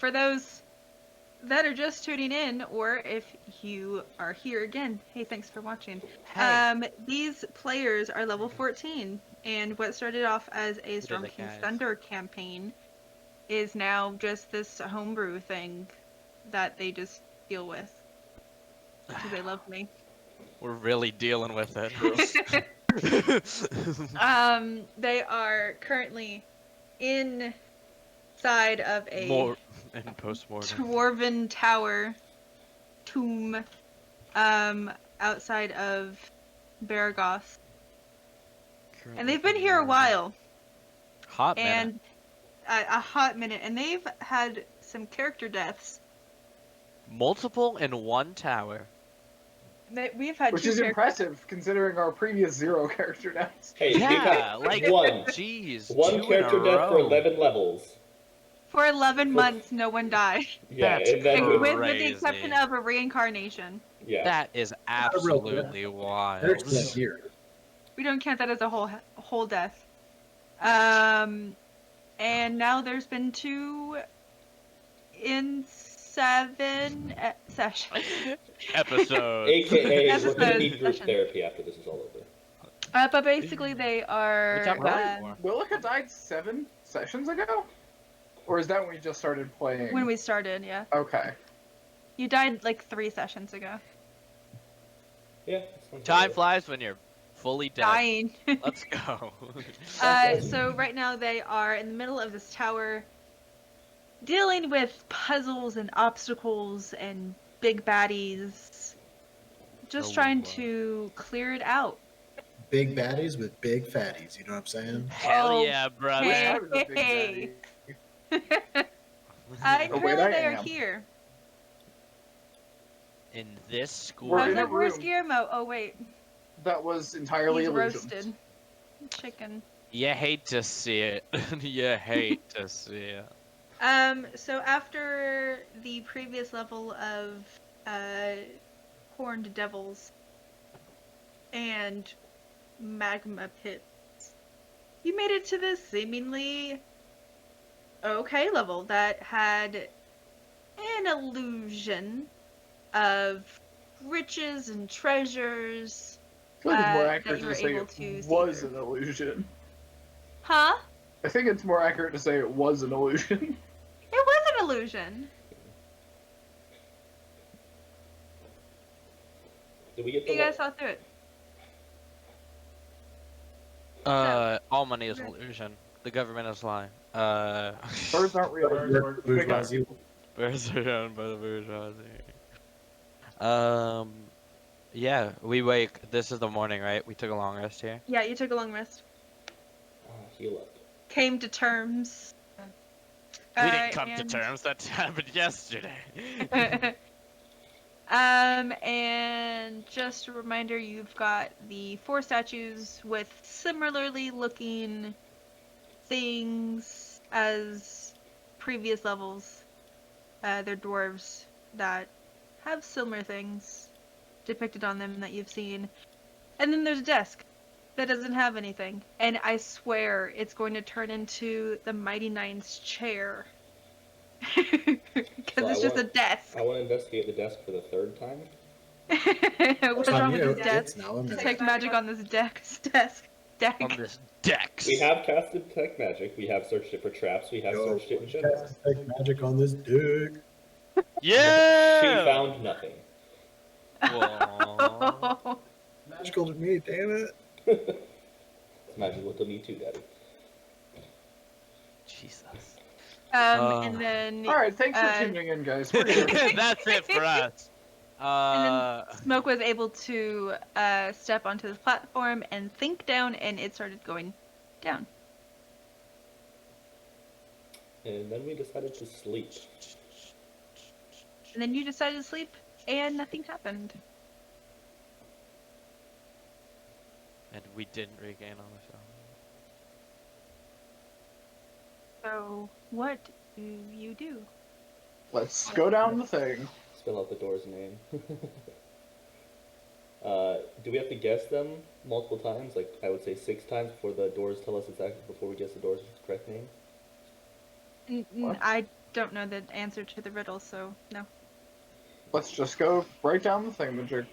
for those that are just tuning in, or if you are here again, hey, thanks for watching. Hey. These players are level 14, and what started off as a Storm King's guys. Thunder campaign is now just this homebrew thing that they just deal with. Because they love me. We're really dealing with it. They are currently inside of a post-mortem. dwarven tower tomb outside of Baragoth. And they've been here a while. Hot minute. And a hot minute. And they've had some character deaths. Multiple in one tower. We've had Which two is character impressive, considering our previous 0 character deaths. Hey, Yeah, like one. Jeez, One two character in a death for row. 11 levels. For 11 months, no one died. Yeah, That's and then with the crazy. exception of a reincarnation. yeah. That is absolutely wild. There's one here. We don't count that as a whole death. And now there's been 2 in 7 sessions. Episode. AKA, we're gonna Episode need group session. therapy after this is all over. But basically they We are... talked about it more. Willica died 7 sessions ago? Or is that when we just started playing? when we started, yeah. Okay. You died like 3 sessions ago. Yeah. that sounds Time right. flies when you're fully dead. Dying. Let's go. So right now they are in the middle of this tower dealing with puzzles and obstacles and big baddies. Just Oh, trying wow. to clear it out. Big baddies with big fatties, you know what I'm saying? Hell Oh, yeah, brother. hey. I was a big Hey. daddy. And Oh, wait, currently I they are am. here. In this school. We're I was in a like, where's room. Guillermo? Oh wait, That was entirely he's illusions. roasted. Chicken. You hate to see it. You hate to see it. So after the previous level of horned devils and magma pits, you made it to this seemingly okay level that had an illusion of riches and treasures. I think it's more that accurate you to were say able it to see was through. an illusion. Huh? I think it's more accurate to say it was an illusion. It was an illusion. Did we get the You guys saw through it. All money is an illusion. The government is lying. Birds aren't real. Bourgeoisie. Birds are owned by the bourgeoisie. Yeah, we wake. This is the morning, right? We took a long rest here. Yeah, you took a long rest. heal up. Came to terms. We didn't come and- to terms. That happened yesterday. And just a reminder, you've got the 4 statues with similarly looking things as previous levels. They're dwarves that have similar things depicted on them that you've seen. And then there's a desk that doesn't have anything. And I swear it's going to turn into the Mighty Nine's chair. Because So it's just a desk. I want to investigate the desk for the 3rd time. What's wrong with this It's desk? now a minute. Detect magic on this desk. Deck. On this dex. We have casted detect magic. We have searched it for traps. We have Yo, searched it in general. cast detect magic on this dick. Yeah. She found nothing. Aw. Magical to me, damn it. It's magical to me too, Daddy. Jesus. And then Alright, thanks for tuning in, guys. We're here. That's it for us. Smoke was able to step onto this platform and think down, and it started going down. And then we decided to sleep. And then you decided to sleep, and nothing happened. And we didn't regain all the show. So, what do you do? Let's go down the thing. Spell out the door's name. Do we have to guess them multiple times? Like, I would say 6 times before the doors tell us exactly, before we guess the door's correct name? What? I don't know the answer to the riddle, so no. Let's just go right down the thingamajig.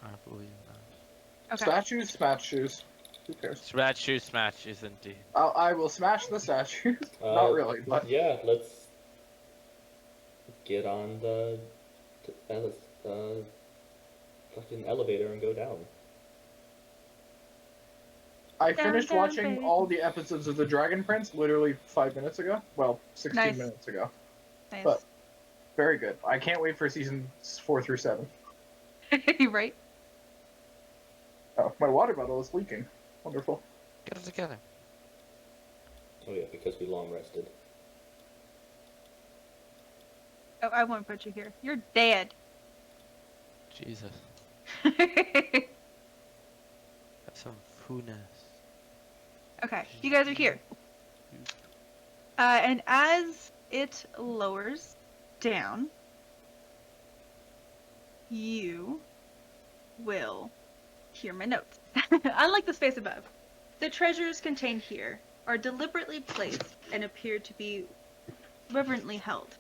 I believe that. Okay. Statues, smash shoes. Who cares? Smatches indeed. I will smash the statues. Not really, but Yeah, let's get on the fucking elevator and go down. I Down, finished down, watching baby. all the episodes of The Dragon Prince literally 5 minutes ago. Well, 16 Nice. minutes ago. Nice. But very good. I can't wait for seasons 4 through 7. Right? Oh, my water bottle is leaking. Wonderful. Get it together. Oh yeah, because we long rested. Oh, I won't put you here. You're dead. Jesus. Have some fullness. Okay, you guys are here. And as it lowers down, you will hear my notes. Unlike the space above, the treasures contained here are deliberately placed and appear to be reverently held.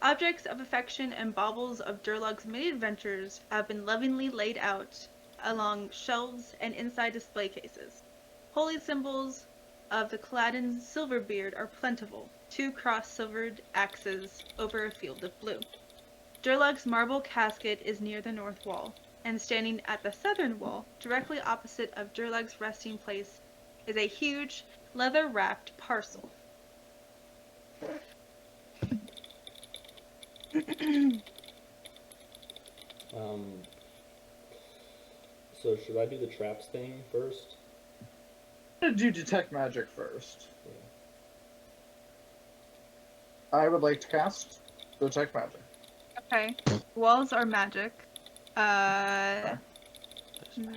Objects of affection and baubles of Durlag's many adventures have been lovingly laid out along shelves and inside display cases. Holy symbols of the Caladan Silverbeard are plentiful, 2 cross-silvered axes over a field of blue. Durlag's marble casket is near the north wall, and standing at the southern wall, directly opposite of Durlag's resting place, is a huge, leather-wrapped parcel. So should I do the traps thing first? I'm gonna do detect magic first. Yeah. I would like to cast detect magic. Okay. Walls are magic.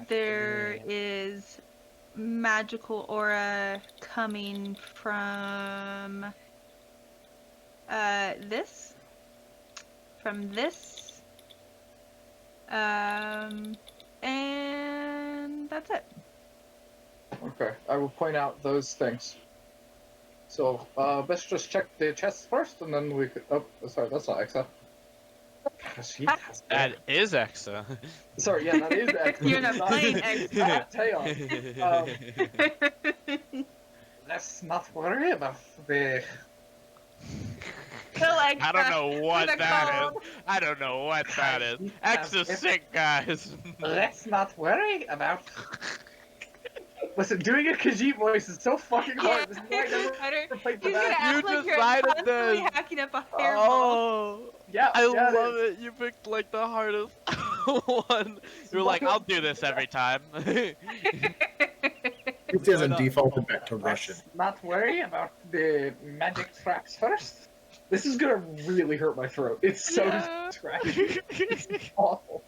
There is magical aura coming from this. From this. And that's it. Okay, I will point out those things. So, let's just check the chests first, and then we could. Oh, sorry, that's not Exa. That is Exa. Sorry, yeah, that is Exa. You're not playing Exa. Let's not worry about the. Kill Extra. I don't know what Gonna that call. is. I don't know what that is. Exa's sick, guys. Let's not worry about. Listen, doing a Khajiit voice is so fucking hard. This is why I never played the He's gonna back. act You like you're decided constantly this. hacking up a hairball. Oh, Yeah, I yeah, love it. You picked like the hardest one. You're like, I'll do this every time. It hasn't defaulted back to Russian. Let's not worry about the magic traps first. This is gonna really hurt my throat. It's so Yeah. scratchy. It's awful.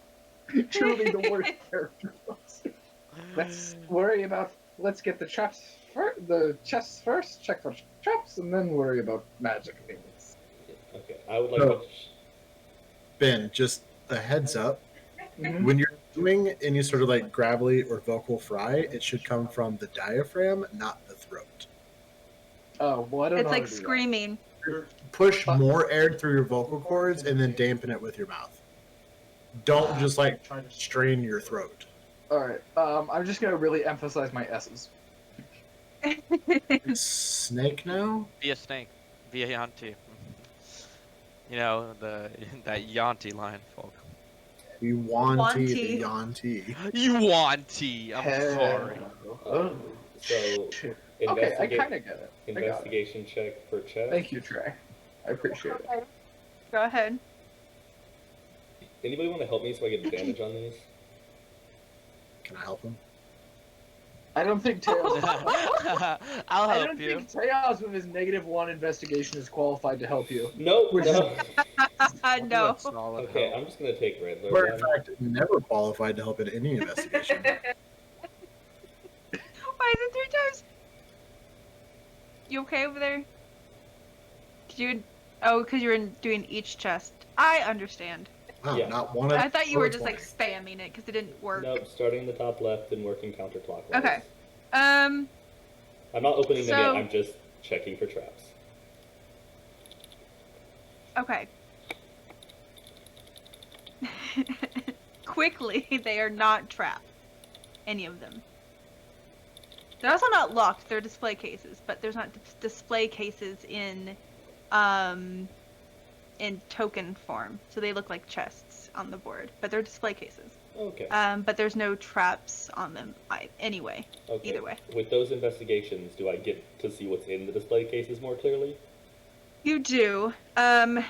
Truly the worst character. Let's get the traps first, the chests first, check for traps, and then worry about magic things. Okay, I would like No. to. Ben, just a heads up. Mhm. When you're doing any sort of like gravelly or vocal fry, it should come from the diaphragm, not the throat. Oh, well, I don't It's know how like to do that. screaming. Push more air through your vocal cords and then dampen it with your mouth. Don't just like try to strain your throat. Alright, I'm just gonna really emphasize my S's. It's snake now? Be a snake. Be a Yanti. You know, that Yanti line, folk. We want Wanty. the Yanti. You Wanti! I'm sorry. Oh, So shit. Okay, I kind of get it. I got it. investigation check for chest. Thank you, Trey. I appreciate it. Go ahead. Anybody want to help me so I get advantage on these? Can I help him? I don't think Tails. I'll I help don't you. think Tails with his -1 investigation is qualified to help you. No, Which no. No. Solid Okay, help. I'm just gonna take Riddler Or in then. fact, never qualified to help in any investigation. Why is it 3 times? You okay over there? Because you were doing each chest. I understand. Wow, Yeah. not one of I thought you were just 20. like spamming it because it didn't work. Nope, starting in the top left and working counterclockwise. Okay. I'm not opening them So- yet, I'm just checking for traps. Okay. Quickly, they are not trapped. Any of them. They're also not locked. They're display cases, but there's not display cases in token form. So they look like chests on the board, but they're display cases. Okay. But there's no traps on them anyway. Okay. Either way. With those investigations, do I get to see what's in the display cases more clearly? You do. And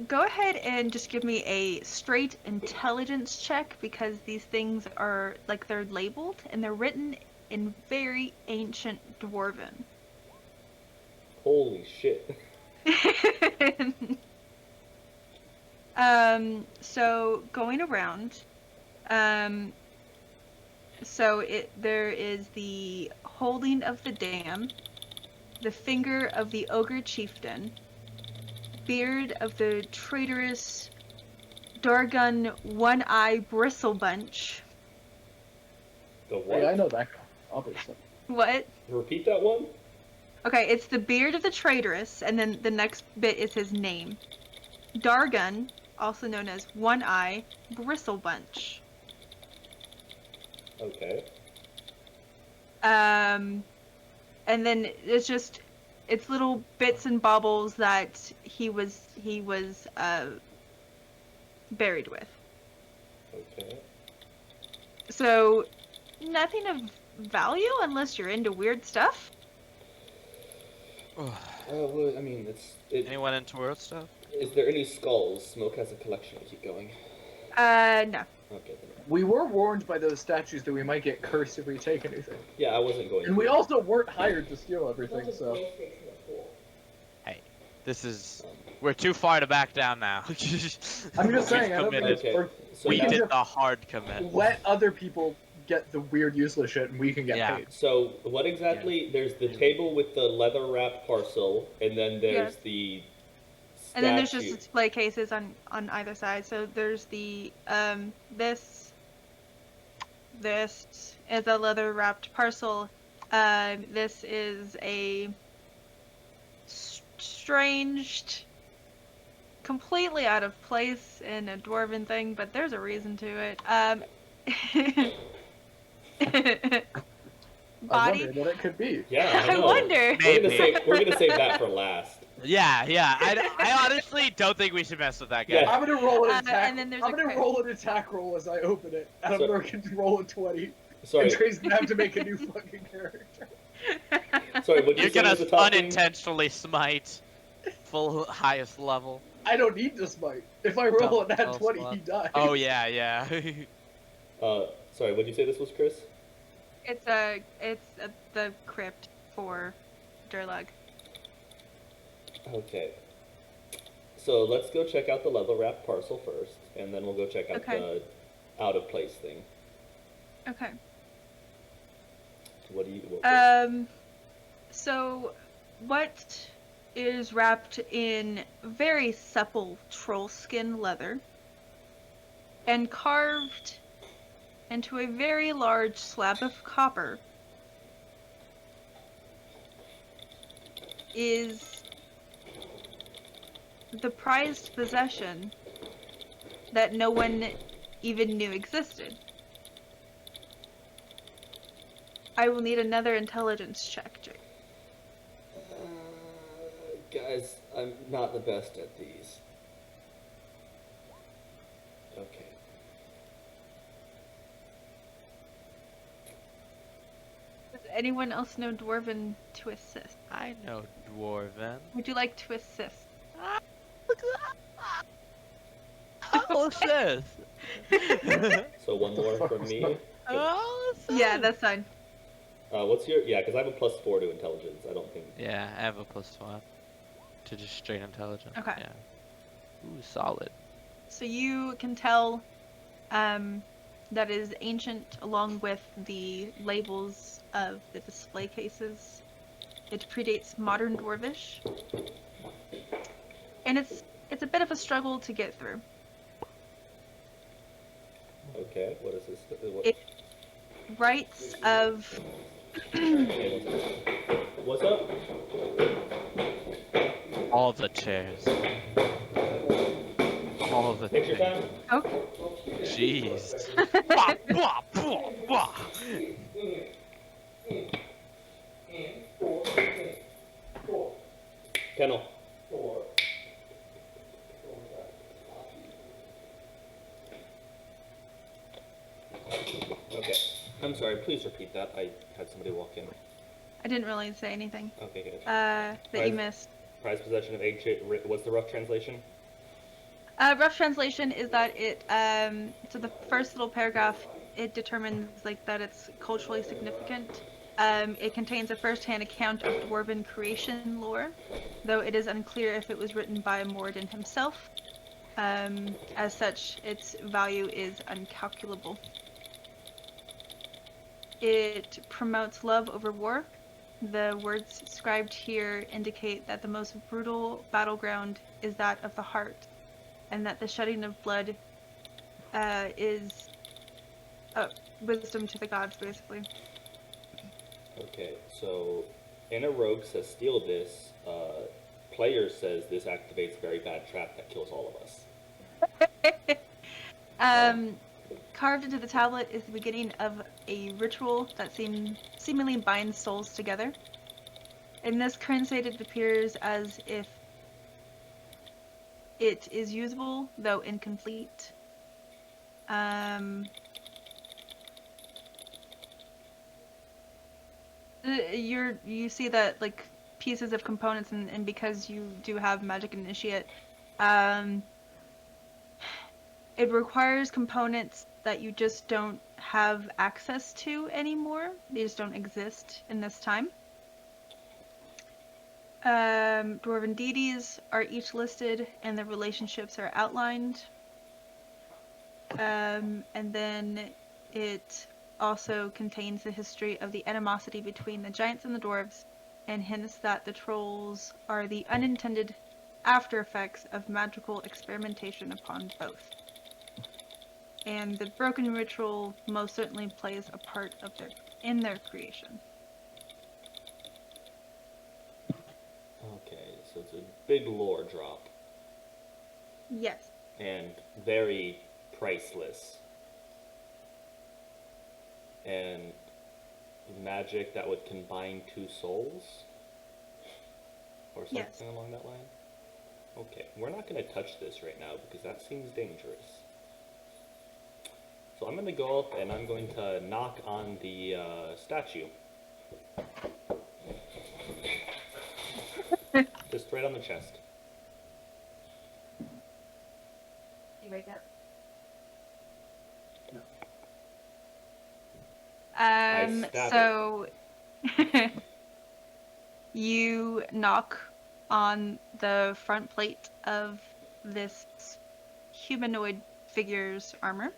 go ahead and just give me a straight intelligence check, because these things are, like, they're labeled and they're written in very ancient Dwarven. Holy shit. So going around, there is the holding of the dam, the finger of the ogre chieftain, beard of the traitorous Dargun one-eye bristle bunch. The what? Hey, I know that guy, obviously. What? Repeat that one? Okay, it's the beard of the traitorous, and then the next bit is his name. Dargun, also known as one-eye bristle bunch. Okay. And then it's little bits and baubles that he was buried with. Okay. So nothing of value unless you're into weird stuff. Well, I mean, Anyone into world stuff? Is there any skulls? Smoke has a collection to keep going. No. Okay, then. We were warned by those statues that we might get cursed if we take anything. Yeah, I wasn't going And to. we also weren't hired to steal everything, so... This is... We're too far to back down now. I'm just We've saying, I don't think committed. it's worth... So We can did just the hard commit. let other people get the weird useless shit and we can get Yeah. paid. So what exactly? There's the table with the leather wrapped parcel, and then there's Yes. the statue. And then there's just display cases on either side. So there's the this is a leather wrapped parcel. This is a strange, completely out of place in a dwarven thing, but there's a reason to it. I Body. wondered what it could be. Yeah, I I know. wonder. We're gonna save that for last. Yeah. I honestly don't think we should mess with that guy. Yeah. I'm gonna roll an And attack. then there's I'm a gonna crit. roll an attack roll as I open it. Adam So- can roll a 20. Sorry, And Trey's gonna have to make a new fucking character. sorry. What did You're you say gonna was the top thing? unintentionally smite full highest level. I don't need to smite. If I roll a nat Double 20, spot. he dies. Oh yeah. Sorry. What did you say this was, Chris? It's the crypt for Durlag. Okay. So let's go check out the leather wrapped parcel first, and then we'll go check out Okay. the out of place thing. Okay. What do you? So what is wrapped in very supple troll skin leather and carved into a very large slab of copper is the prized possession that no one even knew existed. I will need another intelligence check, Jake. Guys, I'm not the best at these. Okay. Does anyone else know Dwarven to assist? I know Dwarven. Would you like to assist? Oh, sis. So one more fuck from was me. that? Oh, sis. Yeah, that's fine. What's your? Yeah, because I have a +4 to intelligence. I don't think. Yeah, I have a +1 to just straight intelligence. Okay. Yeah. Ooh, solid. So you can tell that is ancient along with the labels of the display cases. It predates modern Dwarvish. And it's a bit of a struggle to get through. Okay. What is this? What? It- Rites of Okay, what's up? All the chairs. All the Picture things. time. Okay. Jeez. Bah, bah, bah, bah. Kennel. Okay. I'm sorry, please repeat that. I had somebody walk in. I didn't really say anything. Okay, good. That Prize- you missed. Prized possession of egg what's the rough translation? Rough translation is that it so the first little paragraph, it determines like that it's culturally significant. It contains a first-hand account of dwarven creation lore, though it is unclear if it was written by Moradin himself. As such, its value is uncalculable. It promotes love over war. The words scribed here indicate that the most brutal battleground is that of the heart, and that the shedding of blood is wisdom to the gods, basically. Okay, so in a rogue says steal this. Player says this activates very bad trap that kills all of us. Carved into the tablet is the beginning of a ritual that seemingly binds souls together. In this current state, it appears as if it is usable, though incomplete. You see that like pieces of components, and because you do have magic initiate, it requires components that you just don't have access to anymore. They just don't exist in this time. Dwarven deities are each listed, and the relationships are outlined. And then it also contains the history of the animosity between the giants and the dwarves, and hints that the trolls are the unintended after effects of magical experimentation upon both. And the broken ritual most certainly plays a part of in their creation. Okay, so it's a big lore drop Yes. and very priceless. And magic that would combine two souls? Or something Yes. along that line? Okay, we're not going to touch this right now because that seems dangerous. So I'm going to go up and I'm going to knock on the statue. Just right on the chest. You wake up. I stab So you knock on the front plate of this humanoid figure's armor,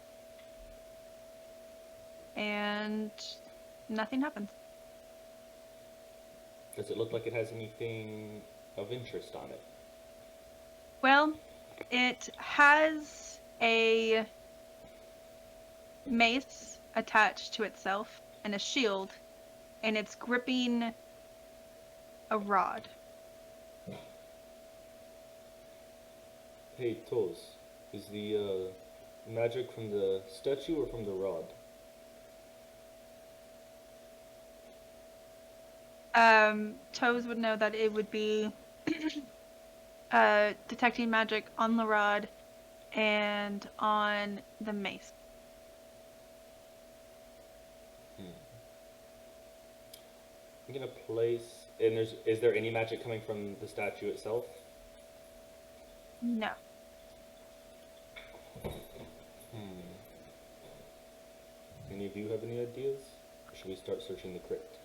and nothing happens. Does it look like it has anything of interest on it? Well, it has a mace attached to itself and a shield, and it's gripping a rod. Hey, Toz, is the magic from the statue or from the rod? Toes would know that it would be detecting magic on the rod and on the mace. I'm gonna place, and is there any magic coming from the statue itself? No. Any of you have any ideas? Or should we start searching the crypt?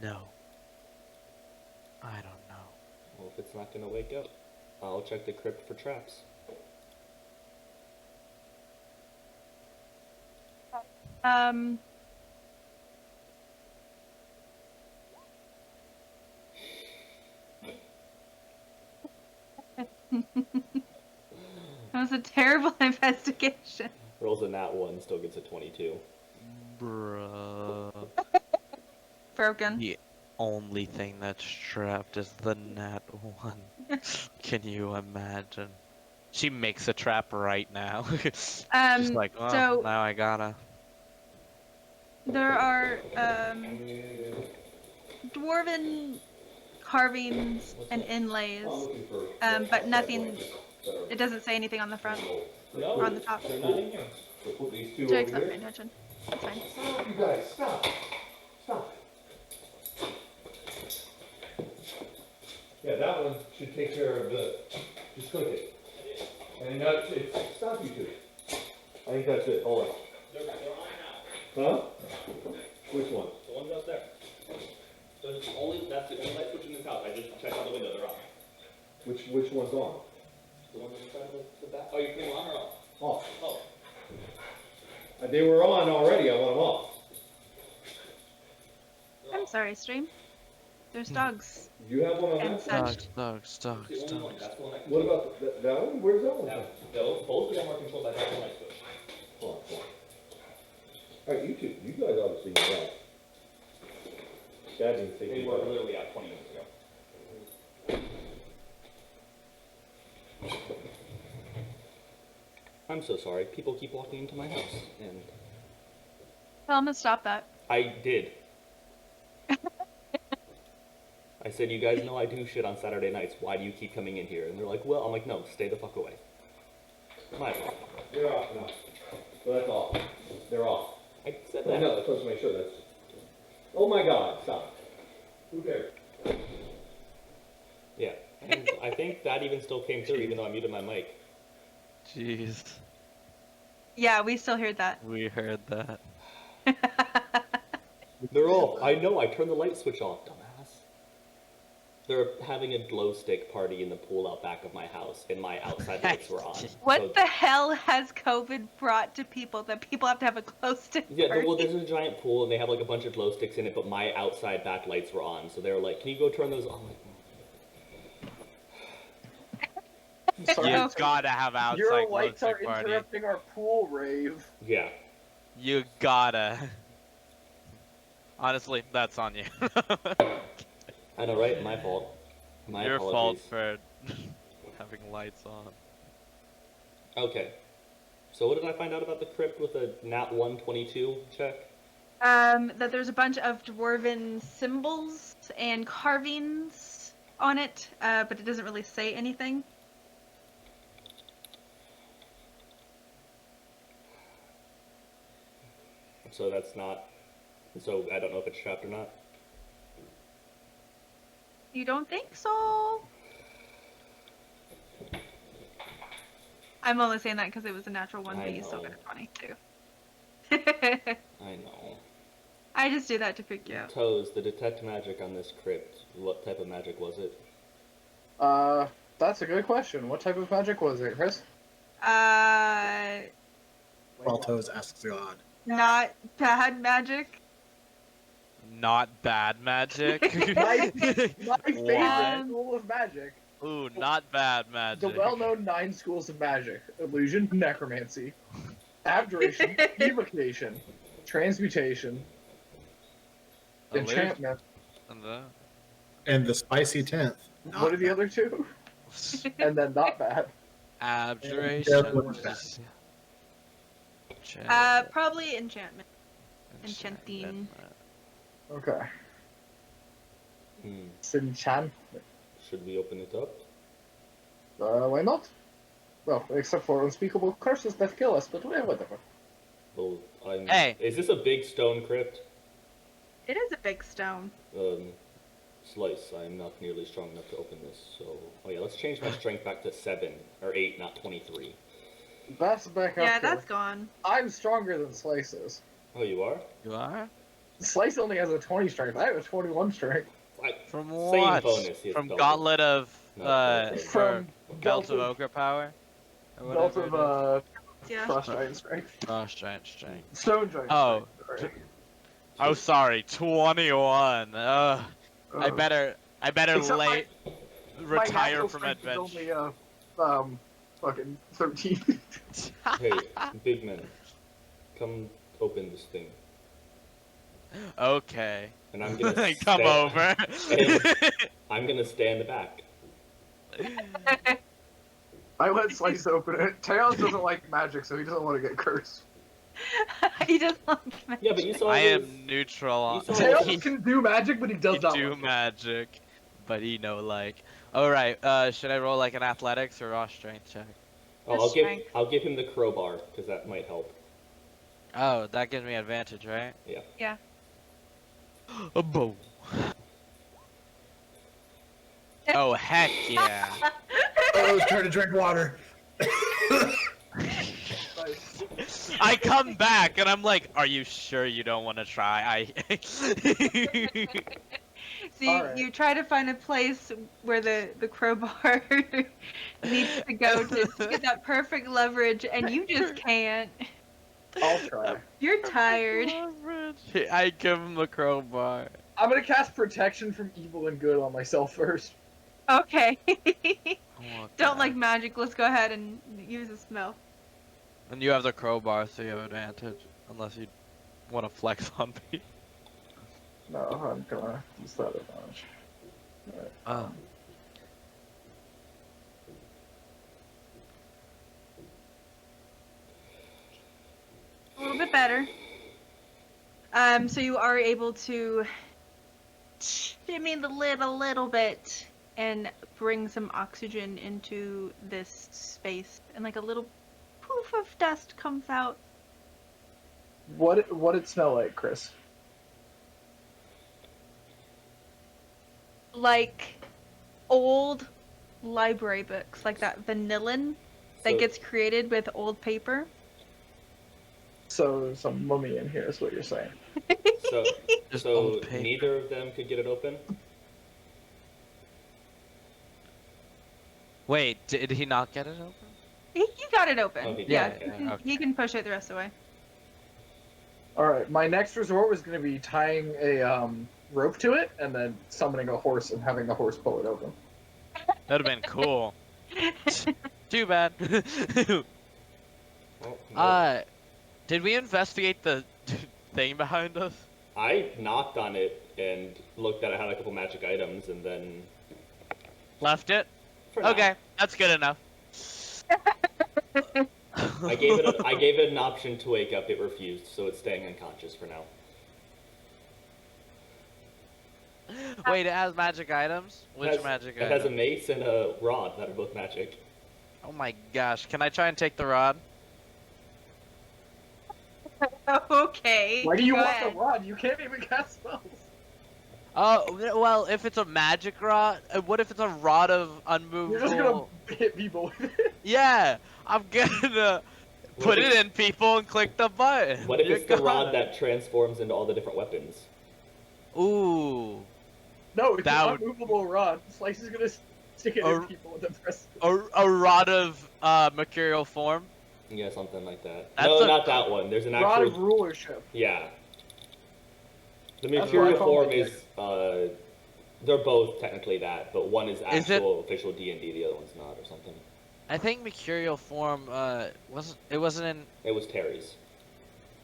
No. I don't know. Well, if it's not gonna wake up, I'll check the crypt for traps. That was a terrible investigation. Rolls a nat 1, still gets a 22. Bruh. broken. The only thing that's trapped is the nat 1. Can you imagine? She makes a trap right now. She's like, oh, so now I gotta. there are dwarven carvings and inlays, but nothing. It doesn't say anything on the front No, or on the top. they're not in here. So put these two Jake's over not here. paying attention. It's fine. Stop, you guys, stop. Stop. Yeah, that one should take care of the. Just click it. And now it's stop, you two. I think that's it. Hold on. They're on now. Huh? Which one? The ones out there. So that's the only light switch in this house. I just checked out the window. They're on. Which one's on? The ones inside the back. Oh, you put them on or off? Off. Oh. They were on already. I want them off. I'm sorry, stream. There's dogs. You have one on And that side? such. Dogs. What about that one? Where's that one? Both of them are controlled by that one light switch. Hold on. Alright, you two. You guys obviously know that. Dad didn't say they were literally out 20 minutes ago. I'm so sorry. People keep walking into my house, and Tell him to stop that. I did. I said, you guys know I do shit on Saturday nights. Why do you keep coming in here? And they're like, well, I'm like, no, stay the fuck away. My fault. They're off now. So that's off. They're off. I said that. I know, that's supposed to make sure that's. Oh my god, stop. Who cares? Yeah. And I think that even still came through, even though I muted my mic. Jeez. Yeah, we still heard that. We heard that. They're off. I know, I turned the light switch off, dumbass. They're having a glow stick party in the pool out back of my house, and my outside lights were on. What So- the hell has COVID brought to people that people have to have a glow stick Yeah, party? well, there's a giant pool, and they have like a bunch of glow sticks in it, but my outside back lights were on, so they were like, "Can you go turn those on?" I'm like, Sorry. You gotta have outside Your glow lights are stick party. interrupting our pool rave. "Yeah." You gotta. Honestly, that's on you. I know, right? My fault. My Your apologies. fault for having lights on. Okay. So what did I find out about the crypt with a nat 122 check? That there's a bunch of dwarven symbols and carvings on it, but it doesn't really say anything. So that's not. So I don't know if it's trapped or not. You don't think so? I'm only saying that because it was a natural one, I but you still know. got a 22. I know. I just do that to pick you out. Toes, the detect magic on this crypt. What type of magic was it? That's a good question. What type of magic was it, Chris? Baltos asks God. Not bad magic. Not bad magic. My favorite What? school of magic. Ooh, not bad The magic. well-known 9 schools of magic: illusion, necromancy, abjuration, evocation, transmutation, Illusion. enchantment. And the- And the spicy 10th. What are the other two? And then not bad. Abjuration. Yeah, what's that? Probably enchantment. Enchanting. Okay. Hmm. Enchantment. Should we open it up? Why not? Well, except for unspeakable curses that kill us, but whatever. Well, Hey. Is this a big stone crypt? It is a big stone. Slice. I'm not nearly strong enough to open this, so. Oh yeah, let's change my strength back to 7 or 8, not 23. That's back up Yeah, here. that's gone. I'm stronger than Slice is. Oh, you are? You are? Slice only has a 20 strength. I have a 21 strength. From Same what? bonus, yes, From bonus. Gauntlet of No, or From Belt of of Ogre Power? Or Belt whatever of it Yeah. Frost Giant strength. is. Frost Giant Strength. Stone Giant Oh. strength. Sorry. Oh, sorry, 21. I better Except late my retire natural from strength is adventure. only fucking 13. Hey, big man. Come open this thing. Okay. And I'm gonna Come over. and I'm gonna stay in the back. I let Slice open it. Tails doesn't like magic, so he doesn't want to get cursed. He doesn't like magic. Yeah, but you saw I his... am neutral on. You saw Tails his... can do magic, but he does not do like it. magic, but he know like. All right. Should I roll like an athletics or raw strength check? Oh, His strength. I'll give him the crowbar because that might help. Oh, that gives me advantage, right? Yeah. Yeah. A boom. Oh heck yeah! I was trying to drink water. I come back and I'm like, "Are you sure you don't want to try?" So Alright. you try to find a place where the crowbar needs to go to get that perfect leverage, and you just can't. I'll try. You're tired. I give him the crowbar. I'm gonna cast protection from evil and good on myself first. Okay. Okay. Don't like magic. Let's go ahead and use a spell. And you have the crowbar, so you have advantage, unless you want to flex on me. No, I'm gonna use that advantage. Alright. A little bit better. So you are able to shimmy the lid a little bit and bring some oxygen into this space, and like a little poof of dust comes out. What it smell like, Chris? Like old library books, like that vanillin that So- gets created with old paper. So some mummy in here is what you're saying. So, Just so old paper. neither of them could get it open. Wait, did he not get it open? He got it open. Oh, he did, Yeah, okay. he can push it the rest of the way. Alright, my next resort was gonna be tying a rope to it and then summoning a horse and having the horse pull it open. That'd have been cool. Too bad. Oh, no. Did we investigate the thing behind us? I knocked on it and looked at it had a couple magic items, and then. Left it? For now, Okay, that's good enough. I gave it an option to wake up. It refused, so it's staying unconscious for now. Wait, it has magic items? Which It has- magic It has a item? mace and a rod that are both magic. Oh my gosh, can I try and take the rod? Okay. Why do you go want ahead. the rod? You can't even cast spells. Oh, well, if it's a magic rod, what if it's a rod of You're just gonna unmovable? hit people with it. Yeah, I'm gonna put it in people and click the button. What if You're it's the gone. rod that transforms into all the different weapons? Ooh, No, it's That an would- unmovable rod. Slice is gonna stick it Or- in people and then press. a rod of mercurial form. Yeah, something like that. That's No, a- not that one. There's an Rod actual. of rulership. Yeah. The That's what I Mercurial call form it. is. They're both technically that, but one is Is it- actual official D&D, the other one's not, or something. I think mercurial form wasn't in. It was Terry's.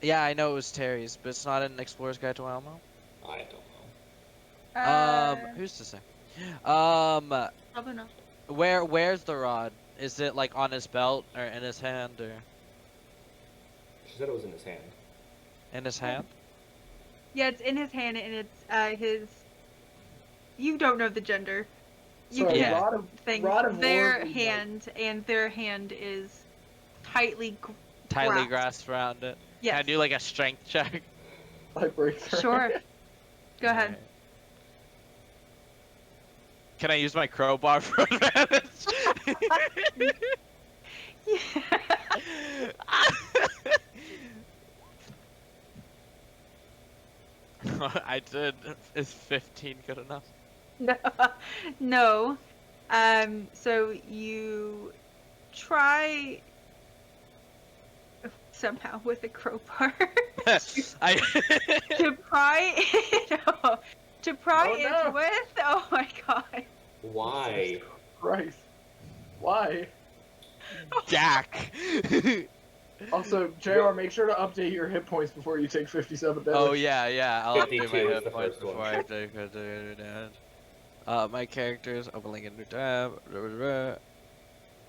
Yeah, I know it was Terry's, but it's not in Explorer's Guide to Elmo. I don't know. Who's to say? Probably not. Where's the rod? Is it like on his belt or in his hand or She said it was in his hand. in his hand? Yeah, it's in his hand, and it's his. You don't know the gender. You So can Yeah. thing. Rod of Their War would be hand and their hand is tightly. Tightly Grasped. grasped around it. Yes. Can I do like a strength check? Like break through. Sure. Go ahead. Alright. Can I use my crowbar for advantage? I did. Is 15 good enough? No, no. So you try somehow with a crowbar I to pry it. To pry Oh, it no. with. Oh my god. Why? Christ. Why? Jack. Also, JR, make sure to update your hit points before you take 57 damage. Oh yeah, I'll update 52 my is hit the points first one. before I take damage. My characters, opening a new tab.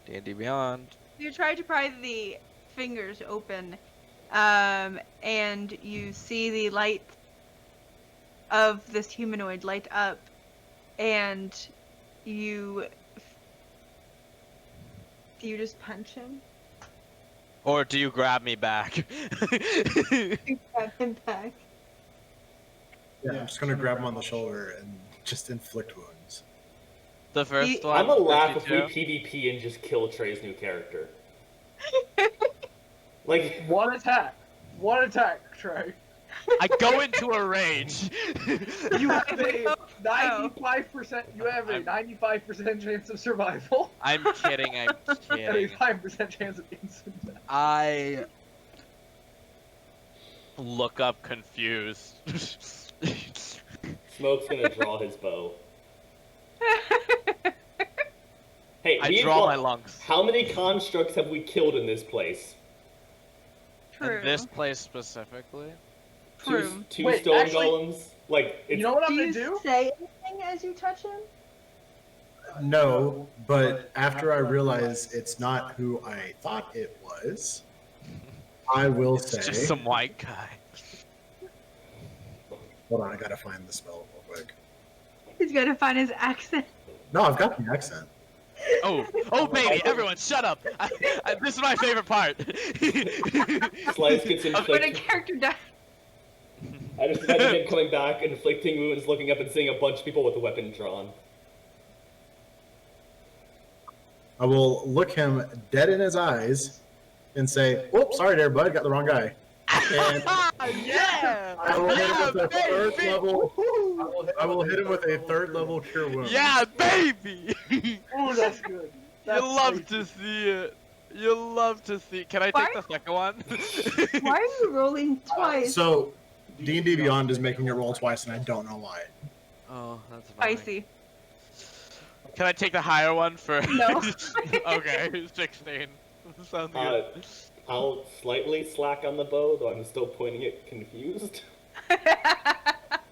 D&D Beyond. You try to pry the fingers open, and you see the light of this humanoid light up, and you do you just punch him? Or do you grab me back? You grab him back. Yeah, I'm just gonna grab him on the shoulder and just inflict wounds. The first one. I'm gonna laugh if we 52. PvP and just kill Trey's new character. Like, One attack, Trey. I go into a rage. You have a Oh. 95%. You have a 95% chance of survival. I'm kidding. I'm And a kidding. 5% chance of instant death. I look up confused. Smoke's gonna draw his bow. Hey, I me and draw Paul- my lungs. How many constructs have we killed in this place? True. In this place specifically. True. Two Wait, stone actually- golems? Like, it's, You know what I'm Do gonna you do? say anything as you touch him? No, but after I realize it's not who I thought it was, I will It's say. just some white guy. Hold on, I gotta find the spell real quick. He's gonna find his accent. No, I've got the accent. Oh baby, everyone shut up. This is my favorite part. Slice gets When a inflicted. character dies. I just imagine him coming back, inflicting wounds, looking up and seeing a bunch of people with a weapon drawn. I will look him dead in his eyes and say, "Whoops, sorry there, bud, got the wrong guy." And Yeah! I will hit him with a third baby! level. I will hit him with a third level cure wound. Yeah, baby! Ooh, that's good. That's You love crazy. to see it. You love to see. Can I Why- take the second one? Why are you rolling twice? So D&D Beyond is making it roll twice, and I don't know why. Oh, that's annoying. Spicy. Can I take the higher one for? No. Okay, 16. Sounds good. I'll slightly slack on the bow, though I'm still pointing it confused.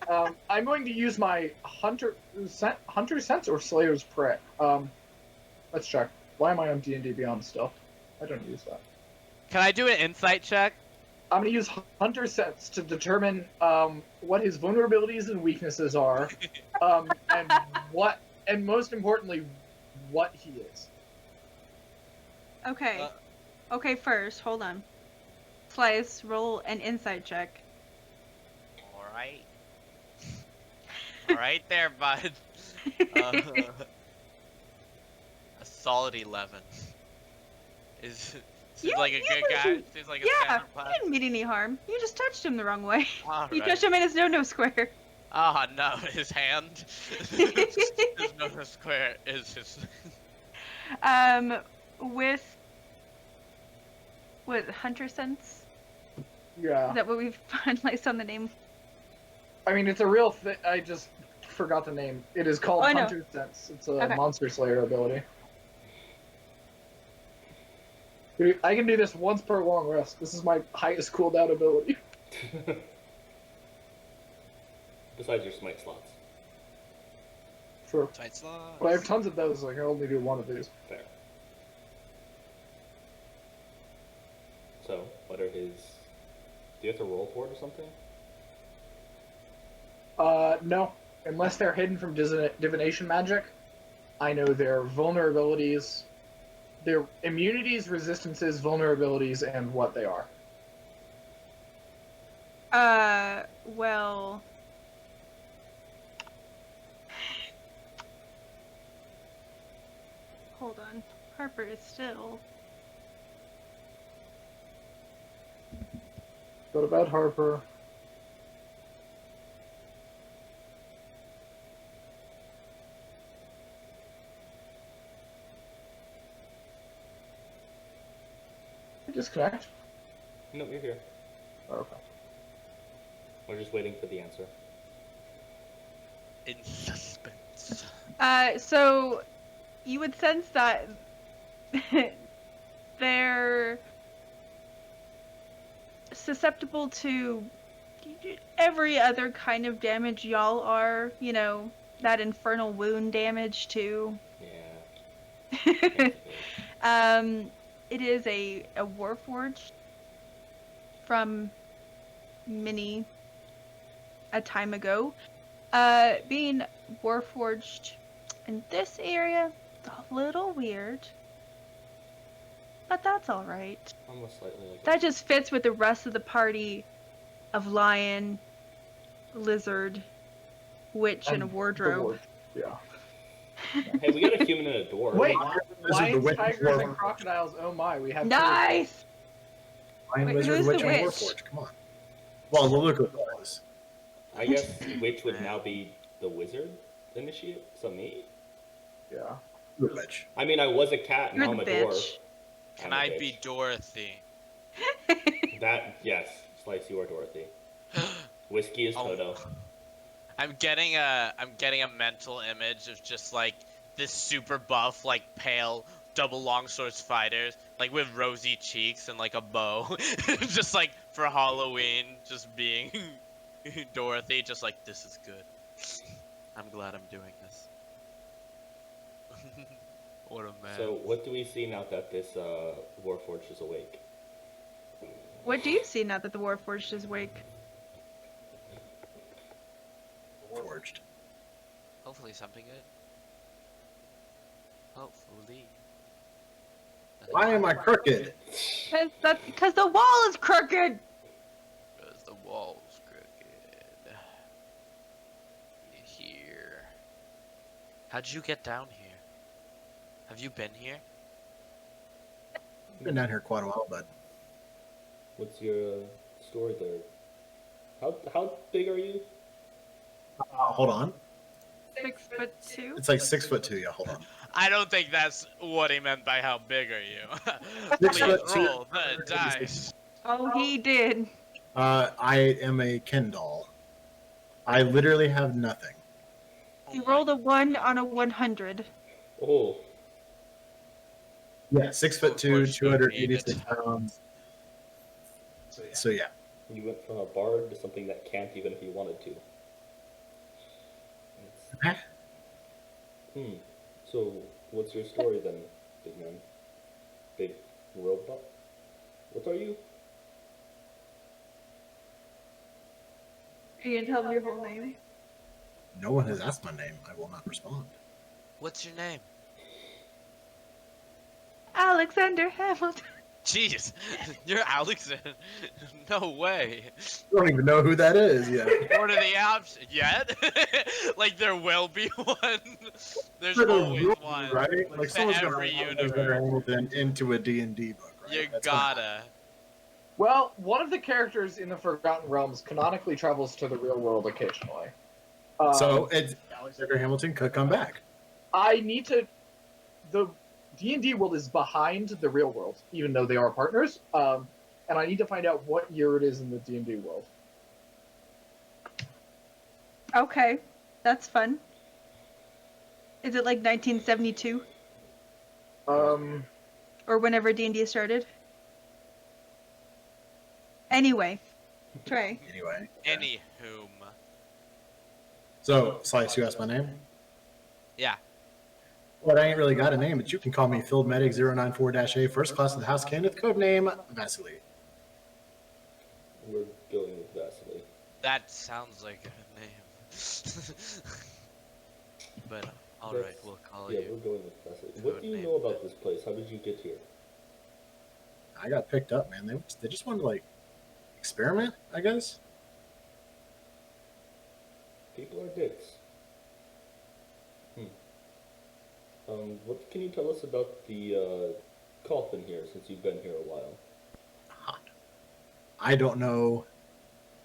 I'm going to use my hunter sense or Slayer's Prey. Let's check. Why am I on D&D Beyond still? I don't use that. Can I do an insight check? I'm going to use Hunter Sense to determine what his vulnerabilities and weaknesses are, and most importantly, what he is. Okay. Okay, first, hold on. Slice, roll an insight check. Alright. Alright there, bud. A solid 11. Seems like a good guy. Seems like a Yeah, standard you class. didn't mean any harm. You just touched him the wrong way. You Alright. touched him in his no-no square. Oh no, his hand. His no square is his. With Hunter Sense? Yeah. Is that what we've finalized on the name? I mean, it's a real thing. I just forgot the name. It is called Oh, I know. Hunter Sense. It's a Okay. Monster Slayer ability. Dude, I can do this once per long rest. This is my highest cooldown ability. Besides your smite slots. True. Tight slots. But I have tons of those, so I can only do one of these. Fair. So, what are his... Do you have to roll for it or something? No. Unless they're hidden from divination magic, I know their vulnerabilities, their immunities, resistances, vulnerabilities, and what they are. Well... Hold on. Harper is still... Go to bed, Harper. Disconnect. No, you're here. Oh, okay. We're just waiting for the answer. In suspense. So you would sense that their susceptible to every other kind of damage y'all are, you know, that infernal wound damage too. Yeah. It is a Warforged from many a time ago. Being Warforged in this area, it's a little weird. But that's alright. Almost slightly like That just fits with the rest of the party of lion, lizard, witch, and a the wardrobe. ward. Yeah. Hey, we got a human and a dwarf. Wait, the lions, witch tigers, dwarf. and crocodiles. Oh my, we have Nice! Lion, Wait, Wizard, who's Witch, the and witch? Warforged. Come on. Well, the look of was. I guess Witch would now be the wizard initiate. So me? two. Yeah. The witch. I mean, I was a cat, You're now I'm the a dwarf. bitch. Can I'm a I bitch. be Dorothy? That, yes. Slice, you are Dorothy. Whiskey is Oh. Toto. I'm getting a mental image of just like this super buff, like pale double longswords fighters, like with rosy cheeks and like a bow, just like for Halloween, just being Dorothy, just like this is good. I'm glad I'm doing this. What a man. So, what do we see now that this Warforged is awake? What do you see now that the Warforged is awake? Forged. Hopefully something good. Hopefully. Why am I crooked? Because the wall is crooked! Because the wall's crooked. Here. How'd you get down here? Have you been here? Been down here quite a while, but What's your story there? How big are you? hold on. 6'2". It's like 6'2". Yeah, hold on. I don't think that's what he meant by how big are you. 6 Please foot 2. roll the dice. Oh, he did. I am a Ken doll. I literally have nothing. Oh You my- rolled a 1 on a 100. Oh, Yeah, 6'2", 286 pounds. So yeah, you went from a bard to something that can't even if you wanted to. Huh? So, what's your story then, big man? Big robot? What are you? Are you gonna tell them your whole name? no one has asked my name. I will not respond. What's your name? Alexander Hamilton. Jeez, you're Alexander. No way. I don't even know who that is yet. What are the options yet? Like there will be one. There's For the always rule, one. right? Like To someone's gonna every write universe. Alexander Hamilton into a D&D book, right? You That's what gotta. Well, one of the characters in the Forgotten Realms canonically travels to the real world occasionally. So it's Alexander Hamilton could come back. I need to. The D&D world is behind the real world, even though they are partners. And I need to find out what year it is in the D&D world. Okay, that's fun. Is it like 1972 or whenever D&D started? Anyway, Trey. Anyway. Anywhom. So, Slice, you asked my name? Yeah. Well, I ain't really got a name, but you can call me Field Medic 094-A, first class of the House Kenneth, codename Vasily. We're going with Vasily. That sounds like a name. But alright, we'll call Yeah, you. we're going with Vasily. What do you Codename know about this place? How did you get here? I got picked up, man. They just wanted to, like, experiment, I guess. People are dicks. What can you tell us about the coffin here, since you've been here a while? I don't know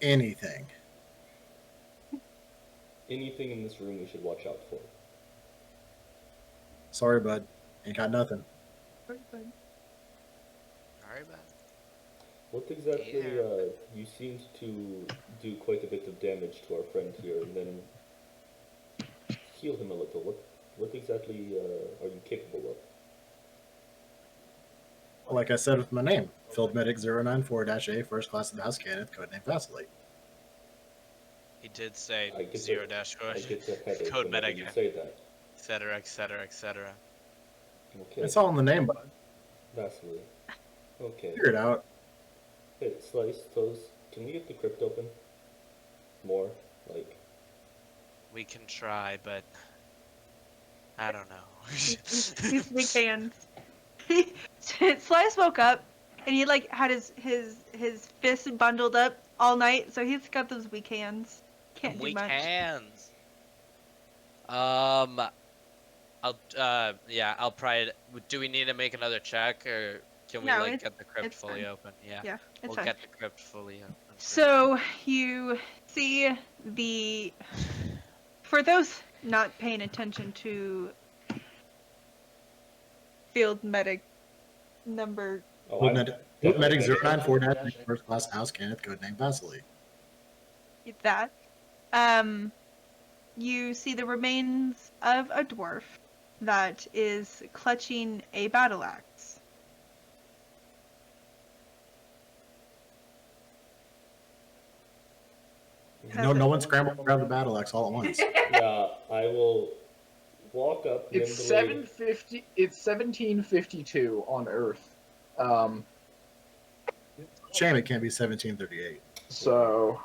anything. Anything in this room we should watch out for? Sorry, bud. Ain't got nothing. Alright, man. What exactly, Yeah. You seemed to do quite a bit of damage to our friend here, and then heal him a little. What exactly are you capable of? Like I said with my name, Field Medic 094-A, first class of the House Cannon, codename Vasily. He did say I get zero the- dash I get the headache code whenever medic, you say that. etc., etc., etc. Okay, It's all in the name, bud. Vasily. Okay. Figure it out. Hey, Slice, Toes, can we get the crypt open? More? Like, We can try, but I don't know. These big hands. Slice woke up and he like had his fists bundled up all night, so he's got those weak hands. Can't do Weak much. hands. I'll probably. Do we need to make another check, or can we No, like get the crypt it's fully fine. open? Yeah, Yeah, it's we'll fine. get the crypt fully open. So you see for those not paying attention to field medic number, oh, Field I'm Medic, Field Medic definitely- 094-A, first class of the House Cannon, codename Vasily. that, you see the remains of a dwarf that is clutching a battle axe. No one scrambled to grab the battle axe all at once. Yeah, I will walk up nimbly. It's 750. It's 1752 on Earth. Shame it can't be 1738. So,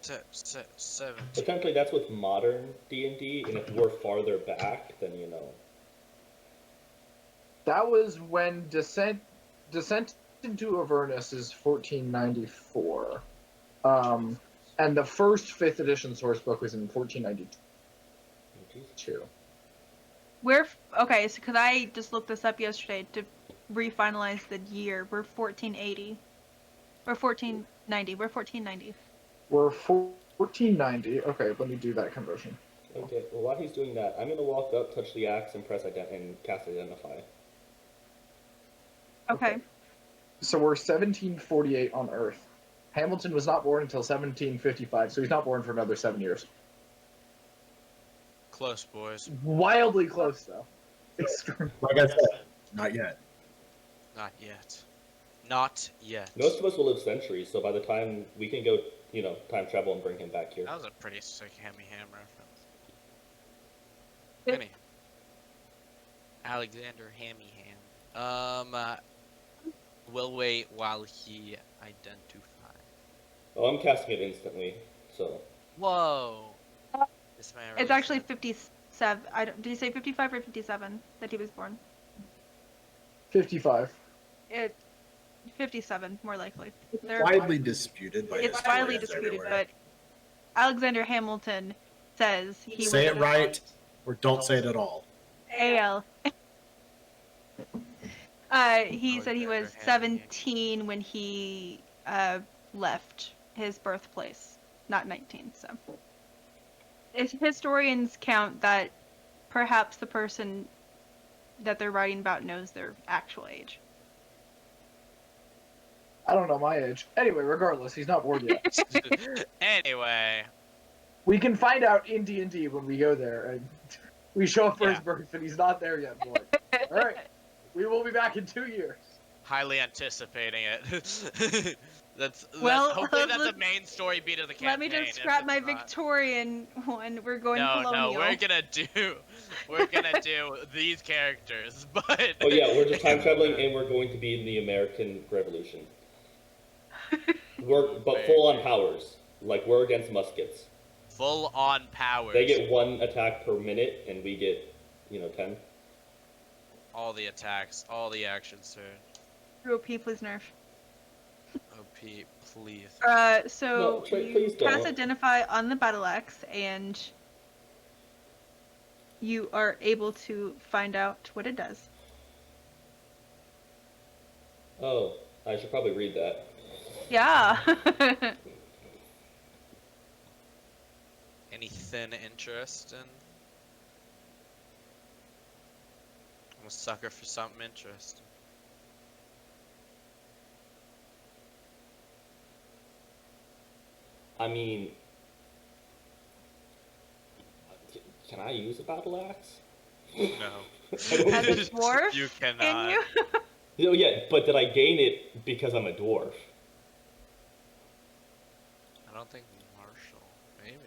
Seven. Potentially that's with modern D&D, and if we're farther back, then you know. that was when Descent into Avernus is 1494. And the first 5th edition source book was in 1492. Okay, so because I just looked this up yesterday to refinalize the year. We're 1480. Or 1490. We're 1490. We're 1490. Okay, let me do that conversion. Okay, well while he's doing that, I'm gonna walk up, touch the axe, and press and cast Identify. Okay. So we're 1748 on Earth. Hamilton was not born until 1755, so he's not born for another 7 years. Close, boys. Wildly close, though. Extreme. Like I said, not yet. Not yet. Not yet. Most of us will live centuries, so by the time we can go, time travel and bring him back here. That was a pretty sick Hammy Ham reference. Hammy. Alexander Hammy Ham. We'll wait while he identifies. Oh, I'm casting it instantly, so. Whoa. This man It's really actually said- 57. Did you say 55 or 57 that he was born? 55. 57, more likely. They're- Widely disputed by It's widely historians disputed, everywhere. but Alexander Hamilton says he Say was it right, or don't say it at all. AL. He said he was Alexander Hamilton. 17 when he left his birthplace, not 19. So, historians count that perhaps the person that they're writing about knows their actual age. I don't know my age. Anyway, regardless, he's not born yet. Anyway. We can find out in D&D when we go there, and we show up for Yeah. his birth, and he's not there yet, boy. Alright, we will be back in 2 years. Highly anticipating it. Well, hopefully that's a main story beat of the campaign. Let me just if scrap it's my not. Victorian one. We're going No, colonial. we're gonna do these characters, but Oh yeah, we're just time traveling, and we're going to be in the American Revolution. But full on powers. Like, we're against muskets. full on powers. They get 1 attack per minute, and we get, 10. all the attacks, all the actions, sir. OP, please nerf. OP, please. So No, please you cast don't. Identify on the battle axe, and you are able to find out what it does. Oh, I should probably read that. Yeah. Any thin interest in? I'm a sucker for something interesting. I mean, can I use a battle axe? No. I don't As a dwarf, You Can cannot. you? Oh yeah, but did I gain it because I'm a dwarf? I don't think Marshall. Maybe.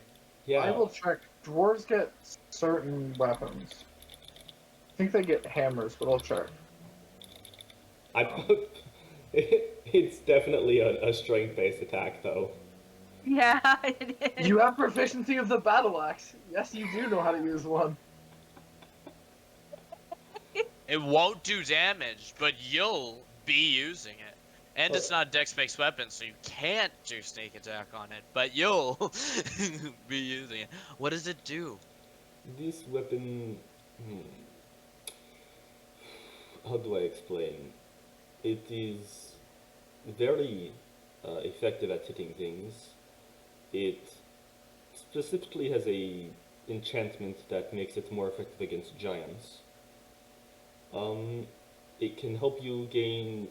Yeah. I will check. Dwarves get certain weapons. I think they get hammers, but I'll check. It's definitely a strength-based attack, though. Yeah, it is. You have proficiency of the battle axe. Yes, you do know how to use one. It won't do damage, but you'll be using it. And it's not a dex-based weapon, so you can't do sneak attack on it, but you'll be using it. What does it do? This weapon... How do I explain? It is very effective at hitting things. It specifically has a enchantment that makes it more effective against giants. It can help you gain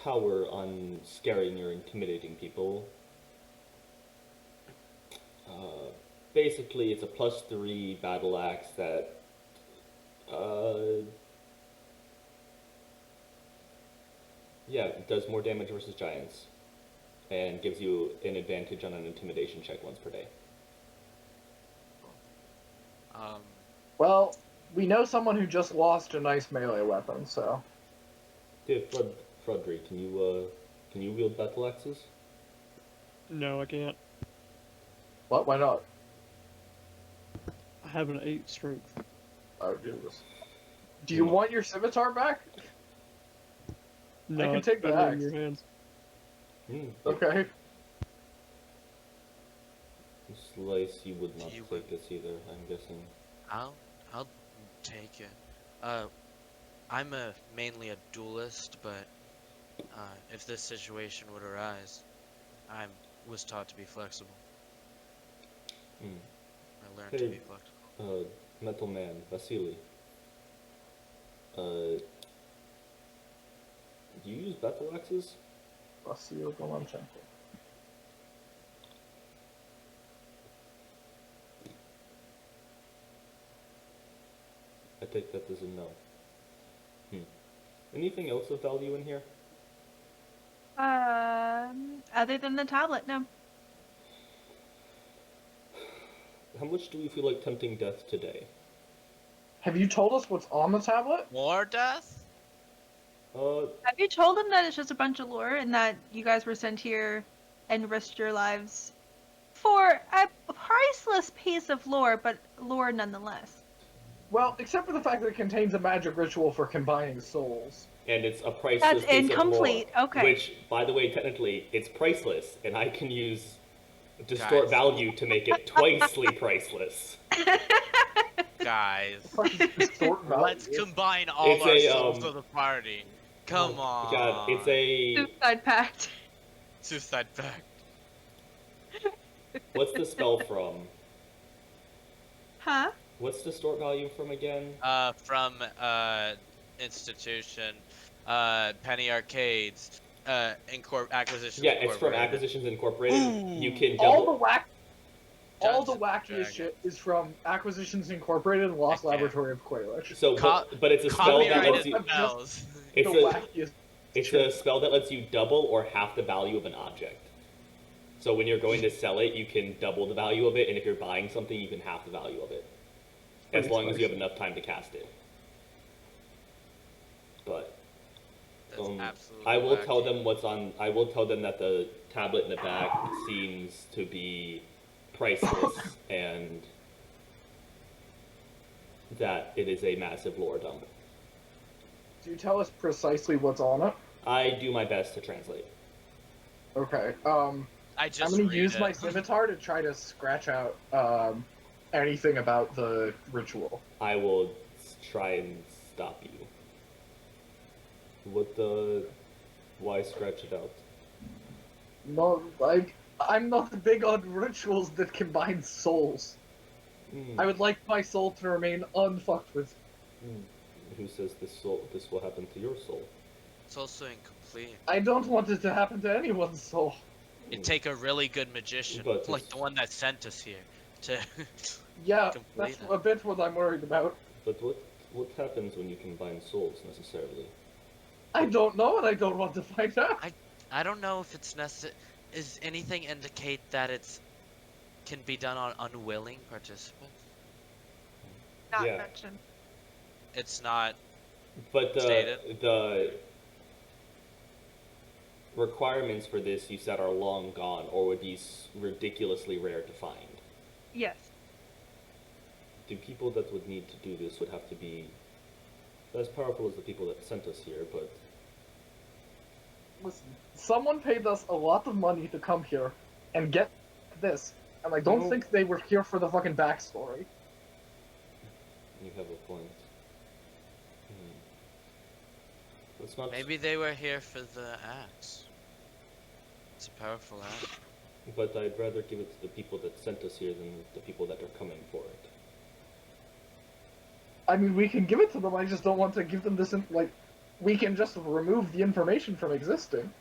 power on scaring or intimidating people. Basically, it's a +3 battle axe that yeah, it does more damage versus giants and gives you an advantage on an intimidation check once per day. Well, we know someone who just lost a nice melee weapon, so. Yeah, Frodry, can you wield battle axes? No, I can't. What? Why not? I have an 8 strength. Oh, Jesus. Do you want your scimitar back? No, can it's take the better in axe. your hands. Okay. Slice, you would not You take this either, I'm guessing. I'll take it. I'm mainly a duelist, but if this situation would arise, I was taught to be flexible. I learned to Hey. be flexible. Metal Man, Vasily. Do you use battle axes? I'll see you go on check. I take that as a no. Anything else of value in here? Other than the tablet, no. How much do we feel like tempting death today? Have you told us what's on the tablet? More death? Have you told him that it's just a bunch of lore and that you guys were sent here and risked your lives for a priceless piece of lore, but lore nonetheless? Well, except for the fact that it contains a magic ritual for combining souls. And it's a priceless That's piece incomplete. of lore, Okay. which, by the way, technically, it's priceless, and I can use distort Guys. value to make it twicely priceless. Guys, Distort value. let's combine all It's our a, souls of the party. Come on. God, it's a... Suicide pact. Suicide pact. What's the spell from? Huh? What's distort value from again? From institution, Penny Arcades, Acquisitions. Yeah, it's from Incorporated. Acquisitions Incorporated. You can All double... the wackiest shit is from Acquisitions Incorporated and Lost Okay. Laboratory of Quailish. So, but it's a spell that lets Copyrighted you... spells. It's the a, wackiest. it's a spell that lets you double or half the value of an object. So when you're going to sell it, you can double the value of it, and if you're buying something, you can half the value of it. As long as you have enough time to cast it. But That's absolutely I will tell wacky. them what's on. I will tell them that the tablet in the back seems to be priceless and that it is a massive lore dump. Do you tell us precisely what's on it? I do my best to translate. Okay. I just I'm gonna read use it. my scimitar to try to scratch out anything about the ritual. I will try and stop you. What the? Why scratch it out? No, like I'm not big on rituals that combine souls. I would like my soul to remain unfucked with. Who says this will happen to your soul? It's also incomplete. I don't want it to happen to anyone's soul. It'd take a really good magician, But like it's- the one that sent us here, to Yeah, complete that's it. a bit what I'm worried about. But what What happens when you combine souls necessarily? I don't know, and I don't want to find out. I don't know if it's necessary. Is anything indicate that it's can be done on unwilling participants? Not Yeah. mentioned. It's not. But Stated. the requirements for this you said are long gone, or would be ridiculously rare to find. Yes. The people that would need to do this would have to be as powerful as the people that sent us here, but Listen, someone paid us a lot of money to come here and get this, and I don't No. think they were here for the fucking backstory. you have a point. Let's not. Maybe they were here for the axe. It's a powerful axe. But I'd rather give it to the people that sent us here than the people that are coming for it. I mean, we can give it to them, I just don't want to give them this, we can just remove the information from existing.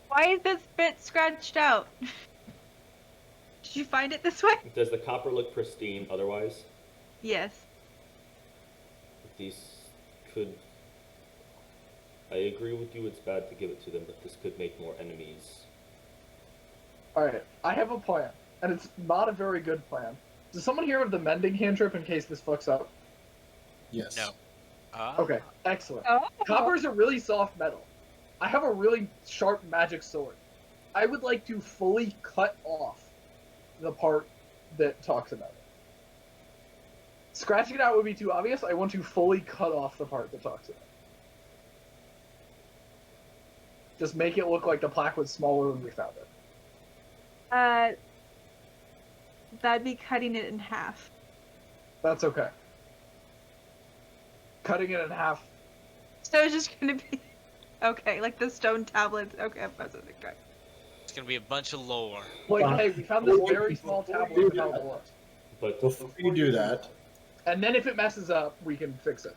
Why is this bit scratched out? Did you find it this way? Does the copper look pristine otherwise? Yes. These could... I agree with you, it's bad to give it to them, but this could make more enemies. Alright, I have a plan, and it's not a very good plan. Does someone here have the mending cantrip in case this fucks up? Yes. No. Okay, excellent. Oh. Copper's a really soft metal. I have a really sharp magic sword. I would like to fully cut off the part that talks about it. Scratching it out would be too obvious. I want to fully cut off the part that talks about it. Just make it look like the plaque was smaller when we found it. That'd be cutting it in half. That's okay. Cutting it in half. So it's just gonna be okay, like the stone tablets. Okay, that's what I It's gonna be a bunch of lore. Like, Fine. hey, we found this very small tablet without blood. But Before you do that, And then if it messes up, we can fix it.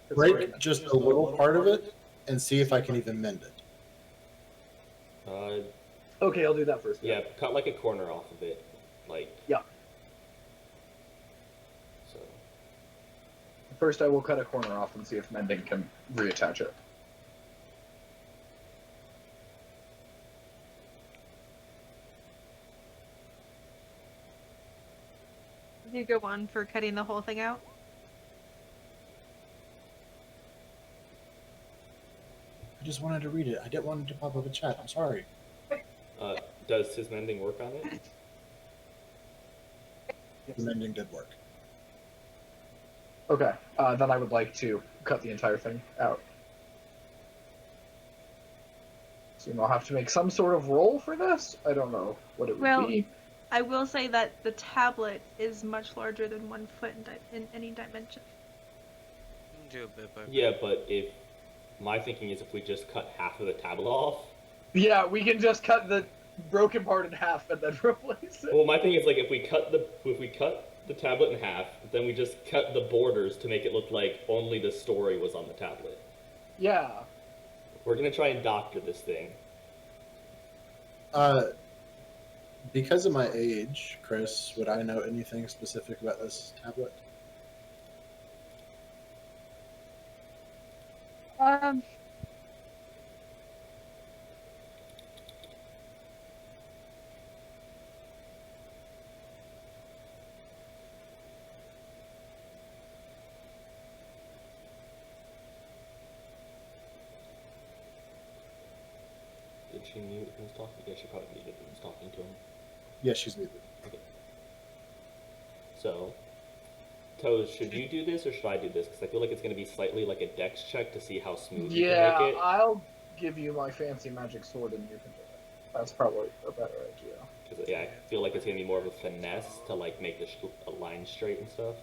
It's break already- just a little part of it and see if I can even mend it. Okay, I'll do that first. yeah, cut like a corner off of it, like. Yeah. So. First, I will cut a corner off and see if mending can reattach it. You go on for cutting the whole thing out. I just wanted to read it. I didn't want it to pop up in chat. I'm sorry. Does his mending work on it? The mending did work. Okay, then I would like to cut the entire thing out. So I'll have to make some sort of roll for this? I don't know what it would Well, be. I will say that the tablet is much larger than 1 foot in any dimension. Do a bit by bit. Yeah, but if my thinking is if we just cut half of the tablet off. Yeah, we can just cut the broken part in half and then replace it. Well, my thing is like if we cut the tablet in half, then we just cut the borders to make it look like only the story was on the tablet. Yeah. We're gonna try and doctor this thing. Because of my age, Chris, would I know anything specific about this tablet? Did she mute who was talking? Yeah, she probably muted who was talking to him. Yes, she's muted. So, Toes, should you do this or should I do this? Because I feel like it's going to be slightly like a dex check to see how smooth you Yeah, can make it. I'll give you my fancy magic sword and you can do it. That's probably a better idea. 'Cause, yeah, I feel like it's going to be more of a finesse to like make the a line straight and stuff.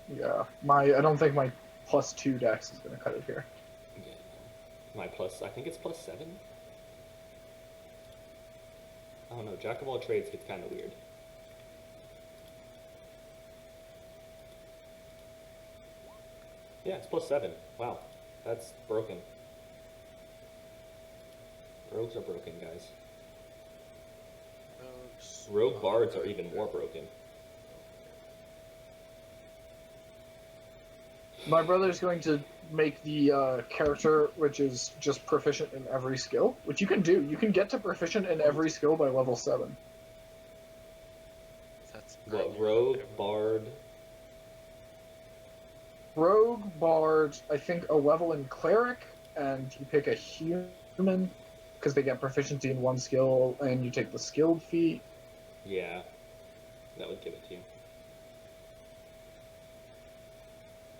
Yeah, I don't think my +2 dex is going to cut it here. Yeah, my plus, I think it's +7. I don't know. Jack of all trades gets kind of weird. Yeah, it's +7. Wow, that's broken. Rogues are broken, guys. Rogue bards are even more broken. My brother's going to make the character which is just proficient in every skill, which you can do. You can get to proficient in every skill by level 7. That's What, rogue, bard? Rogue, bard, I think a level in cleric, and you pick a human because they get proficiency in one skill, and you take the skilled feat. Yeah, that would give it to you.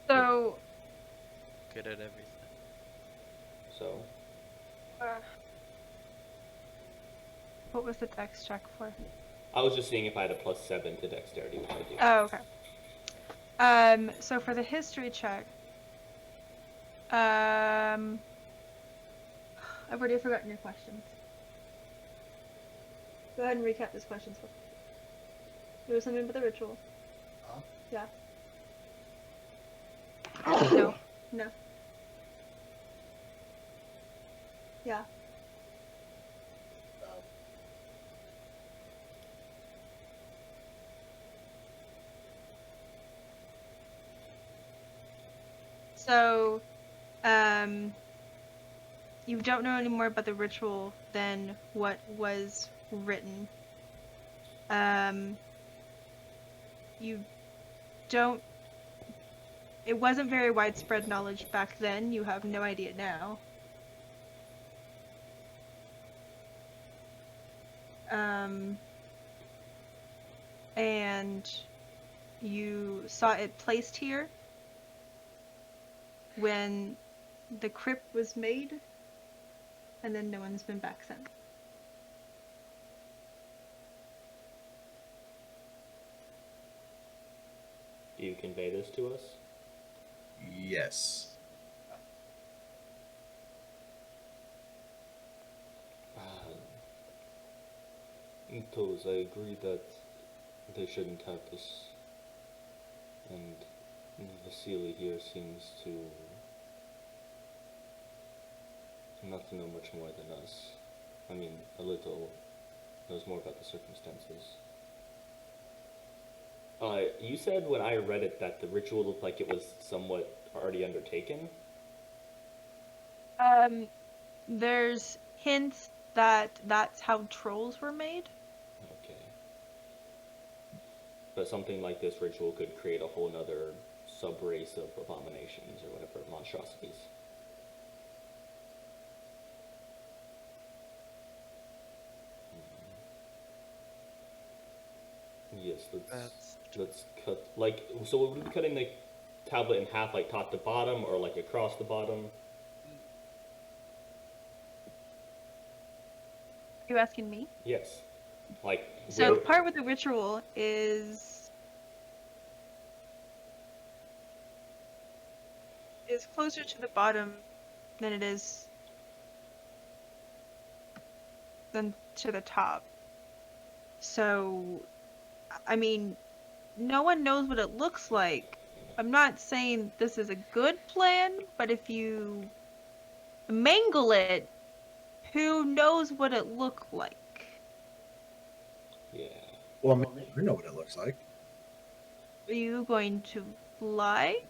So, good at everything. So, what was the dex check for? I was just seeing if I had a +7 to dexterity, which I do. Oh, okay. So for the history check, I've already forgotten your questions. Go ahead and recap these questions. There was something about the ritual. Yeah. No. No. Yeah. So, you don't know any more about the ritual than what was written. You don't. It wasn't very widespread knowledge back then. You have no idea now. And you saw it placed here when the crypt was made, and then no one's been back since. Do you convey this to us? Yes. Toes, I agree that they shouldn't have this, and Vasily here seems to not to know much more than us. I mean, a little, knows more about the circumstances. You said when I read it that the ritual looked like it was somewhat already undertaken? There's hints that that's how trolls were made. Okay. But something like this ritual could create a whole nother sub-race of abominations or whatever, monstrosities. Yes, let's cut, like, so would we be cutting the tablet in half, like top to bottom, or like across the bottom? Are you asking me? Yes. Like, So part with the ritual is closer to the bottom than it is than to the top. So, I mean, no one knows what it looks like. I'm not saying this is a good plan, but if you mangle it, who knows what it looked like? Yeah. Well, we know what it looks like. Are you going to lie?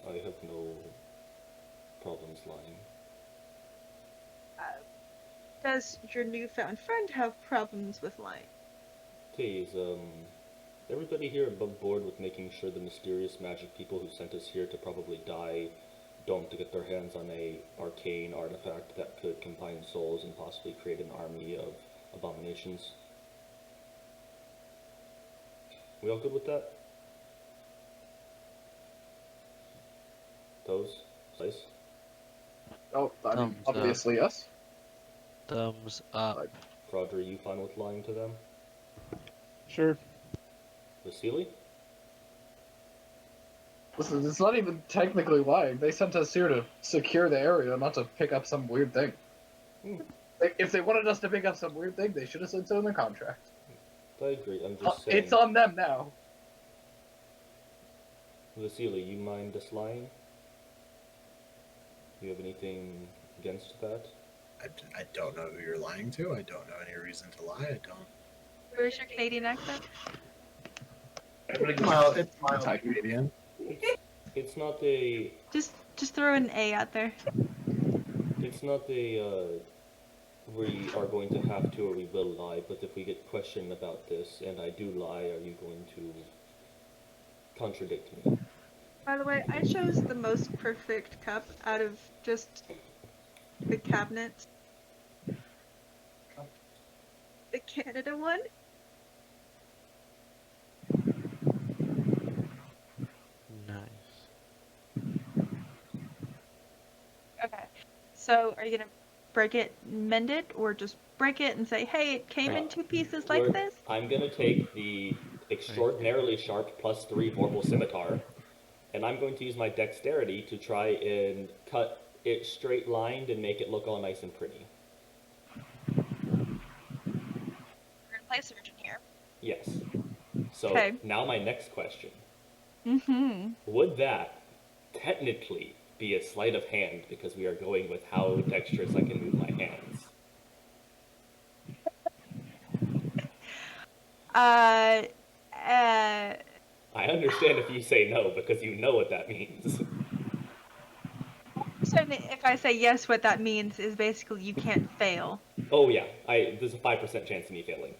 I have no problems lying. Does your newfound friend have problems with lying? Please, everybody here above board with making sure the mysterious magic people who sent us here to probably die don't get their hands on a arcane artifact that could combine souls and possibly create an army of abominations. We all good with that? Toes? Slice? Oh, I mean, Thumbs up. obviously yes. Thumbs up. Fraud, are you fine with lying to them? Sure. Vasily? Listen, it's not even technically lying. They sent us here to secure the area, not to pick up some weird thing. If they wanted us to pick up some weird thing, they should have said so in the contract. I agree, I'm just saying. It's on them now. Vasily, you mind us lying? Do you have anything against that? I don't know who you're lying to. I don't know any reason to lie. I don't. Where's your Canadian accent? Well, it's my Canadian. It's not a. Just throw an A out there. It's not a. We are going to have to or we will lie, but if we get questioned about this and I do lie, are you going to contradict me? By the way, I chose the most perfect cup out of just the cabinet. The Canada one. Nice. Okay. So, are you gonna break it, mend it, or just break it and say, "Hey, it came in 2 pieces like this"? I'm gonna take the extraordinarily sharp +3 Vorpal Scimitar, and I'm going to use my dexterity to try and cut it straight lined and make it look all nice and pretty. We're gonna play surgeon here. Yes. So Okay. now my next question. Mm-hmm. Would that technically be a sleight of hand because we are going with how dexterous I can move my hands? I understand if you say no because you know what that means. So if I say yes, what that means is basically you can't fail. Oh yeah, there's a 5% chance of me failing.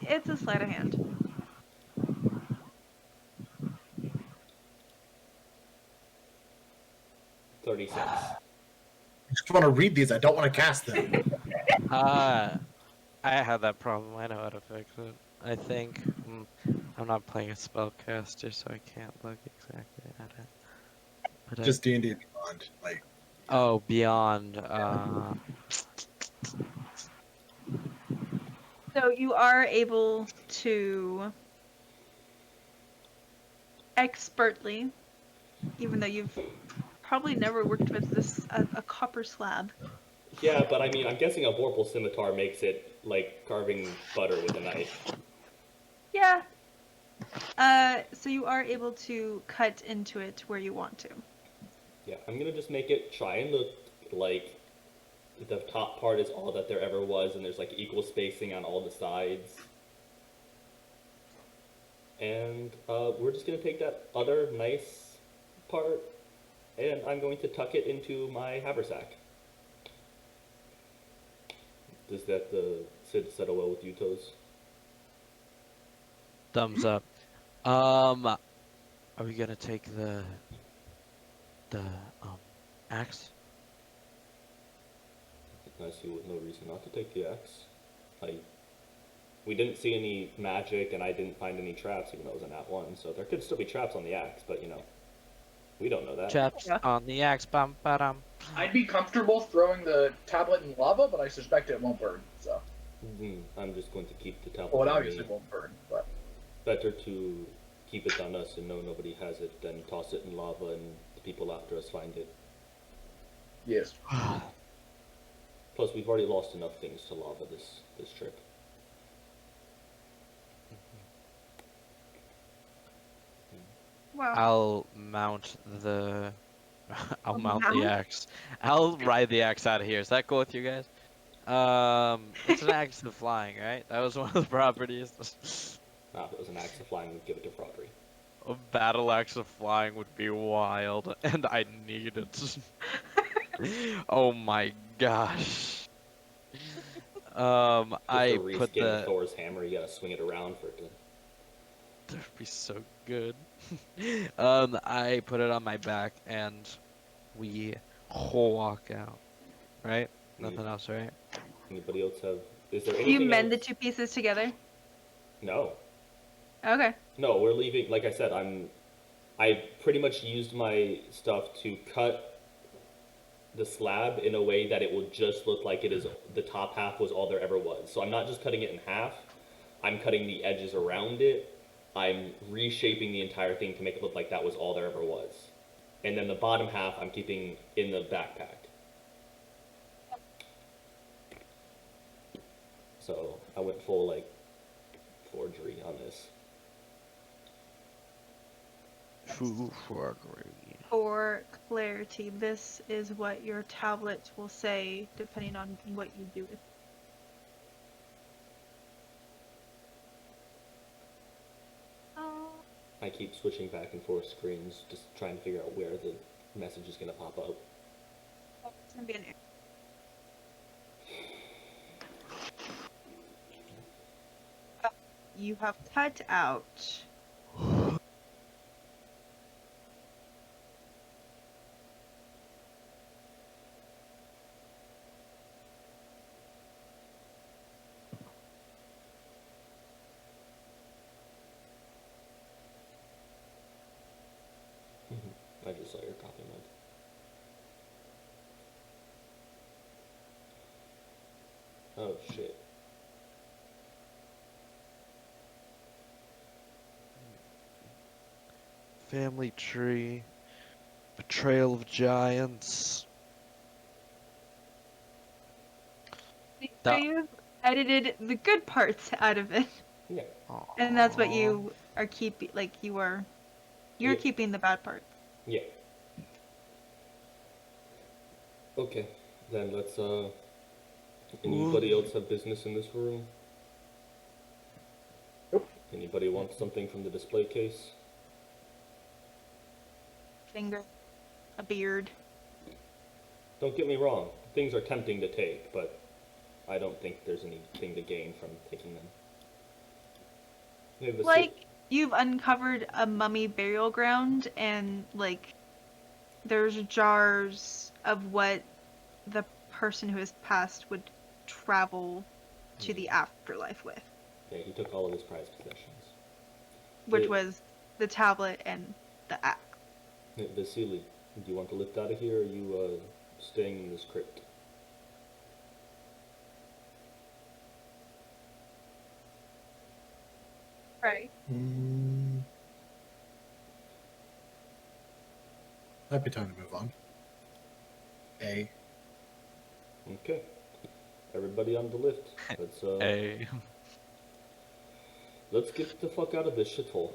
It's a sleight of hand. 36. I just want to read these. I don't want to cast them. I had that problem. I know how to fix it. I think I'm not playing a spellcaster, so I can't look exactly at it. But Just D&D Beyond. Like, oh, beyond. So you are able to expertly, even though you've probably never worked with a copper slab. Yeah, but I mean, I'm guessing a Vorpal Scimitar makes it like carving butter with a knife. Yeah. So you are able to cut into it where you want to. Yeah, I'm gonna just make it try and look like the top part is all that there ever was, and there's like equal spacing on all the sides. And we're just gonna take that other nice part, and I'm going to tuck it into my haversack. Does that settle well with you, Toes? Thumbs up. Are we gonna take the axe? I see no reason not to take the axe. We didn't see any magic, and I didn't find any traps, even though it was an at one. So there could still be traps on the axe, but you know, we don't know that. Traps on the axe. Bum ba-dum. I'd be comfortable throwing the tablet in lava, but I suspect it won't burn. So, I'm just going to keep the tablet. well, it on obviously me. won't burn, but Better to keep it on us and know nobody has it than toss it in lava and the people after us find it. yes. Plus, we've already lost enough things to lava this trip. Wow. I'll mount the. I'll mount the axe. I'll ride the axe out of here. Is that cool with you guys? It's an axe of flying, right? That was one of the properties. If it was an axe of flying, we'd give it to Fraudry. A battle axe of flying would be wild, and I need it. Oh my gosh. I put the. Thor's hammer. You gotta swing it around for it to. That'd be so good. I put it on my back, and we walk out. Right? Nothing else, right? Anybody else have? Is there Do anything? you mend else? the 2 pieces together? No. Okay. No, we're leaving. Like I said, I pretty much used my stuff to cut the slab in a way that it will just look like it is. The top half was all there ever was. So I'm not just cutting it in half. I'm cutting the edges around it. I'm reshaping the entire thing to make it look like that was all there ever was. And then the bottom half I'm keeping in the backpack. So I went full like forgery on this. True forgery. For clarity, this is what your tablets will say depending on what you do with it. I keep switching back and forth screens, just trying to figure out where the message is going to pop up. Oh, it's gonna be an you have cut out. I just saw your copy mode. Oh shit. Family tree. Betrayal of giants. So That- you've edited the good parts out of it, Yeah. and that's what Aw. you are keeping. Like you're Yeah. keeping the bad part. Yeah. Okay, then let's, anybody else have business in this room? Nope. Anybody want something from the display case? Finger, a beard. Don't get me wrong, things are tempting to take, but I don't think there's anything to gain from taking them. Yeah, the Like you've uncovered a mummy burial ground, and like there's jars of what the person who has passed would travel to the afterlife with, Yeah, he took all of his prized possessions. which Wait. was the tablet and the axe. Vasily, do you want to lift out of here, or are you, staying in this crypt? Right. Might be time to move on. Okay. Everybody on the lift. Hey. Let's get the fuck out of this shithole.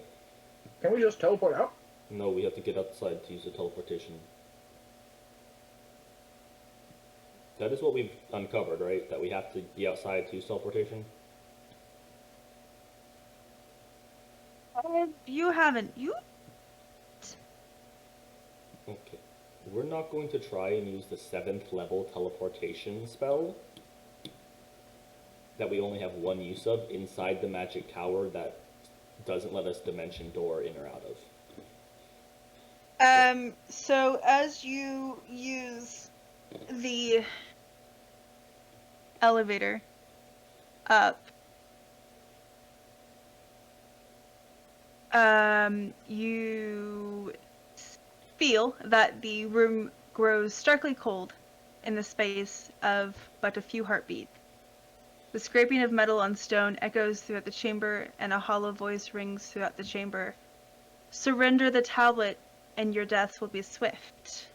Can we just teleport out? No, we have to get outside to use the teleportation. That is what we've uncovered, right? That we have to be outside to use teleportation? You haven't. You Okay. We're not going to try and use the 7th level teleportation spell that we only have one use of inside the magic tower that doesn't let us dimension door in or out of. So as you use the elevator up, you feel that the room grows starkly cold in the space of but a few heartbeats. The scraping of metal on stone echoes throughout the chamber, and a hollow voice rings throughout the chamber. Surrender the tablet, and your deaths will be swift.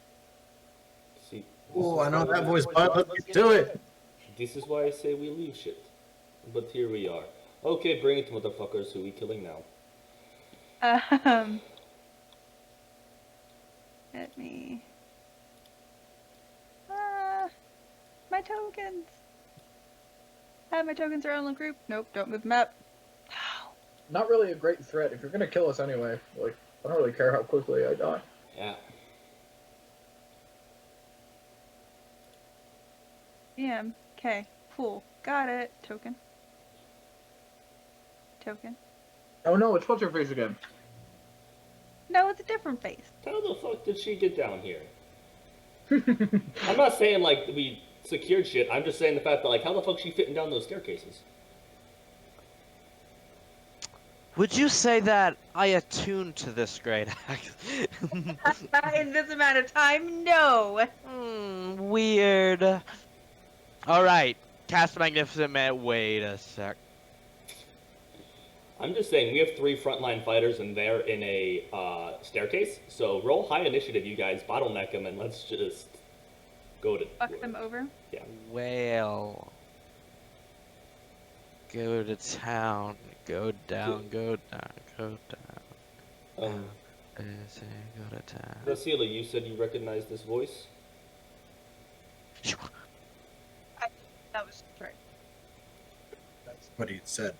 See, Oh, I know that voice, bud. Let's get to it. this is why I say we leave shit. But here we are. Okay, bring it, motherfuckers. Who we killing now? Let me. My tokens. My tokens are on the group. Nope, don't move them up. Not really a great threat if you're gonna kill us anyway. Like, I don't really care how quickly I die. Yeah. Yeah. Okay. Cool. Got it. Token. Token. Oh no, it's what's her face again. No, it's a different face. How the fuck did she get down here? I'm not saying, like, we secured shit. I'm just saying the fact that, like, how the fuck is she fitting down those staircases? Would you say that I attuned to this great axe? In this amount of time, no. Weird. Alright, cast Magnificent Man. Wait a sec. I'm just saying, we have 3 frontline fighters and they're in a staircase. So roll high initiative, you guys. Bottleneck them and let's just go to Fuck them over. Yeah. Well. Go to town. Go down, go down, go down. Go to town. Vasily, you said you recognized this voice? That was right. That's what he said.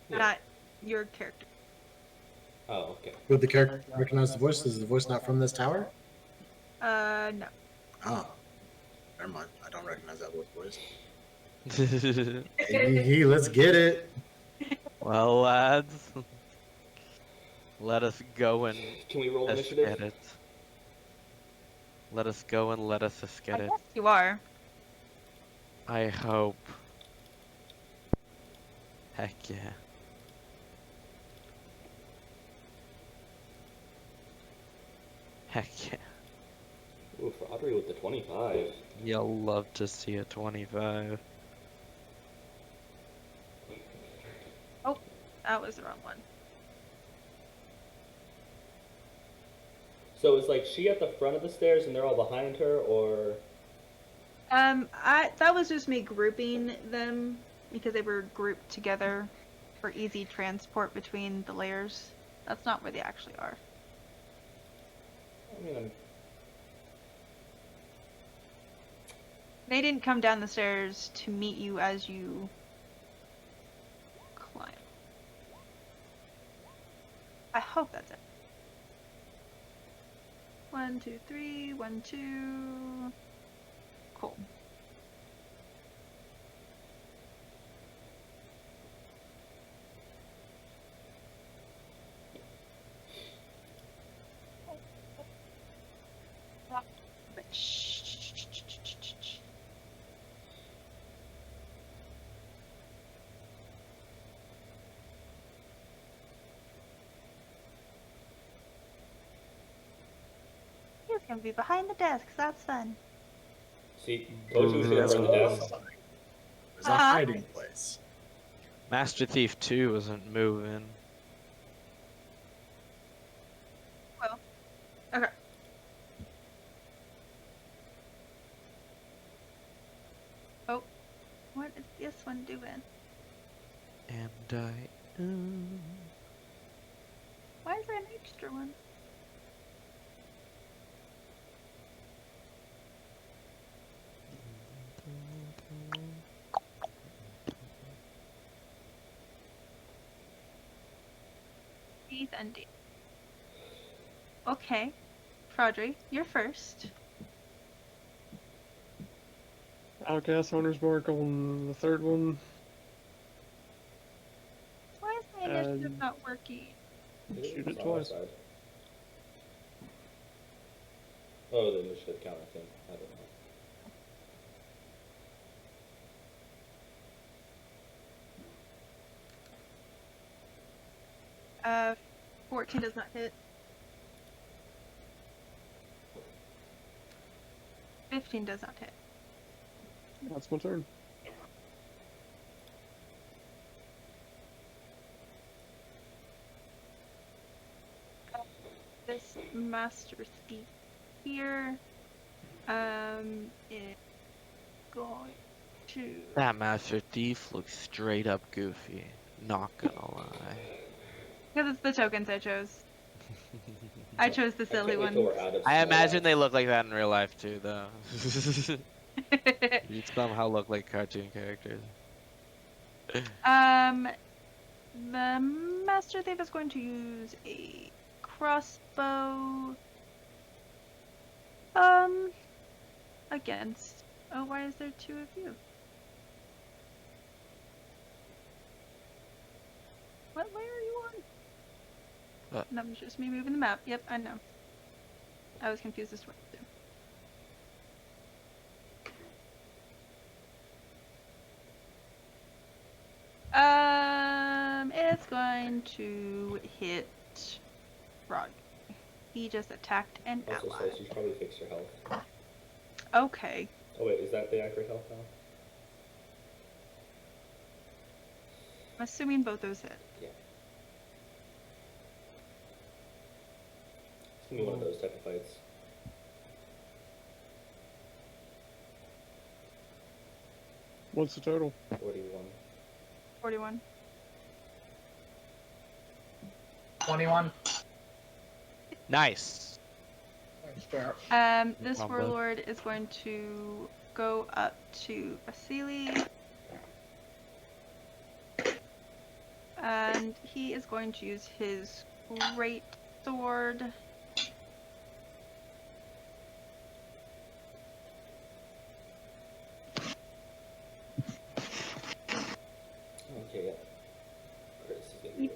Yeah. Not your character. Oh, okay. Would the character recognize the voice? Is the voice not from this tower? No. Oh, never mind. I don't recognize that voice. Hey, let's get it. Well, lads, let us go and Can we roll get initiative? it. Let us go and let us get I it. guess you are. I hope. Heck yeah. Heck yeah. Ooh, for Audrey with the 25. You'll love to see a 25. That was the wrong one. So is like she at the front of the stairs and they're all behind her, or? That was just me grouping them because they were grouped together for easy transport between the layers. That's not where they actually are. I mean, They didn't come down the stairs to meet you as you climb. I hope that's it. 1, 2, 3, 1, 2. Cool. But shh. He's gonna be behind the desk. That's fun. see, told you we should have run the desk. There's a hiding place. Master Thief 2 isn't moving. Okay. Oh, what is this one doing? And I. Why is there an extra one? Teeth and D. Okay, Fraudry, you're first. Outcast Hunter's Mark on the third one. Why is my initiative not working? Shoot it It's on our twice. side. Oh, the initiative count, I think. I don't know. 14 does not hit. 15 does not hit. That's my turn. This Master Thief here is going to... That Master Thief looks straight up goofy. Not gonna lie. Because it's the tokens I chose. I chose the silly I can't wait till ones. we're out of I small imagine they rats. look like that in real life too, though. You somehow look like cartoon characters. The Master Thief is going to use a crossbow. Against. Oh, why is there two of you? What layer are you on? That was just me moving the map. Yep, I know. I was confused as to what to do. It's going to hit Rod. He just attacked an Also ally. says you should probably fix your health. Okay. Oh wait, is that the accurate health now? I'm assuming both those hit. Yeah. It's gonna be one of those type of fights. What's the total? 41. 41. 21. Nice. That's fair. This Combo. warlord is going to go up to Vasily. And he is going to use his great sword. Okay, yeah. Chris is gonna do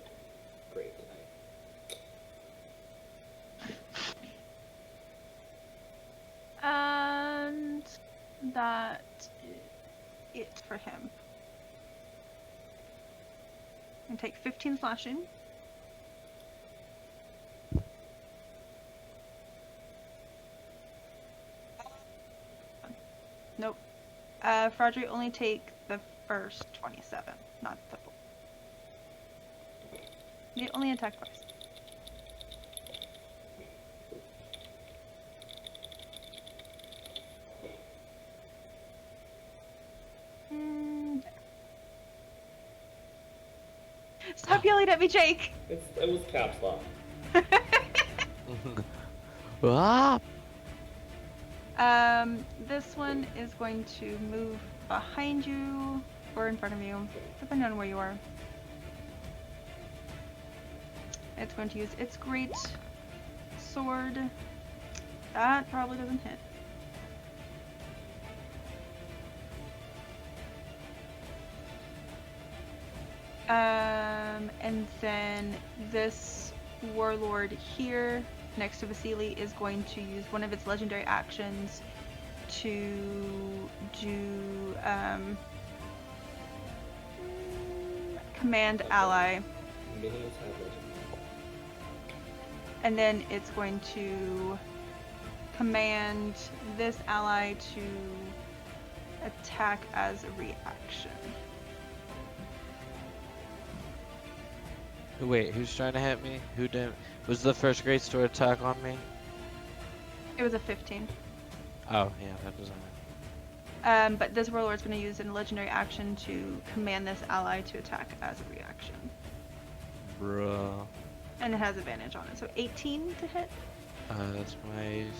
great tonight. And that is it for him. And take 15 slashing. Nope. Fraudry only take the first 27, not the full. You only attack twice. There. Stop yelling at me, Jake! It was caps lock. Ah! This one is going to move behind you or in front of you, depending on where you are. It's going to use its great sword. That probably doesn't hit. And then this warlord here next to Vasily is going to use one of its legendary actions to do command ally, Minions have legend. and then it's going to command this ally to attack as a reaction. Wait, who's trying to hit me? Who did? Was the first great sword attack on me? It was a 15. Oh, yeah, that doesn't hit. But this warlord's going to use a legendary action to command this ally to attack as a reaction. Bruh. And it has advantage on it. So 18 to hit. That's my AC.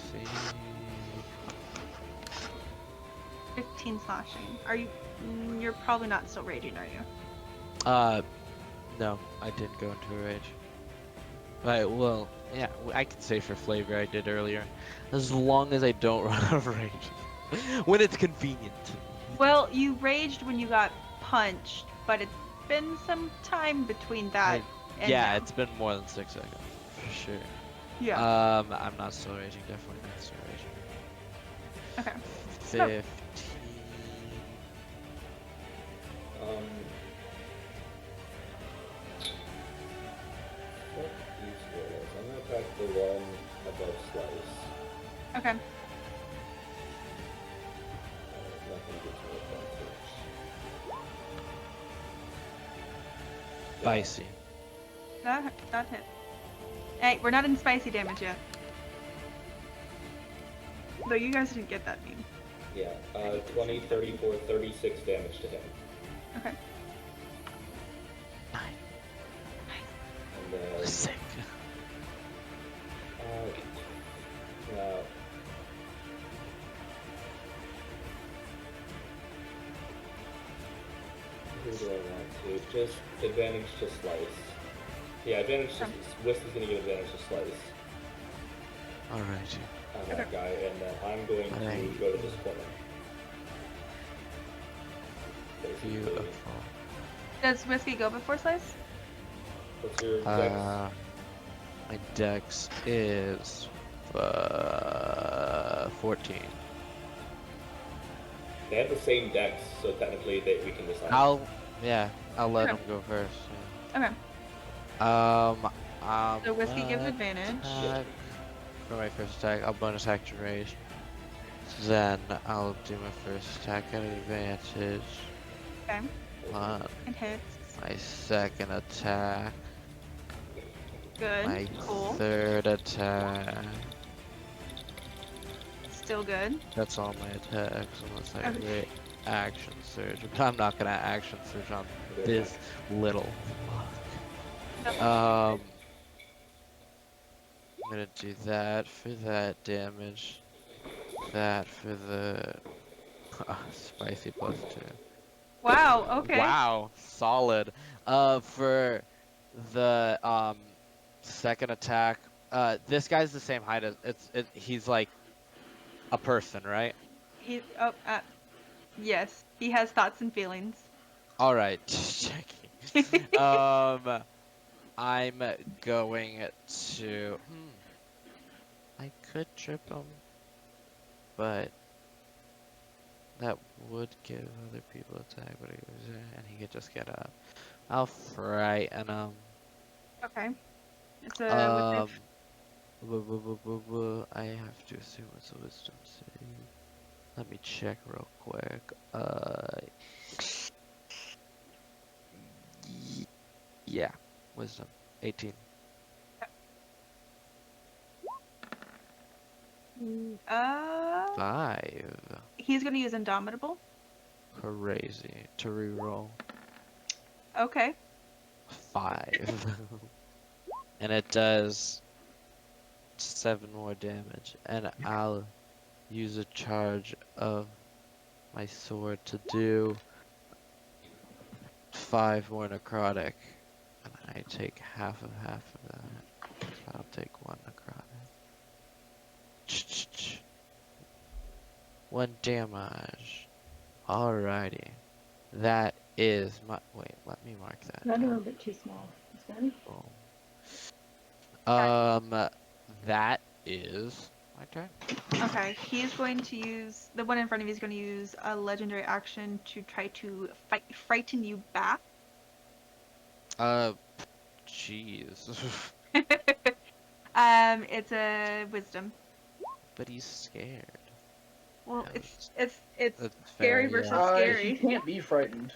15 slashing. Are you... You're probably not still raging, are you? No, I didn't go into a rage. Right, well, yeah, I can say for flavor I did earlier. As long as I don't run out of rage. When it's convenient. Well, you raged when you got punched, but it's been some time between that and Yeah, now. it's been more than 6 seconds, for sure. Yeah. I'm not still raging, definitely not still raging. Okay. 15. What these warlords? I'm gonna attack the one above slice. Okay. Nothing gives me advantage. Spicy. That hit. Hey, we're not in spicy damage yet. Though you guys didn't get that meme. Yeah, 20, 34, 36 damage to him. Okay. Nice. And then, Sick. now, who do I want to? Just advantage to slice. Yeah, advantage to Whisk is gonna give advantage to slice Alright. on that guy, and then I'm going to Alright. go to this corner. Basically. Beautiful. Does Whiskey go before Slice? What's your dex? My dex is 14. They have the same dex, so technically we can decide. I'll let Okay. him go first. Okay. Yeah. So Whiskey gives gonna advantage. attack for my first attack. I'll bonus action rage. Then I'll do my first attack at advantage. Okay. On It hits. my second attack. Good. My Cool. third attack. Still good. That's all my attacks unless I Okay. action surge. But I'm not gonna action surge on this little. Nope. I'm gonna do that for that damage. That for the spicy +2. Wow. Okay. Wow, solid. For the Second attack. This guy's the same height as he's like a person, right? Yes, he has thoughts and feelings. All right, checking. I'm going to. I could trip him, but that would give other people attack, but and he could just get up. I'll frighten him. Okay. It's a I have to assume it's a wisdom save. Let me check real quick. Yeah, wisdom. 18. uh 5. he's gonna use Indomitable. Crazy. To reroll. Okay. 5. And it does 7 more damage. And I'll use a charge of my sword to do 5 more necrotic. And I take half of that. So I'll take 1 necrotic. 1 damage. Alrighty. That is my. Wait, let me mark that. Not a down. little bit too small. Is that Boom. That is my turn. Okay. He's going to use the one in front of you is going to use a legendary action to try to frighten you back. Jeez. It's a wisdom. But he's scared. Well, Yeah, it's That's scary fair, versus yeah. He scary. can't be frightened.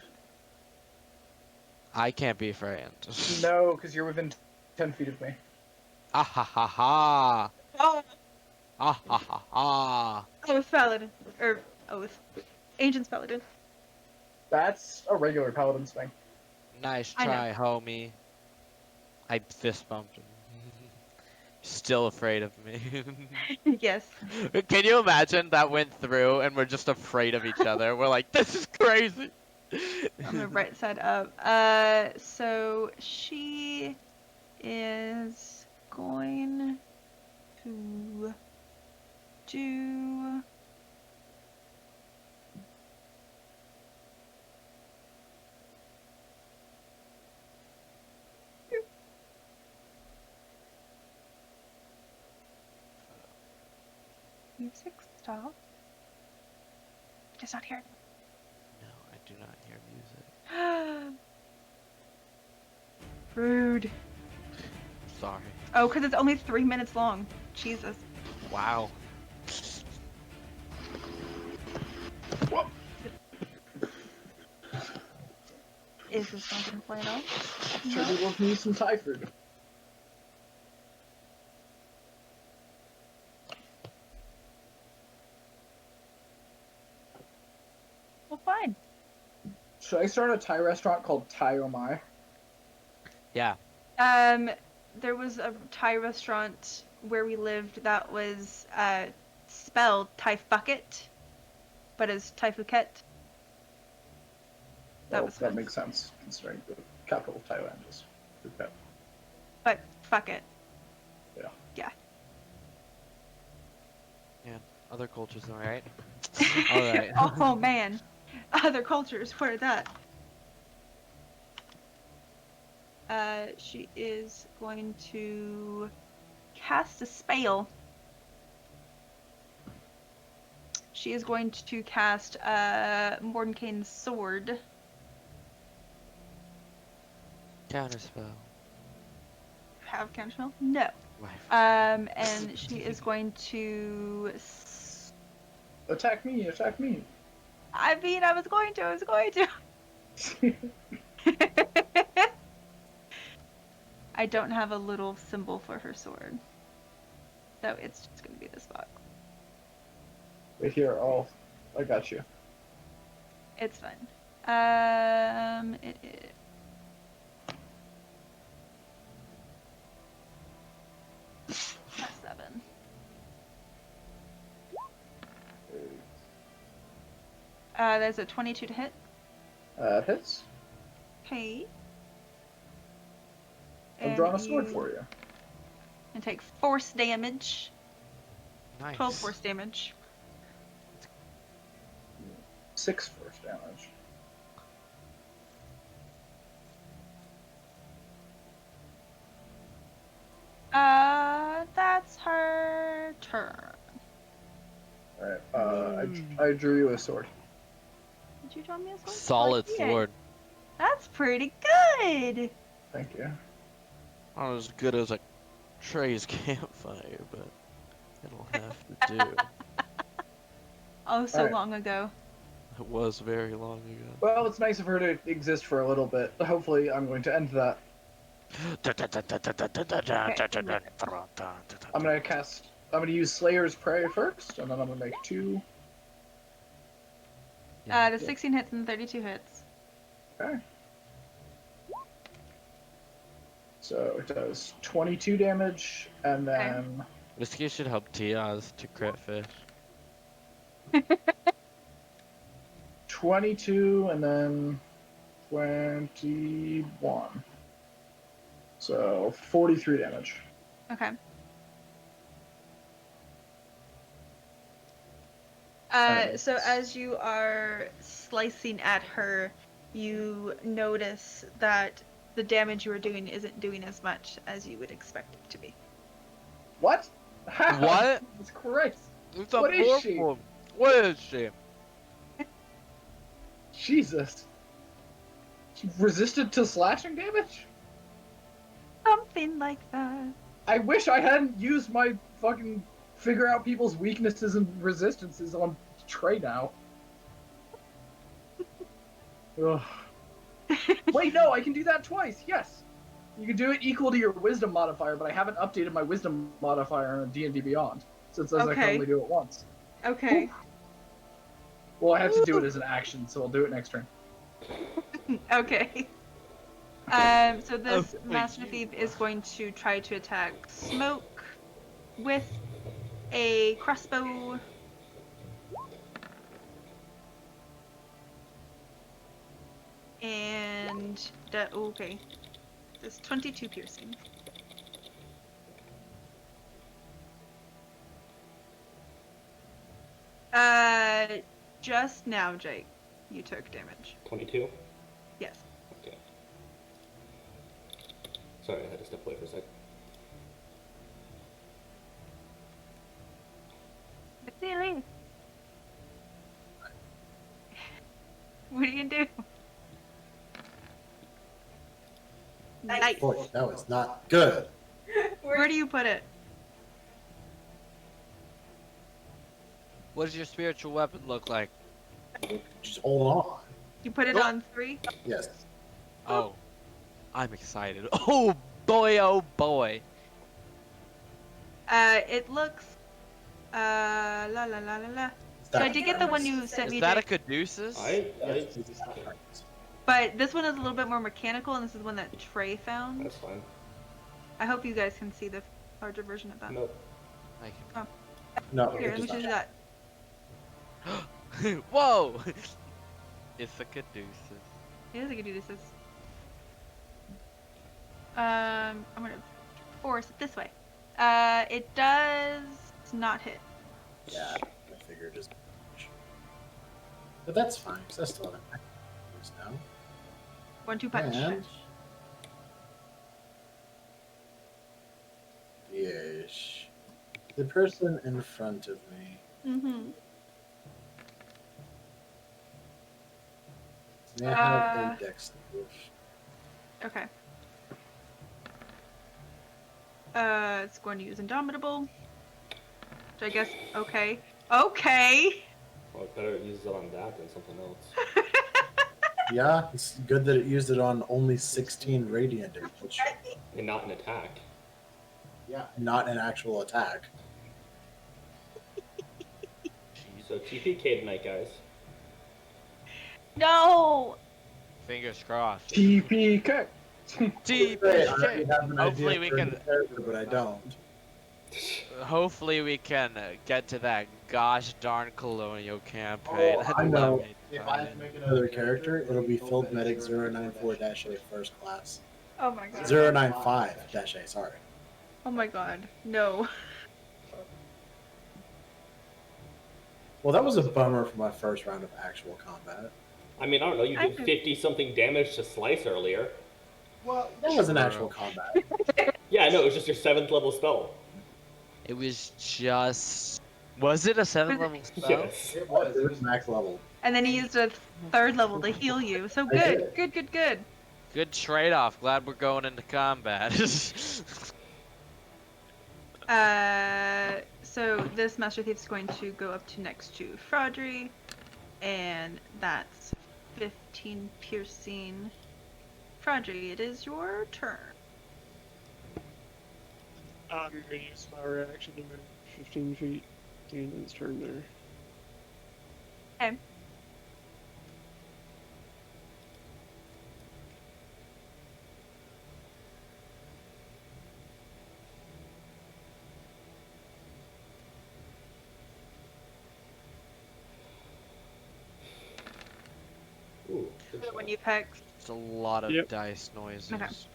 I can't be frightened. No, because you're within 10 feet of me. Ah ha ha ha. Oh, Ah ha ha ha. Oath Paladin. Or Oath. Ancient's Paladin. That's a regular paladin thing. Nice I know. try, homie. I fist bumped him. Still afraid of me. Yes. Can you imagine that went through and we're just afraid of each other? We're like, this is crazy. I'm gonna right side up. So she is going to do. Music stop. Does not hear. No, I do not hear music. Rude. Sorry. Oh, because it's only 3 minutes long. Jesus. Wow. Is this not gonna play at all? Sure do love me some Thai food. Well, fine. Should I start a Thai restaurant called Thai Oh My? Yeah. There was a Thai restaurant where we lived that was spelled Thai Phuket, but as Thai Phuket. That was that fun. makes sense, considering the capital of Thailand is Phuket. But fuck it. Yeah. Yeah. Yeah. Other cultures, all right. All right. Oh man, other cultures. Where that? She is going to cast a spell. She is going to cast Mordenkainen's sword. Counterspell. Have counterspell? No. Why? And she is going to. Attack me! Attack me! I mean, I was going to. I don't have a little symbol for her sword. So it's just going to be this box. Wait here, I got you. It's fine. It is. That's 7. There's a 22 to hit. It hits. Okay. I'm drawing a sword for you. And take force damage. Nice. 12 force damage. 6 force damage. That's her turn. Alright, I drew you a sword. Did you draw me a sword? Solid Oh, yeah. sword. That's pretty good. Thank you. Not as good as a Trey's campfire, but it'll have to do. Oh, so Alright. long ago. It was very long ago. Well, it's nice of her to exist for a little bit. Hopefully, I'm going to end that. I'm gonna use Slayer's Prey first, and then I'm gonna make 2. The 16 hits and 32 hits. Okay. So it does 22 damage, and then This game should help Tiaz to crit fish. 22, and then 21. So 43 damage. Okay. Alright. So as you are slicing at her, you notice that the damage you are doing isn't doing as much as you would expect it to be. What? What? Jesus Christ. It's a What is she? Warforged. What is she? Jesus. She resisted to slashing damage? Something like that. I wish I hadn't used my fucking figure out people's weaknesses and resistances on Trey now. Ugh. Wait, no, I can do that twice. Yes. You can do it equal to your wisdom modifier, but I haven't updated my wisdom modifier on D&D Beyond. So it says I can Okay. only do it once. Okay. Well, I have to do it as an action, so I'll do it next turn. Okay. So this Oh, Master you. Thief is going to try to attack Smoke with a crossbow. And okay. There's 22 piercing. Just now, Jake, you took damage. 22? Yes. Okay. Sorry, I had to step away for a sec. Silly. What are you gonna do? Nice. Boy, that was not good. Where do you put it? What does your spiritual weapon look like? Just hold on. You put it on 3? Yes. Oh, I'm excited. Oh boy, oh boy. It looks. La la la la la. So I did get the one you sent me, Is that a Jake, caduceus? Yes, this is not right. but this one is a little bit more mechanical, and this is one that Trey found. That's fine. I hope you guys can see the larger version of that. Nope. I can... No, Here, let me it's show you not. that. Whoa! It's a caduceus. It is a good this. I'm gonna force it this way. It does not hit. Yeah, I figured as much. But that's fine, because I still have an active now. 1-2 punch. And... Yes. The person in front of me. Mm-hmm. May I have a dex save? Okay. It's going to use Indomitable. Which I guess, okay. Okay! Well, it better use it on that than something else. Yeah, it's good that it used it on only 16 radiant damage. And not an attack. Yeah, not an actual attack. So TP Cadenite, guys. No! Fingers crossed. TPK. Hey, I already have an Hopefully idea we for a can- new character, but I don't. Hopefully we can get to that gosh darn colonial campaign. Oh, I know. If I have to make another character, it'll be Field Medic 094-A first class. Oh my god. 095-A, sorry. Oh my god, no. Well, that was a bummer for my first round of actual combat. I mean, I don't know. You I did know. 50 something damage to Slice earlier. Well, that was an actual True. combat. Yeah, I know. It was just your 7th level spell. It was just. Was it a 7th level spell? Yes. It was. It was max level. And then he used a 3rd level to heal you. So I good, did. good, good, good. Good trade off. Glad we're going into combat. So this Master Thief is going to go up to next to Fraudry, and that's 15 piercing. Fraudry, it is your turn. I'm gonna use my reaction to move 15 feet to end his turn there. Okay. Ooh, good So when shot. you peck, It's a lot of Yep. dice noises. Okay. Does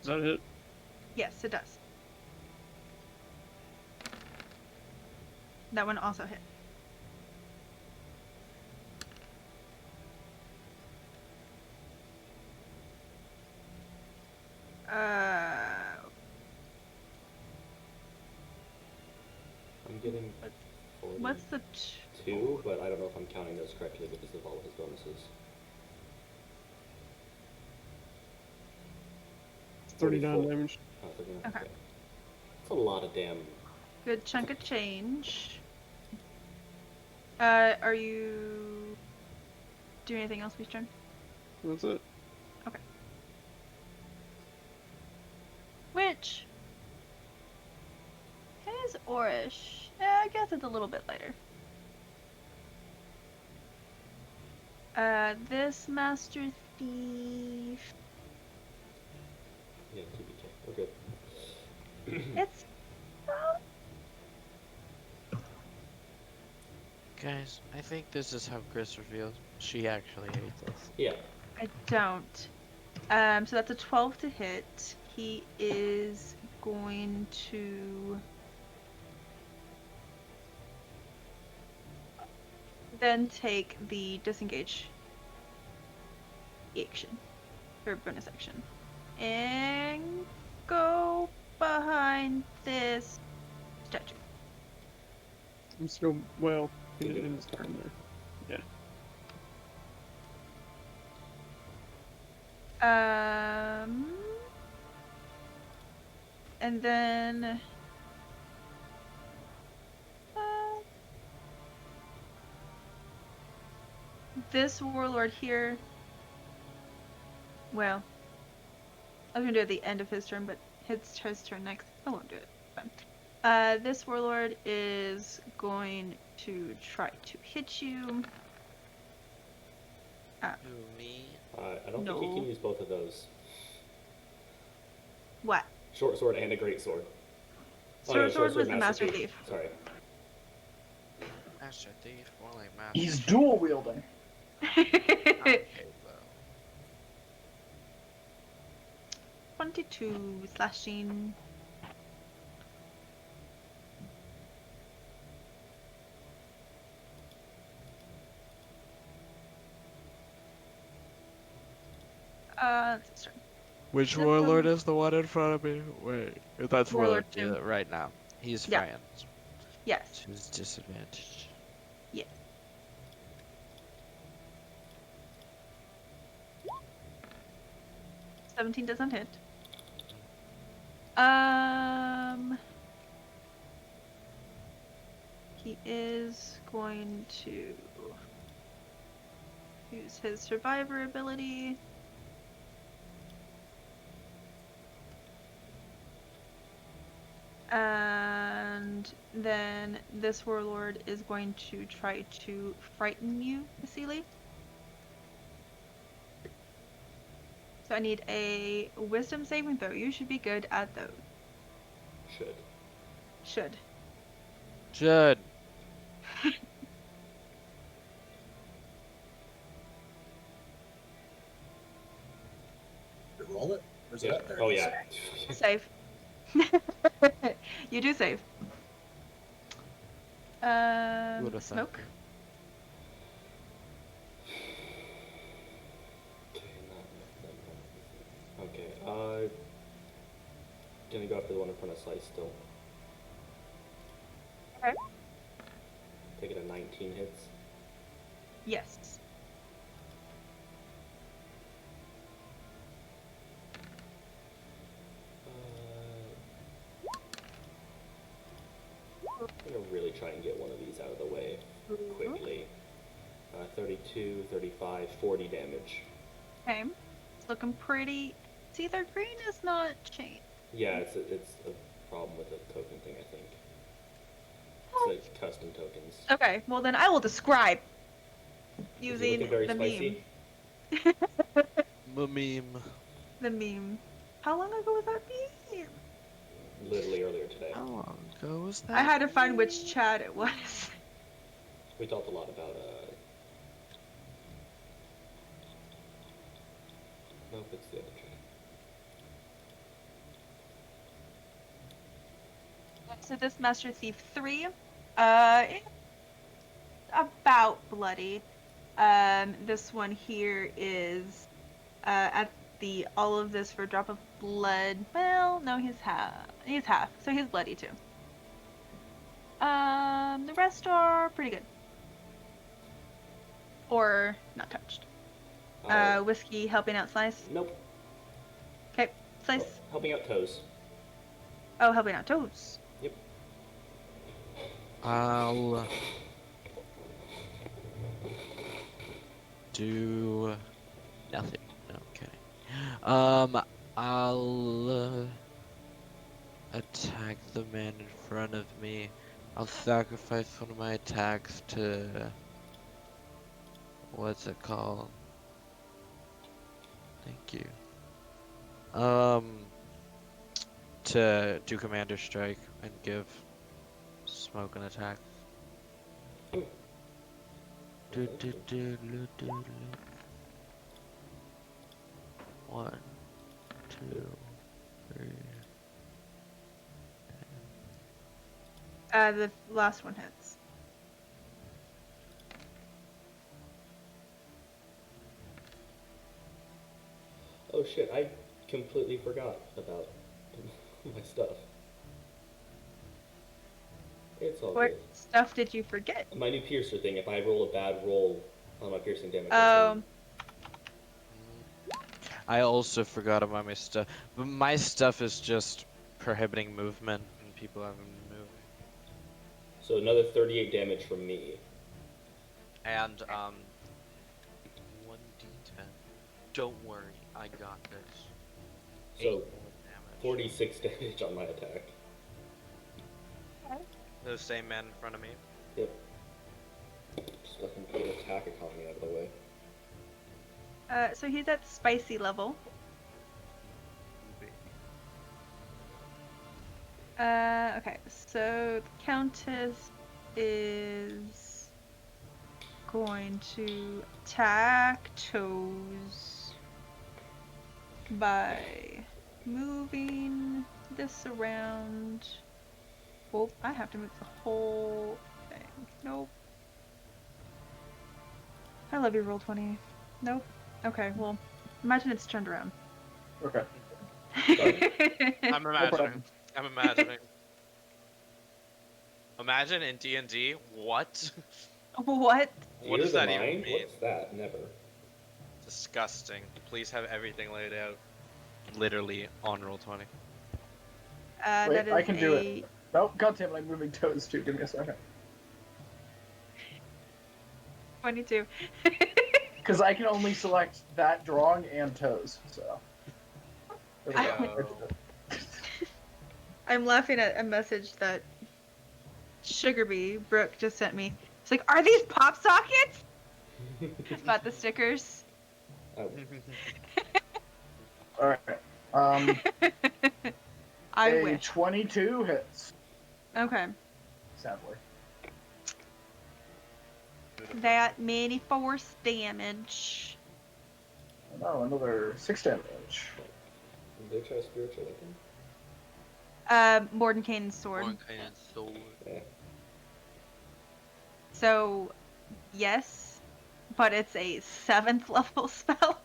that hit? yes, it does. That one also hit. I'm getting What's the 2, but I don't know if I'm counting those correctly because of all of his bonuses. 39 44. damage. Oh, 39. Okay. Okay. That's a lot of damn. good chunk of change? Are you doing anything else this turn? That's it. Which is Orish. I guess it's a little bit lighter. This Master Thief. Yeah, TBK. We're good. It's. Guys, I think this is how Chris reveals she actually hates us. Yeah. I don't. So that's a 12 to hit. He is going to then take the disengage action or bonus action and go behind this statue. I'm still, well, he didn't end his turn there. And then this warlord here. Well, I was gonna do it at the end of his turn, but it's his turn next. I won't do it. Fine. This warlord is going to try to hit you. Who, me? I don't think he No. can use both of those. What? Short sword and a great sword. Short sword was the Master Thief. Sorry. Master Thief, more like Master He's Chief. dual wielding. Okay, though. 22 slashing. That's his turn. Which That's warlord a- is the one in front of me? Wait, that's Warlord warlord two. right now. He's Yeah. France. Yes. Who's disadvantaged. 17 doesn't hit. He is going to use his survivor ability. And then this warlord is going to try to frighten you, Vasily. So I need a wisdom saving throw. You should be good at those. Should. Should. Should. Roll it? Or is Yeah. it there? Oh yeah. Save. You do save. Would've thought. Smoke. Okay, gonna go after the one in front of Slice still. Okay. Taking a 19 hits. Yes. I'm gonna really try and get one of these out of the way quickly. 32, 35, 40 damage. Okay. It's looking pretty. See, their green is not changed. Yeah, it's a problem with the token thing, I think. It's like custom tokens. Okay, well then I will describe Is it looking using very the spicy? meme. Meme. The meme. How long ago was that meme? Literally earlier today. How long ago was that? I had to find which chat it was. We talked a lot about nope, it's the other chat. So this Master Thief 3, it's about bloody. This one here is at the all of this for a drop of blood. Well, no, he's half, so he's bloody too. The rest are pretty good, or not touched. Whiskey helping out Slice. Nope. Okay, Slice. Helping out Toes. Oh, helping out Toes. Yep. I'll do nothing. No, I'm kidding. I'll attack the man in front of me. I'll sacrifice one of my attacks to what's it called? Thank you. To do Commander Strike and give Smoke an attack. One, two, three. The last one hits. Oh shit, I completely forgot about my stuff. It's all What good. stuff did you forget? My new piercer thing, if I roll a bad roll on my piercing damage. Oh. I also forgot about my stuff, but my stuff is just prohibiting movement and people haven't been moving. So another 38 damage from me. And 1d10. Don't worry, I got this. So 8 more damage. 46 damage on my attack. The same man in front of me. Yep. Just fucking put an attack economy out of the way. So he's at spicy level. Okay, so the Countess is going to attack Toes by moving this around. Oh, I have to move the whole thing. Nope. I love you, Roll20. Nope. Okay, well, imagine it's turned around. Okay. I'm imagining. I'm imagining. Imagine in D&D, what? What? What Year does of the that even Mind? mean? What's that? Never. Disgusting. Please have everything laid out. Literally on Roll20. Wait, That is I can do it. Oh, goddamn, I'm moving Toes too. Give me a second. 22. Because I can only select that drawing and Toes, so. There we go. I'm laughing at a message that Sugarbee Brooke just sent me. It's like, are these pop sockets? About the stickers. Oh, Alright. I a wish. 22 hits, Okay. sadly. That many force damage. Oh, another 6 damage. did they try spiritual weapon? Mordenkainen's sword. Mordenkainen's sword. Yeah. So, yes, but it's a 7th level spell.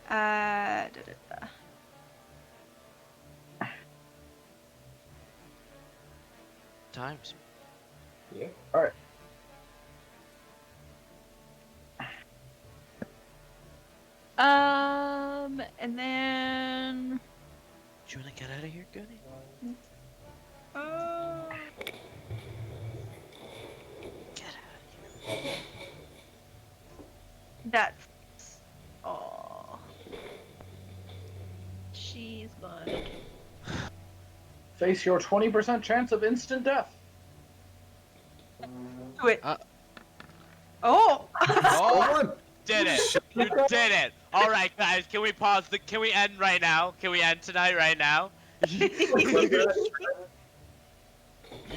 Da, da, da. Times. Yeah. Alright. And then. Do you wanna get out of here, Gunny? Get out. That's all. She's mine. Face your 20% chance of instant death. Do it. Oh! Did it! You did it! All right, guys, can we pause? Can we end right now? Can we end tonight right now?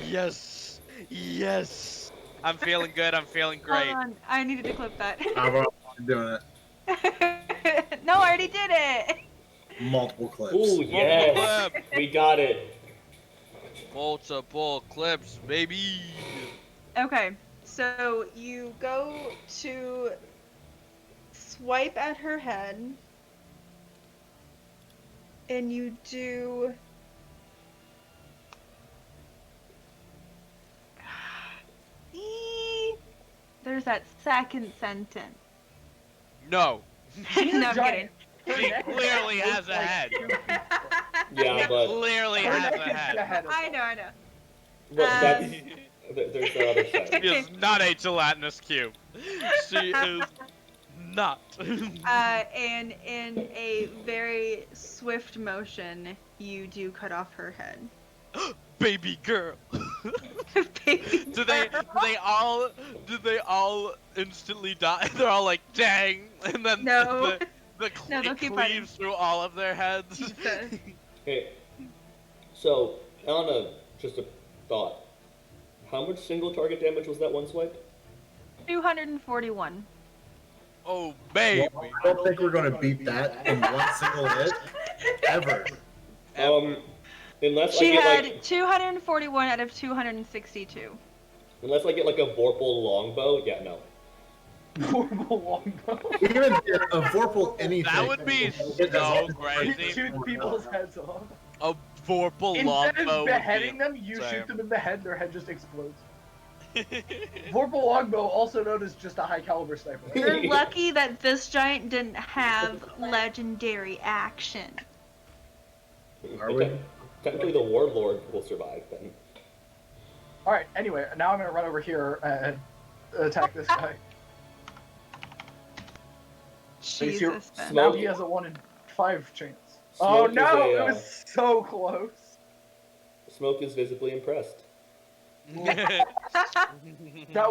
Yes! Yes! I'm feeling good. I'm feeling great. Hold on, I needed to clip that. I'm doing it. No, I already did it. Multiple clips. Ooh, yes! clip. We got it! Multiple clips, baby. Okay, so you go to swipe at her head, and you do. There's that second sentence. No. No, I'm Giant. kidding. She clearly has a head. Yeah, but Clearly Her has neck a is head. ahead of I know. that's there's the other side. She is not a gelatinous cube. She is not. And in a very swift motion, you do cut off her head. Baby girl. Baby Do they all instantly die? They're all like, dang, and then No. the No, they'll it keep cleaves fighting. through all of their heads. Jesus. Hey, so, Elena, just a thought. How much single target damage was that one swipe? 241. Oh baby. Well, I don't think we're gonna beat that in one single hit ever. Unless She I get had like 241 out of 262. unless I get like a Vorpal longbow, yeah, no. horrible longbow. Even a Vorpal anything. That would be so crazy. Shoot people's heads off. A Vorpal Instead longbow of beheading them, you Same. shoot them in the head, their head just explodes. Vorpal longbow, also known as just a high caliber sniper. You're lucky that this giant didn't have legendary action. Are we? Technically, the Warlord will survive then. Alright, anyway, now I'm gonna run over here and attack this guy. Jesus. Ben. Now Smoke. he has a 1 in 5 chance. Smoke Oh is no! a, It was so close. Smoke is visibly impressed. That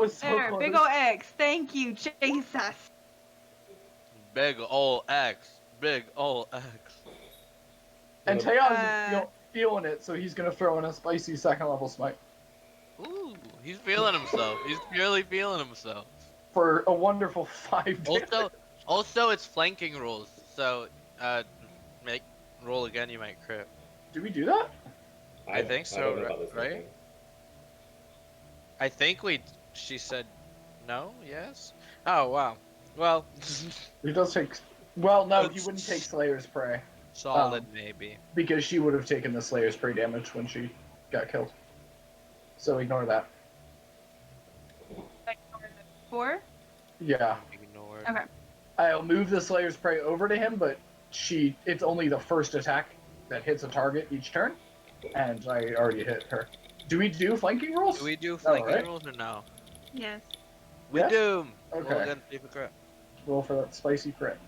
was so There, close. big ol' X. Thank you, Jesus. Big ol' X. Big ol' X. And Yeah. Taeon's feeling it, so he's gonna throw in a spicy 2nd level smite Ooh, he's feeling himself. He's purely feeling himself. for a wonderful 5 damage. Also, it's flanking rules. So, roll again. You might crit. Do we do that? I think I don't so, know about this right? thing. I think she said no, yes? Oh, wow. Well, He does take. Well, no, he wouldn't take Slayer's Prey solid maybe. because she would have taken the Slayer's Prey damage when she got killed. So ignore that. 4? Yeah, Ignored. Okay. I'll move the Slayer's Prey over to him, but it's only the first attack that hits a target each turn, and I already hit her. Do we do flanking rules? Do we do flanking right. rules or no? Yes. We Yeah? do. Okay. Roll again, see if we crit. Roll for that spicy crit.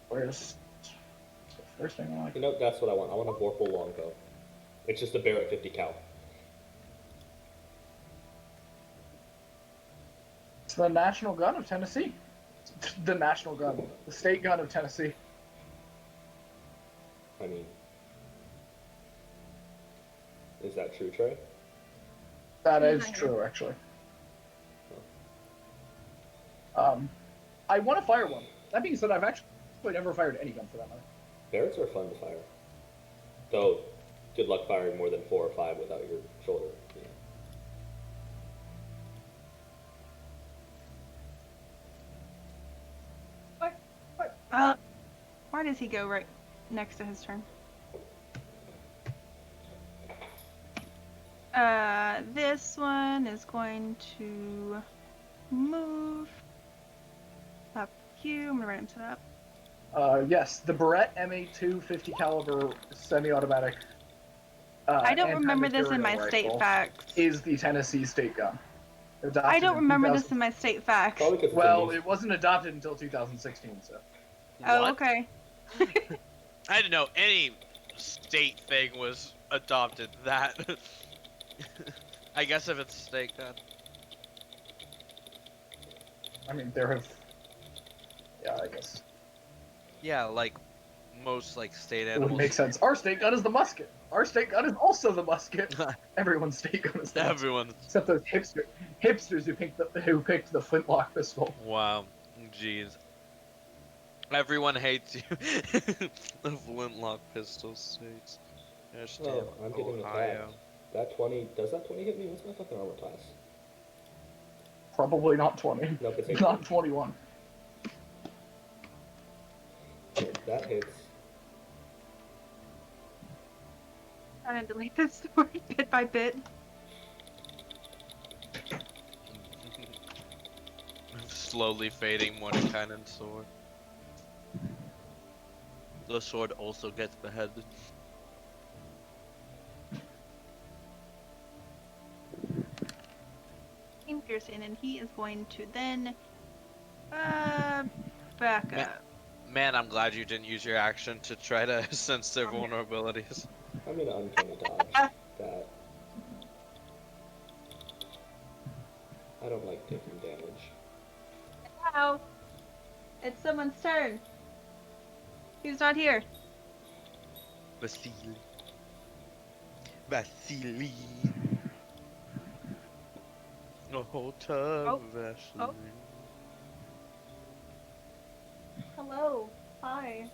Where's the first thing I like? You know, that's what I want. I want a Vorpal longbow. It's just a bear at 50 cal. It's the National Gun of Tennessee. The National Gun. The State Gun of Tennessee. I mean, is that true, Trey? That is Mhm. true, actually. I want to fire one. That being said, I've actually I never fired any gun for that matter. Ferrets are fun to fire. Though, good luck firing more than 4 or 5 without your shoulder. You know. Why does he go right next to his turn? This one is going to move up you. I'm gonna write him to that. Yes, the Beretta M82 50 caliber semi-automatic. I don't remember this in my anti-material state rifle facts. Is the Tennessee state gun. I Adopted don't in remember 2000 this in my state facts. Probably because Well, it wasn't adopted until 2016, so. Oh, What? okay. I didn't know any state thing was adopted that. I guess if it's state gun. I mean, there have. Yeah, I guess. Yeah, like most like state It would animals. make sense. Our state gun is the musket. Our state gun is also the musket. Everyone's state gun is the musket. Everyone's. Except those hipsters who picked the flintlock pistol. Wow, jeez. Everyone hates you. The flintlock pistol states. Oh, I'm getting attacked. That 20, does that 20 hit me? What's my fucking armor class? Probably not 20. Nope, it's 18. Not 21. That hits. I'm gonna delete this story bit by bit. Slowly fading one cannon sword. The sword also gets beheaded. Pearson, and he is going to then back up. Man, I'm glad you didn't use your action to try to sense their vulnerabilities. I'm gonna uncanny dodge that. I don't like taking damage. Wow. It's someone's turn. Who's not here? Vasily. Vasily. Oh, Vasily. Oh. Hello. Hi.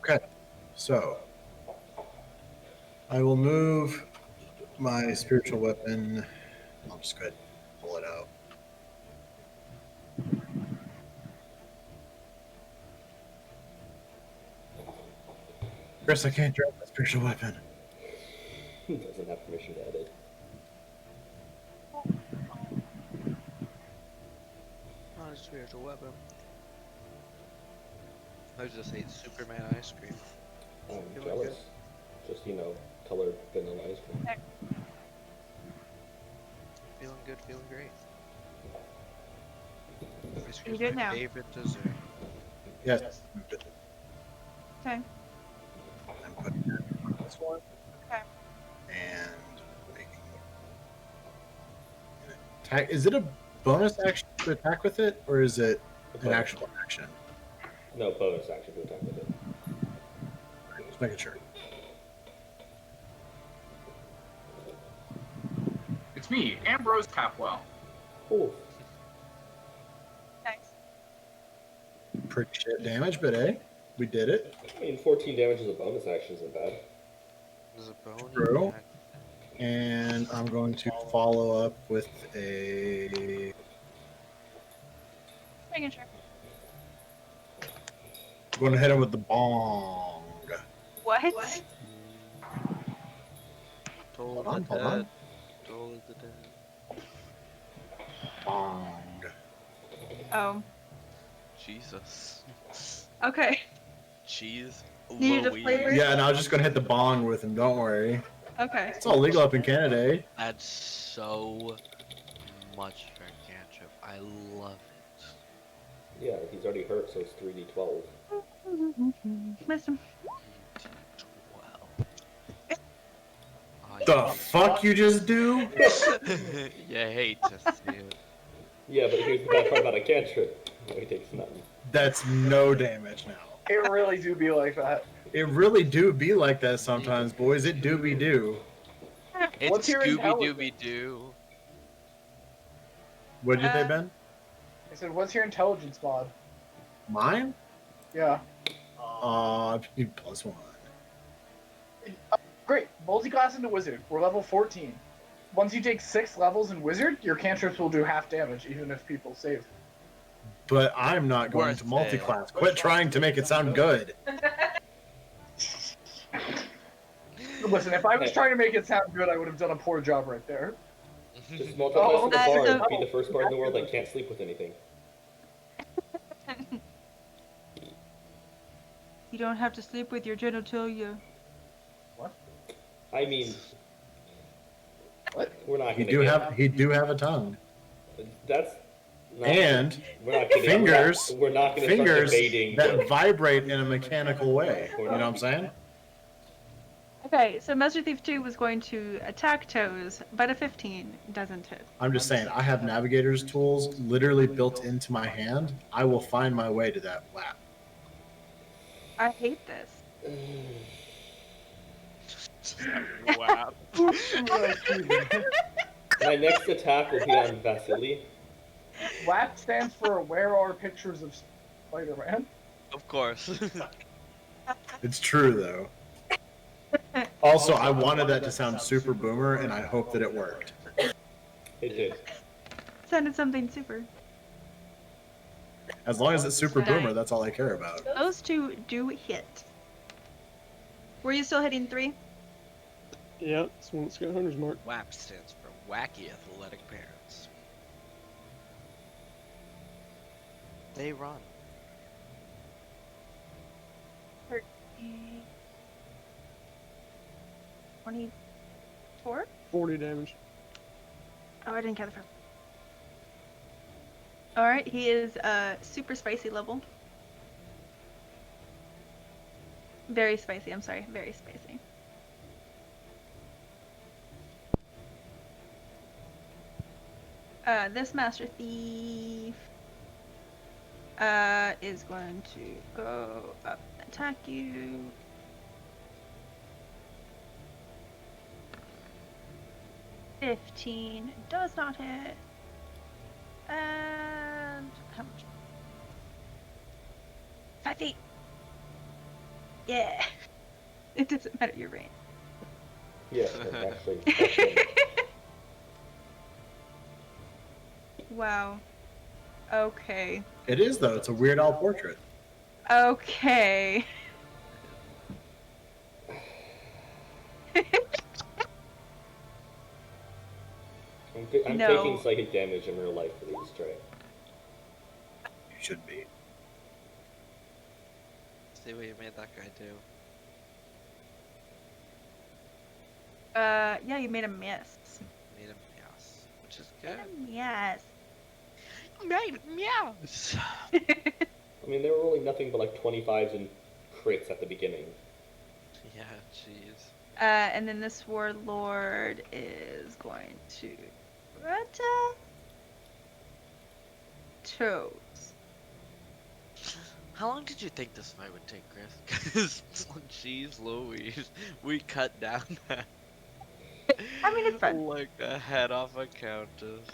Okay, so I will move my spiritual weapon. I'll just go ahead and pull it out. Chris, I can't drop my spiritual weapon. Doesn't have permission to edit. Not a spiritual weapon. I just ate Superman ice cream. I'm Feeling jealous. Just, you know, colored vanilla ice cream. Feeling good, feeling great. Ice You cream's good my now? favorite dessert. Yes. Okay. I'm putting that on this one. Okay. And making attack. Is it a bonus action to attack with it, or is it an actual action? No bonus action to attack with it. Just making sure. It's me, Ambrose Capwell. Ooh, Nice. Pretty shit damage, but hey, we did it. I mean, 14 damage as a bonus action isn't bad. There's a bone. True. attack. And I'm going to follow up with a. Making sure. I'm going to hit him with the bong. What? Toll Hold on, the hold dead. on. Toll the dead. Bong. Oh. Jesus. Okay. Cheese. Needed a Louise. flavor? Yeah, and I was just going to hit the bong with him. Don't worry. Okay. It's all legal up in Canada, eh? That's so much for a cantrip. I love it. Yeah, he's already hurt, so it's 3d12. Missed him. 12. The fuck you just do? You hate to see it. Yeah, but here's the bad part about a cantrip. No, he takes nothing. That's no damage now. It really do be like that. It really do be like that sometimes, boys. It do be do. It's What's your Scooby intelligence? Dooby Doo. What'd you say, Ben? I said, what's your intelligence mod? Mine? Yeah. +1. Great. Multi-class into wizard. We're level 14. Once you take 6 levels in wizard, your cantrips will do half damage, even if people save. But I'm not going to Worth multi-class. Quit trying to make it sound good. Listen, if I was trying to make it sound good, I would have done a poor job right there. Just multi-class with a bard. so- Be the first bard in the world that can't sleep with anything. You don't have to sleep with your genitalia. I mean, What? we're not He gonna. do have a tongue. That's. Not, And we're not gonna, fingers- We're not going to start Fingers debating. that vibrate in a mechanical way. You know what I'm saying? Okay, so Master Thief 2 was going to attack Toes, but a 15 doesn't hit. I'm just saying, I have navigator's tools literally built into my hand. I will find my way to that lap. I hate this. Wow. My next attack will be on Vasily. WAP stands for Where Are Pictures of Spider-Man? Of course. It's true, though. Also, I wanted that to sound super boomer, and I hope that it worked. It did. Sounded something super. As long as it's super boomer, that's all I care about. Those two do hit. Were you still hitting 3? Yeah, this one's got Hunter's Mark. WAP stands for Wacky Athletic Parents. They run. 13. 24? 40 damage. Oh, I didn't count the first. Alright, he is super spicy level. Very spicy, I'm sorry, very spicy. This Master Thief is going to go up and attack you. $15 does not hit. And how much? 5 feet. Yeah. It doesn't matter your range. Yeah, actually. Wow. Okay. It is, though. It's a Weird Al portrait. Okay. I'm No. taking psychic damage in real life for these, Trey. You should be. See what you made that guy do. Yeah, you made a miss. Made him meows, which is Made good. a yes. Made him meows. I mean, they were rolling nothing but like 25s and crits at the beginning. Yeah, jeez. And then this warlord is going to attack Toes. How long did you think this fight would take, Chris? Because, jeez Louise, we cut down that. I mean, it's fun. Like a head off a countess.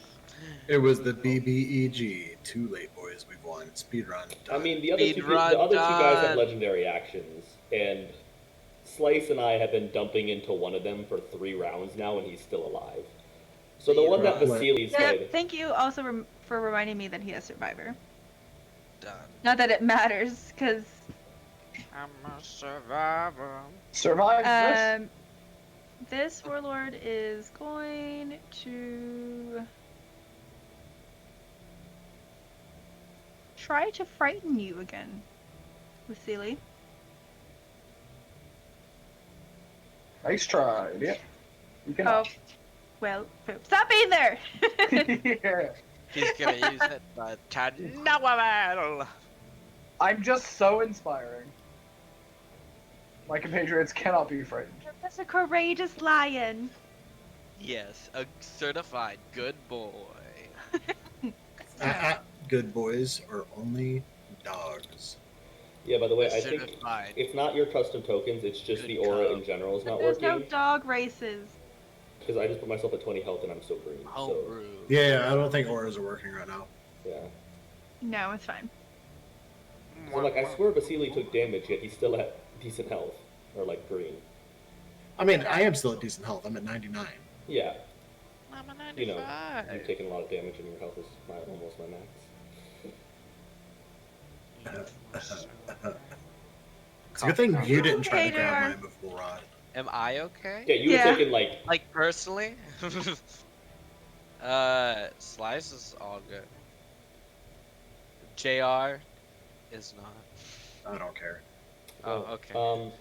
It was the BBEG. Too late, boys. We've won. Speedrun. I mean, the other Speed two run guys have done. legendary actions, and Slice and I have been dumping into one of them for 3 rounds now, and he's still alive. So the one that Right. Vasily's Yeah, hit, thank you also for reminding me that he has Survivor. Done. Not that it matters, because I'm a survivor. Survive this? this warlord is going to try to frighten you again, Vasily. Nice try, yeah. You can. Oh, well, poop. Stop being there! Yeah. He's gonna use it to know a battle. I'm just so inspiring. My compatriots cannot be frightened. You're just a courageous lion. Yes, a certified good boy. Good boys are only dogs. Yeah, by the way, I Should think have fine. it's not your custom tokens, it's just Good the aura cop. in general is But not there's no working. dog races. Because I just put myself at 20 health and I'm still green. So, Homebrew. Yeah, I don't think auras are working right now. yeah. No, it's fine. So, like, I swear Vasily took damage, yet he's still at decent health. Or, like, green. I mean, I am still at decent health. I'm at 99. Yeah, I'm a 95. you know, you've taken a lot of damage and your health is almost my max. It's a good thing you didn't try to Hey, grab JR. mine before, Rod. Am I okay? Yeah, you Yeah. were taking, like, Like personally? Slice is all good. JR is not. I don't care. Oh, okay.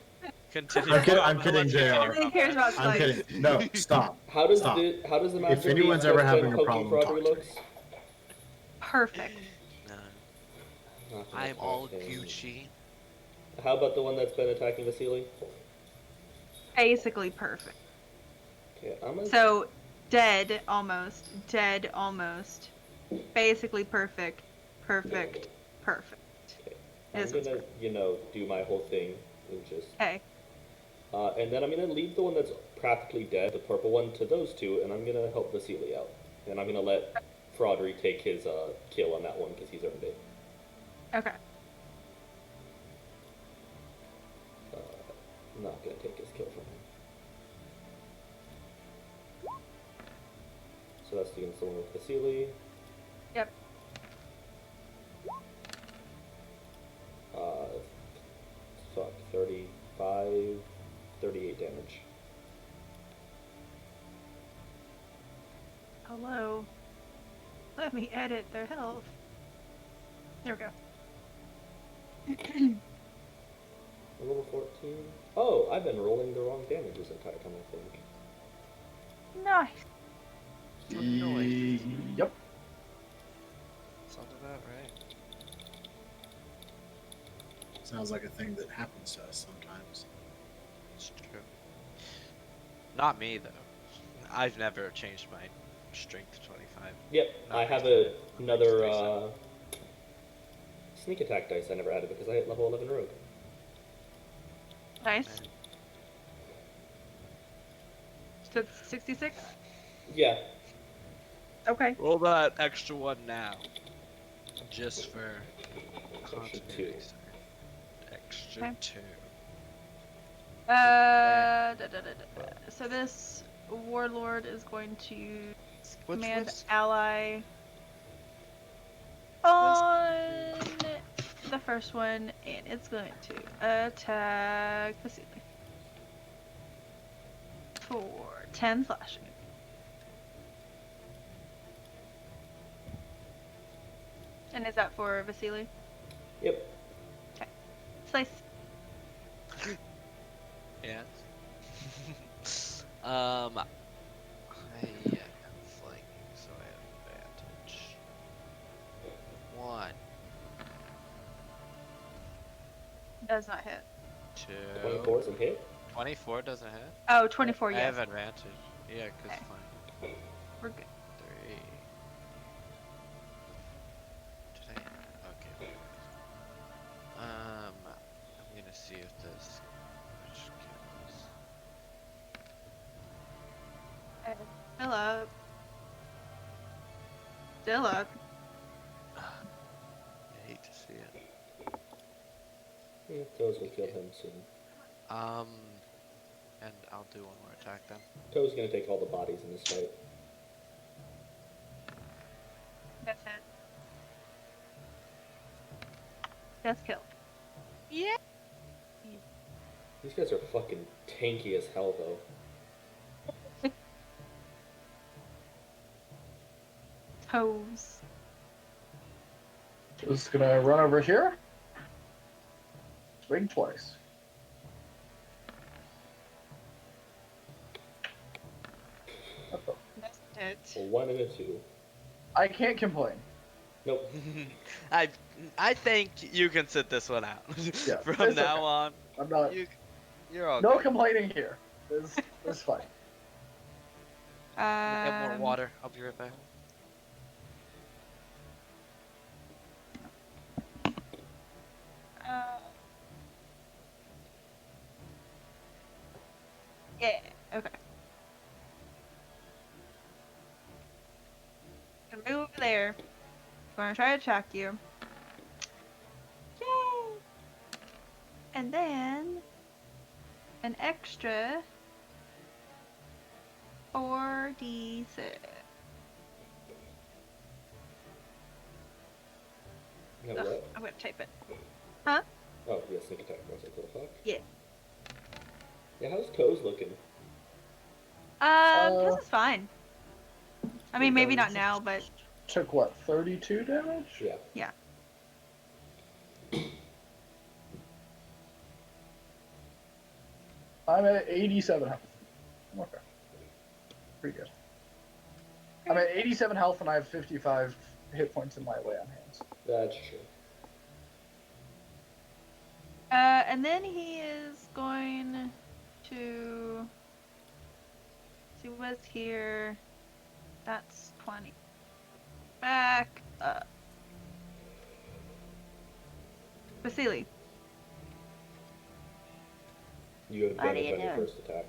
Continue. I'm kidding, JR. Nobody cares about I'm Slice. kidding. No, stop. how does Stop. the master anyone's beat ever when having a Poking problem, Frogger talk to me. looks? Perfect. No. Not gonna I'm all attack him. Gucci. How about the one that's been attacking Vasily? Basically perfect. Okay, I'm gonna... So, dead almost. Dead almost. Basically perfect. Perfect. Perfect. I'm Is what's gonna, you know, do my whole thing and just... Okay. and then I'm gonna leave the one that's practically dead, the purple one, to those two, and I'm gonna help Vasily out. And I'm gonna let Fraudry take his kill on that one, because he's earned it. Okay. I'm not gonna take his kill from him. So that's against the one with Vasily. Yep. Fuck, 35, 38 damage. Hello. Let me edit their health. There we go. Level 14. Oh, I've been rolling the wrong damage this entire time, I think. Nice. Yep. Sounds about right. Sounds like a thing that happens to us sometimes. It's true. Not me though. I've never changed my strength to 25. Yep, Not I have recently. another sneak attack dice I never added because I hit level 11 rogue. Nice. So it's 66? Yeah, Okay. Roll that extra one now. Just for Extra continuity. two. Extra Okay. 2. So this warlord is going to Which command was- ally on the first one, and it's going to attack Vasily for 10 slashing. And is that for Vasily? yep. Slice. Yes. I am flanking, so I have advantage. 1, Does not hit. 2. 24 is a hit. 24 doesn't hit. Oh, 24, I yes. have advantage. Yeah, cause Okay. fine. We're good. 3. Did I? Okay. I'm gonna see if this. Which kills. Still up. Still up. I hate to see it. Toes will kill him soon. And I'll do one more attack then. Toe's gonna take all the bodies in this fight. That's it. That's kill. Yeah. These guys are fucking tanky as hell, though. Toes. Just gonna run over here. Swing twice. That's it. A 1 and a 2. I can't complain. Nope. I think you can sit this one out. Yeah, From it's now okay. on, I'm not. you're all No good. complaining here. It's fine. Get more water. I'll be right back. Yeah. Okay. Gonna move over there. Gonna try to attack you. Yay! And then an extra 4d6. Now Ugh, what? I'm gonna type it. Huh? Oh, yeah, sneak attack. I was like, what the fuck? Yeah. Yeah, how's Toes looking? His is fine. I mean, maybe not now, but Took what, 32 damage? Yeah. yeah. I'm at 87 health. Okay. Pretty good. I'm at 87 health and I have 55 hit points in my lay on hands. That's true. And then he is going to see what's here. That's 20. Back up. Vasily. You have What are advantage you on your doing? first attack.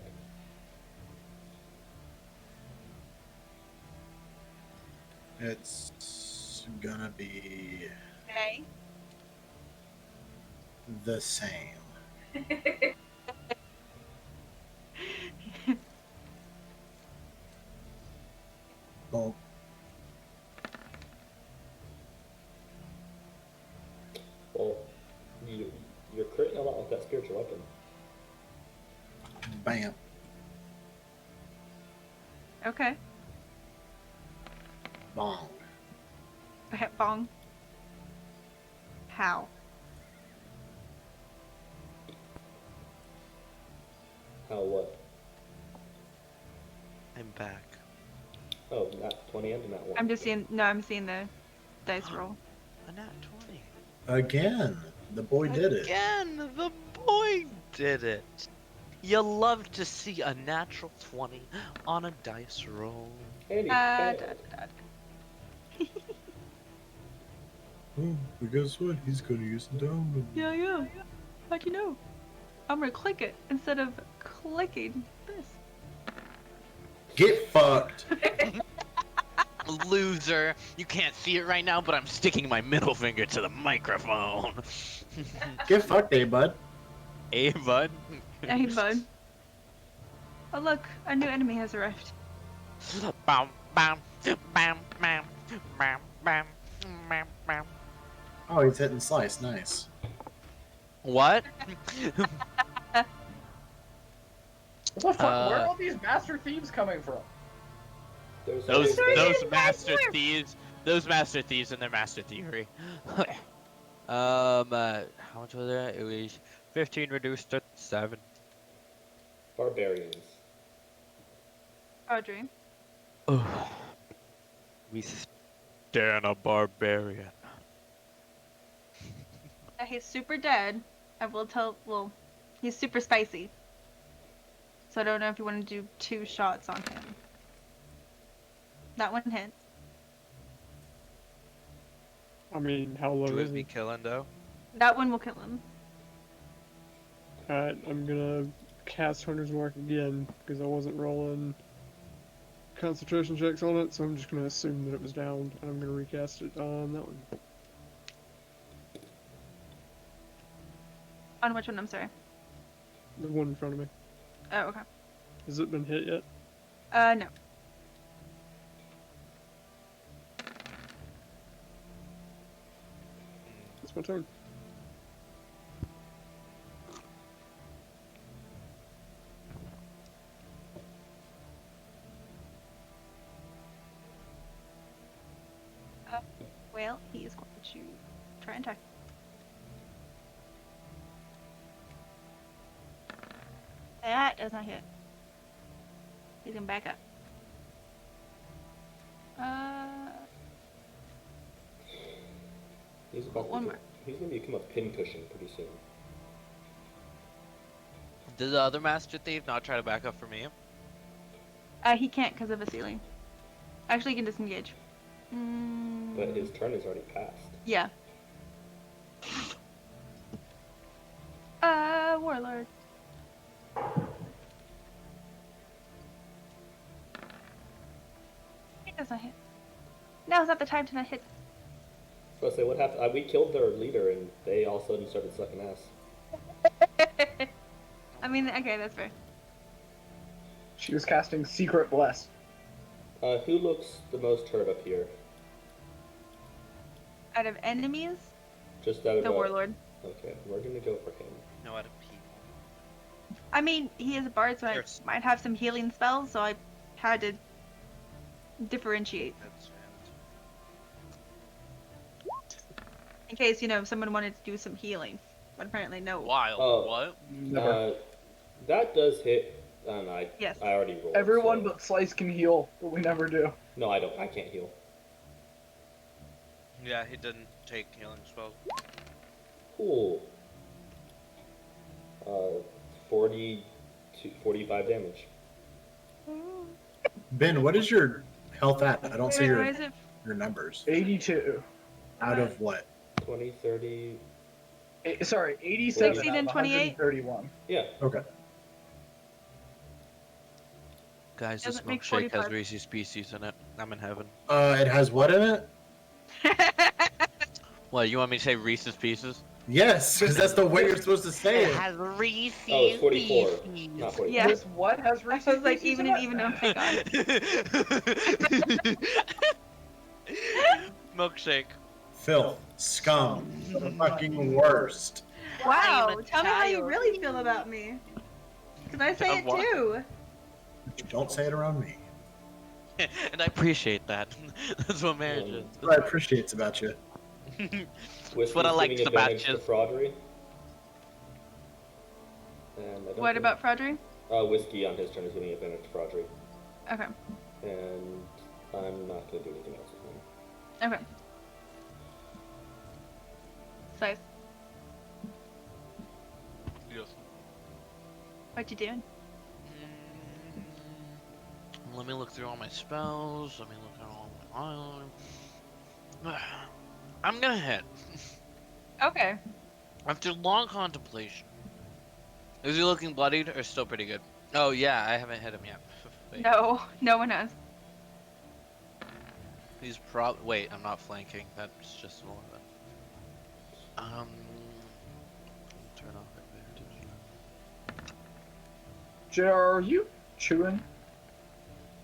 It's gonna be Okay. the same. Well, Well, you're critting a lot with that spiritual weapon. bam. Okay. Bong. Bong. How? How what? I'm back. Oh, not 20 and not 1. I'm just seeing. No, I'm seeing the dice roll. A nat 20. Again, the boy did it. Again, the boy did it. You love to see a natural 20 on a dice roll. And he Da, failed. da. Oh, but guess what? He's gonna use the download. Yeah. How'd you know? I'm gonna click it instead of clicking this. Get fucked. Loser. You can't see it right now, but I'm sticking my middle finger to the microphone. Get fucked, eh, bud? Hey, bud. Hey, bud. Oh, look, a new enemy has arrived. Bam, bam, bam, bam, bam, bam, bam, bam. Oh, he's hitting slice. Nice. What? What the fuck? Where Uh, are all these master thieves coming from? Those always- master thieves. Those master thieves and their master thievery. How much was that? It was 15 reduced to 7. Barbarians. Audrey. Oh. We stand a barbarian. He's super dead. I will tell. Well, he's super spicy. So I don't know if you want to do 2 shots on him. That one hit. I mean, how low Do is it be he? killing though? That one will kill him. Alright, I'm gonna cast Hunter's Mark again, because I wasn't rolling concentration checks on it, so I'm just gonna assume that it was down, and I'm gonna recast it on that one. On which one? I'm sorry. The one in front of me. Oh, okay. Has it been hit yet? No. It's my turn. Well, he is going to try and attack. That does not hit. He's gonna back up. He's about One to more. He's gonna become a pincushion pretty soon. Did the other master thief not try to back up for me? He can't because of a ceiling. Actually, he can disengage. But his turn is already passed. Yeah. Warlord. let's not hit. Now's not the time to not hit. I was gonna say, what happened? We killed their leader, and they all of a sudden started sucking ass. I mean, okay, that's fair. She was casting Secret Bless. Who looks the most hurt up here? Out of enemies, Just out of the Warlord. Okay, we're gonna go for him. No, out of people. I mean, he is a bard, so I Yes. might have some healing spells, so I had to differentiate. That's In case, someone wanted to do some healing. But apparently no. wild. Oh. What? Never. That does hit. Yes. I already rolled. Everyone so- but Slice can heal, but we never do. No, I don't. I can't heal. Yeah, he didn't take healing spells. Cool. 45 damage. Ben, what is your health at? I don't see Wait, your why is it? your numbers. 82. Out of what? 20, 30. Sorry, 87 16 out and of 28? 131. Yeah. Okay. Guys, this Doesn't make milkshake 45. has Reese's Pieces in it. I'm in heaven. It has what in it? What, you want me to say Reese's Pieces? Yes, because that's the way you're supposed to say it. has Reese's Oh, it's 44. Not 44. Yeah. This what has I Reese's was like, Pieces even in and it? even. Oh my god. Milkshake. Filth, scum, the fucking worst. Wow. I'm a Tell me how you child. really feel about me. Because I say Of it what? too. But you don't say it around me. And I appreciate that. That's what marriage is. That's what I appreciate about you. Whiskey's what I like giving about advantage you. to fraudery. And I don't What think- about Fraudry? Whiskey on his turn is giving advantage to fraudery. Okay. And I'm not going to do anything else with him. Okay. Size. Yes. What you doing? Let me look through all my spells. Let me look at all my items. I'm gonna hit. Okay. After long contemplation. Is he looking bloodied or still pretty good? Oh yeah, I haven't hit him yet. Wait. No, no one has. He's wait, I'm not flanking. That's just an 11. Turn off advantage. JR, are you chewing?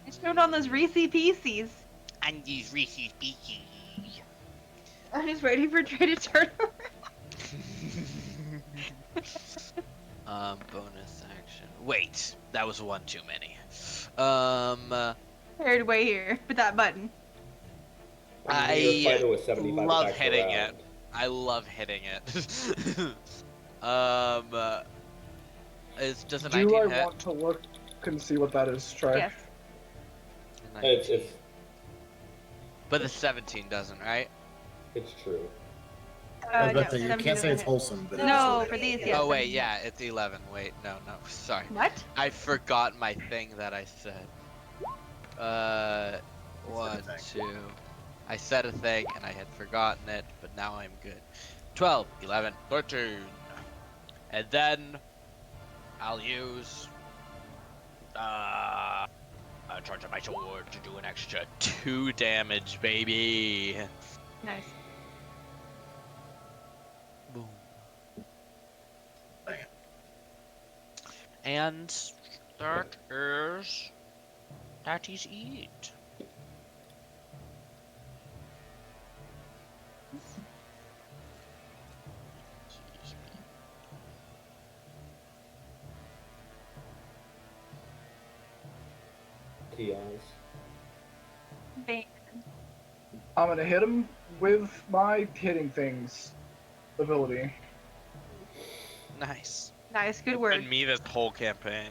I showed on those Reese's Pieces. And these Reese's Pieces. I'm just waiting for Trey to turn around. Bonus action. Wait, that was one too many. Third way here with that button. I mean, your fighter was 75 love attacks hitting around. it. I love hitting it. It's just a Do 19 I hit. want to look and see what that is, Trey? Yes. It's But the 17 doesn't, right? true. I was about No, to say, you 17 can't say it's doesn't hit. wholesome, but No, it's for these, yes. Oh wait, yeah, it's 11. Wait, no, sorry. What? I forgot my thing that I said. One, thing. two. I said a thing and I had forgotten it, but now I'm good. 12, 11, 13. And then I'll use a charge of my sword to do an extra 2 damage, baby. Nice. Boom. Bam. And that is it. TIs. Bang. I'm gonna hit him with my hitting things ability. Nice. Nice, good work. And me this whole campaign.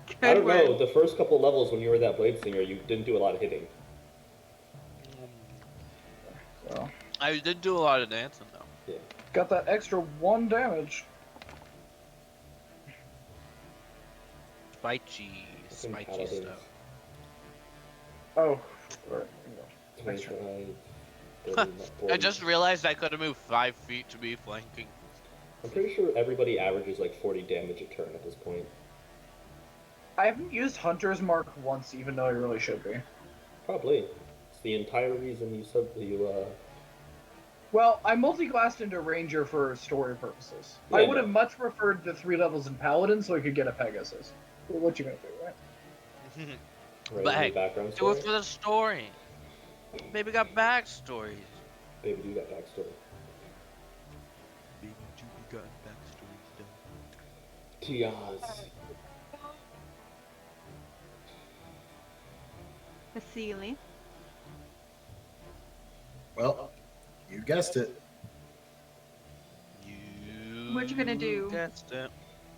Good I don't work. know, the first couple levels when you were that Blade Singer, you didn't do a lot of hitting. So I did do a lot of dancing though. got that extra 1 damage. Spicy Some stuff. Oh, right. 25, 30, I 40. just realized I could have moved 5 feet to be flanking. I'm pretty sure everybody averages like 40 damage a turn at this point. I haven't used Hunter's Mark once, even though I really should be. Probably. It's the entire reason Well, I multi-classed into Ranger for story purposes. Yeah, I would have no. much preferred the 3 levels in Paladin so I could get a Pegasus. But what you gonna do, right? Right, But in hey, the background do story. it for the story. Baby got backstories. Baby do that backstory. Baby Juby got backstories done. Tiaz. Vasily. Well, you guessed it. You What you gonna do? guessed it.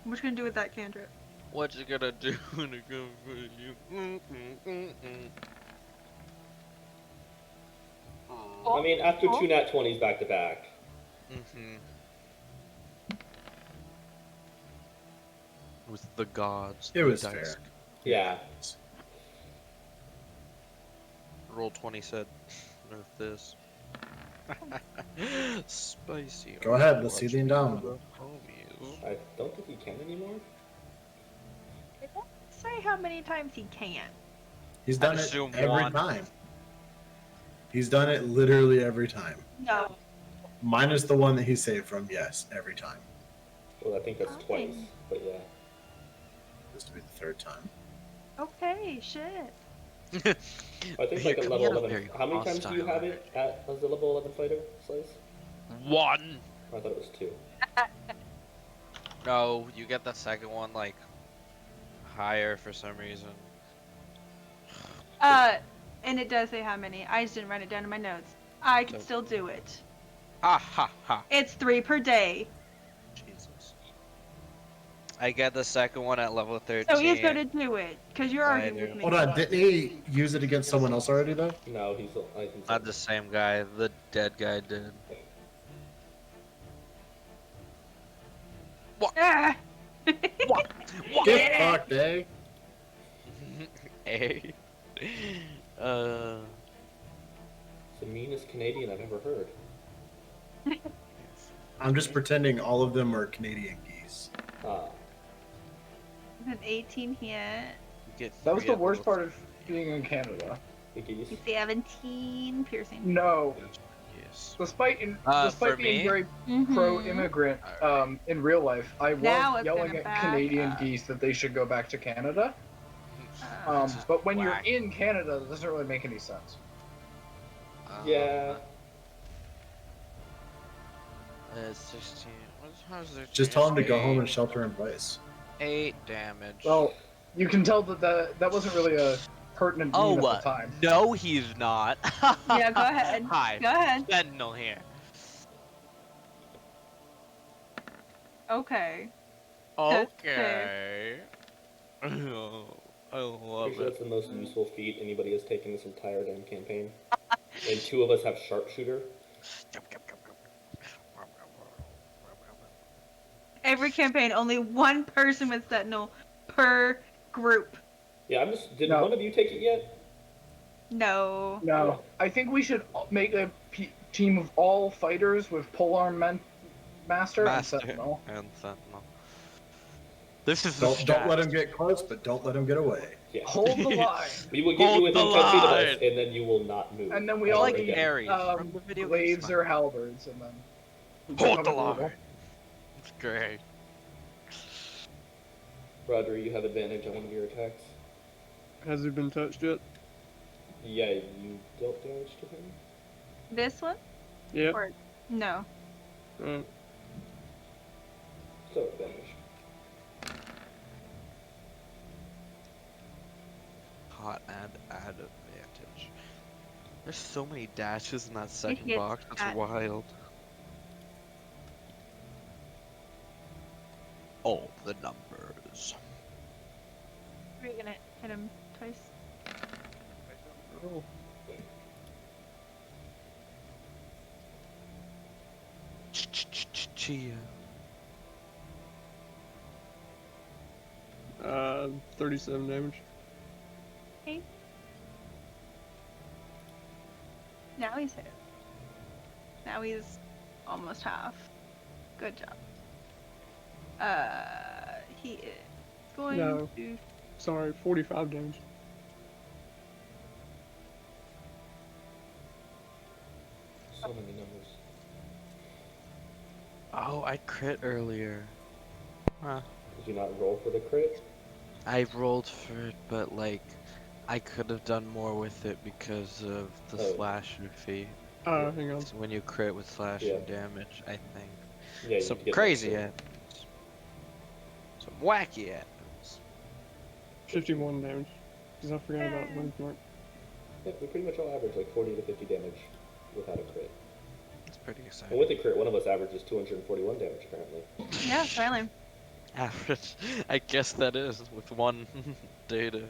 What you gonna do with that cantrip? What you gonna do when it comes for you? I mean, after 2 nat 20s back to back. With the gods. It the was dice. fair. Yeah. Roll 20 said, nerf this. Spicy. Go ahead, let's see the Indomitable. Homies. I don't think he can anymore. It doesn't say how many times he can. He's I'd done it assume every one. time. He's done it literally every time. No. Minus the one that he saved from, yes, every time. Well, I think that's twice, Fine. but yeah. This to be the third time. Okay, shit. I think like a level 11. How many times do you have it as a level 11 fighter, Slice? 1. I thought it was 2. No, you get the second one like higher for some reason. And it does say how many. I just didn't write it down in my notes. I can So- still do it. Ha ha ha. It's 3 per day. Jesus. I get the second one at level 13. So he's gonna do it, because you're I arguing do. with me. Hold on, didn't he use it against someone else already, though? No, I think Not the same guy. The dead guy did. Ah! Get fucked, eh? Hey. It's the meanest Canadian I've ever heard. I'm just pretending all of them are Canadian geese. Ah. An 18 hit. You get That was 3 the at worst level part of being in Canada. The geese. 17 piercing. No, Yes. despite for being me? very Mhm. pro-immigrant in real life, I Now love it's yelling gonna at back Canadian up. geese that they should go back to Canada. Uh, But when whack. you're in Canada, that doesn't really make any sense. Yeah. 16. How's their Just tell him to go home and eight- shelter in place. 8 damage. Well, you can tell that wasn't really a pertinent oh, meme at the time. no, he's not. yeah, go ahead. Hi. Go ahead. Sentinel here. Okay. Okay. Oh, I Pretty love sure it. that's the most useful feat anybody has taken this entire damn campaign. And 2 of us have sharpshooter. Every campaign, only one person with Sentinel per group. Yeah, did No. one of you take it yet? No. No, I think we should make a team of all fighters with polearm master and sentinel. And Sentinel. This is Don't let him get close, but don't let him get away. Yeah. Hold the line, We will get you Hold within the 10 feet of us, line. and then you will not move. and then we Ever all like get again. Harry from the video game glaives Smile. or halberds, and then Hold the become a line. brutal. It's great. Roger, you have advantage on one of your attacks. Has he been touched yet? Yeah, you dealt damage to him. This one? Yep. Or no. So advantage. Hot and add advantage. There's so many dashes in that second hits box. That's at- wild. All the numbers. Are you gonna hit him twice? Oh. Chia. 37 damage. Okay. Now he's hit. Now he's almost half. Good job. He is going No. to. Sorry, 45 damage. so many numbers. Oh, I crit earlier. Huh. Did you not roll for the crit? I rolled for it, but like, I could have done more with it because of the Oh. slashing feat. Hang on. So when you crit with slashing damage, I think. Yeah, Some you get crazy that happens. Some wacky happens. 51 damage. Because I forgot about the benchmark. Yeah, we pretty much all average like 40 to 50 damage without a crit. It's pretty And exciting. with a crit, one of us averages 241 damage apparently. Yeah, finally. Average. I guess that is with one data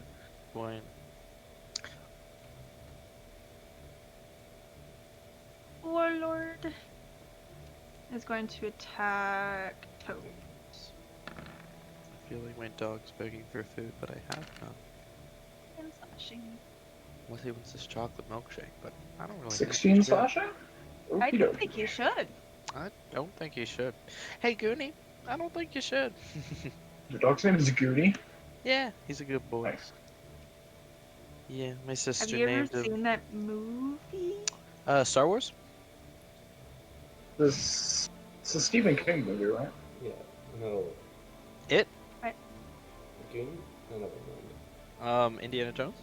point. Warlord is going to attack Toads. I feel like my dog's begging for food, but I have none. And slashing. Unless he wants this chocolate milkshake, but I don't really 16 think he should. slashing? I Okey don't doke. think you should. I don't think he should. Hey, Goonie, I don't think you should. Your dog's name is Goody. Yeah, he's a good boy. Nice. Yeah, my Have sister you ever named him. seen that movie? Star Wars? This it's a Stephen King movie, right? Yeah, no. It? Goon? No, never mind. Indiana Jones?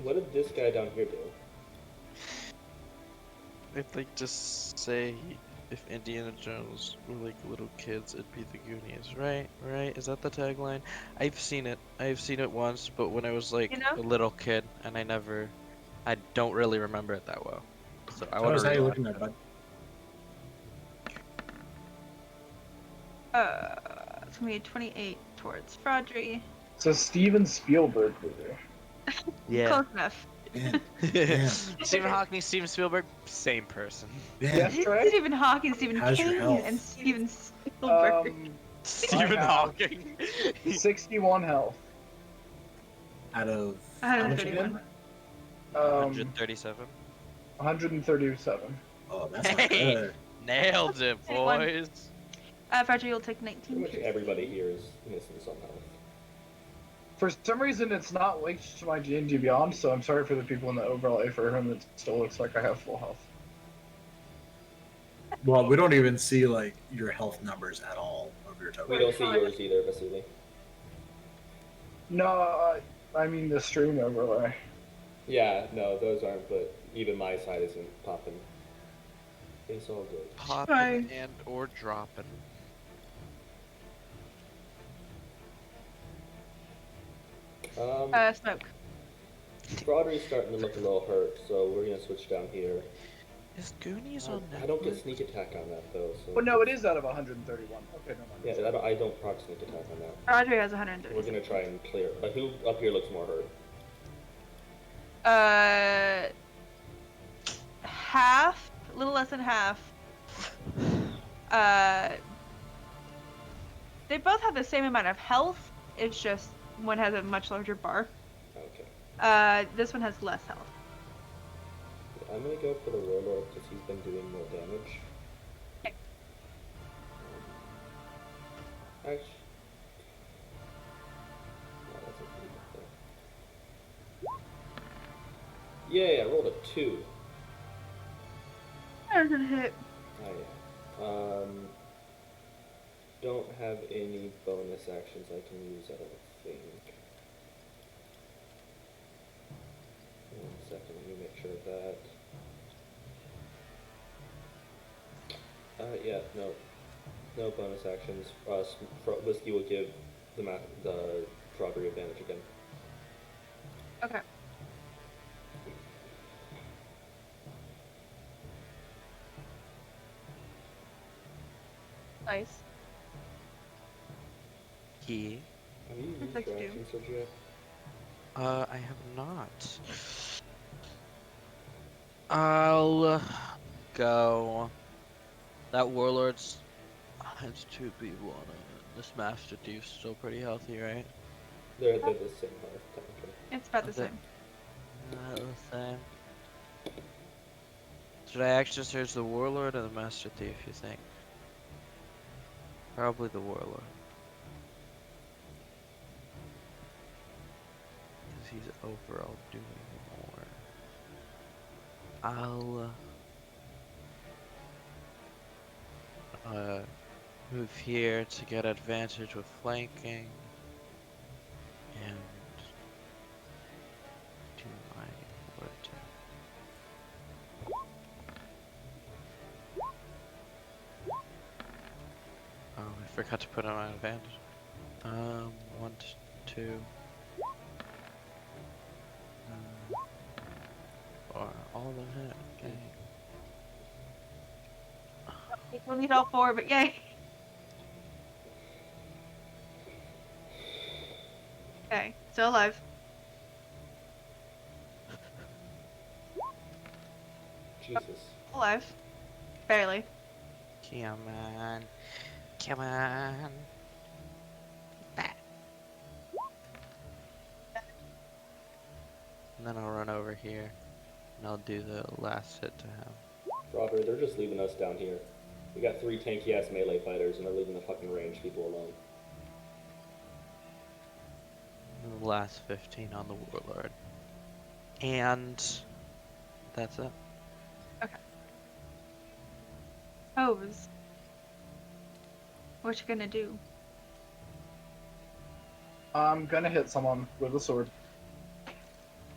What did this guy down here do? I think just say if Indiana Jones were like little kids, it'd be the Goonies, right? Right? Is that the tagline? I've seen it. I've seen it once, but when I was like You know? a little kid, and I don't really remember it that well. So I want How's to how you rewatch looking at, it. bud? It's gonna be 28 towards Fraudry. It's a Steven Spielberg movie. Yeah. Close enough. Yeah. Stephen Hawking, Steven Spielberg, same person. Yeah. Trey? Stephen Hawking, Stephen How's your King, health? and Steven Spielberg. Stephen have- Hawking. 61 health. Out of how much 131. again? 137. 137. Oh, that's not Hey! good. Nailed it, 21. boys. Fraudry, you'll take Pretty 19. much everybody here is missing some health. For some reason, it's not linked to my D&D Beyond, so I'm sorry for the people in the overlay for whom it still looks like I have full health. Well, we don't even see like your health numbers at all over your We token. don't see yours either, Vasily. No, I mean the stream overlay. Yeah, no, those aren't, but even my side isn't popping. It's all good. Popping Fine. and or dropping. Smoke. Brodery's starting to look a little hurt, so we're gonna switch down here. Is Goonies on Netflix? I don't get sneak attack on that though. So. But no, it is out of 131. Okay, no mind. Yeah, I don't proc sneak attack on that. Fraudry has We're 130. gonna try and clear. But who up here looks more hurt? Half, a little less than half. They both have the same amount of health. It's just one has a much larger bar. Okay. This one has less health. I'm gonna go for the warlord because he's been doing more damage. Okay. Actually, no, that's a 3 there. Yeah, I rolled a 2. That doesn't hit. Oh yeah. Don't have any bonus actions I can use, I don't think. 1 second, let me make sure of that. Yeah, no bonus actions. Whiskey will give the Froggery advantage again. Okay. Nice. Yeah. Have you used Let's your do. actions, Sergio? I have not. I'll go. That warlord's has 2 people on it. This master thief's still pretty healthy, right? They're the same health, technically. It's about the Okay. same. The same. Should I action search the warlord or the master thief, you think? Probably the warlord. Because he's overall doing more. I'll move here to get advantage with flanking. And do my word attack. Oh, I forgot to put on my advantage. 1, 2. Or all of them hit. Okay. We'll need all 4, but yay. Okay, still alive. Jesus. Alive. Barely. Come on. Come on. Back. And then I'll run over here. And I'll do the last hit to him. Robert, they're just leaving us down here. We got 3 tanky ass melee fighters and they're leaving the fucking range people alone. And the last 15 on the Warlord. And that's it. Pose. What you gonna do? I'm gonna hit someone with a sword.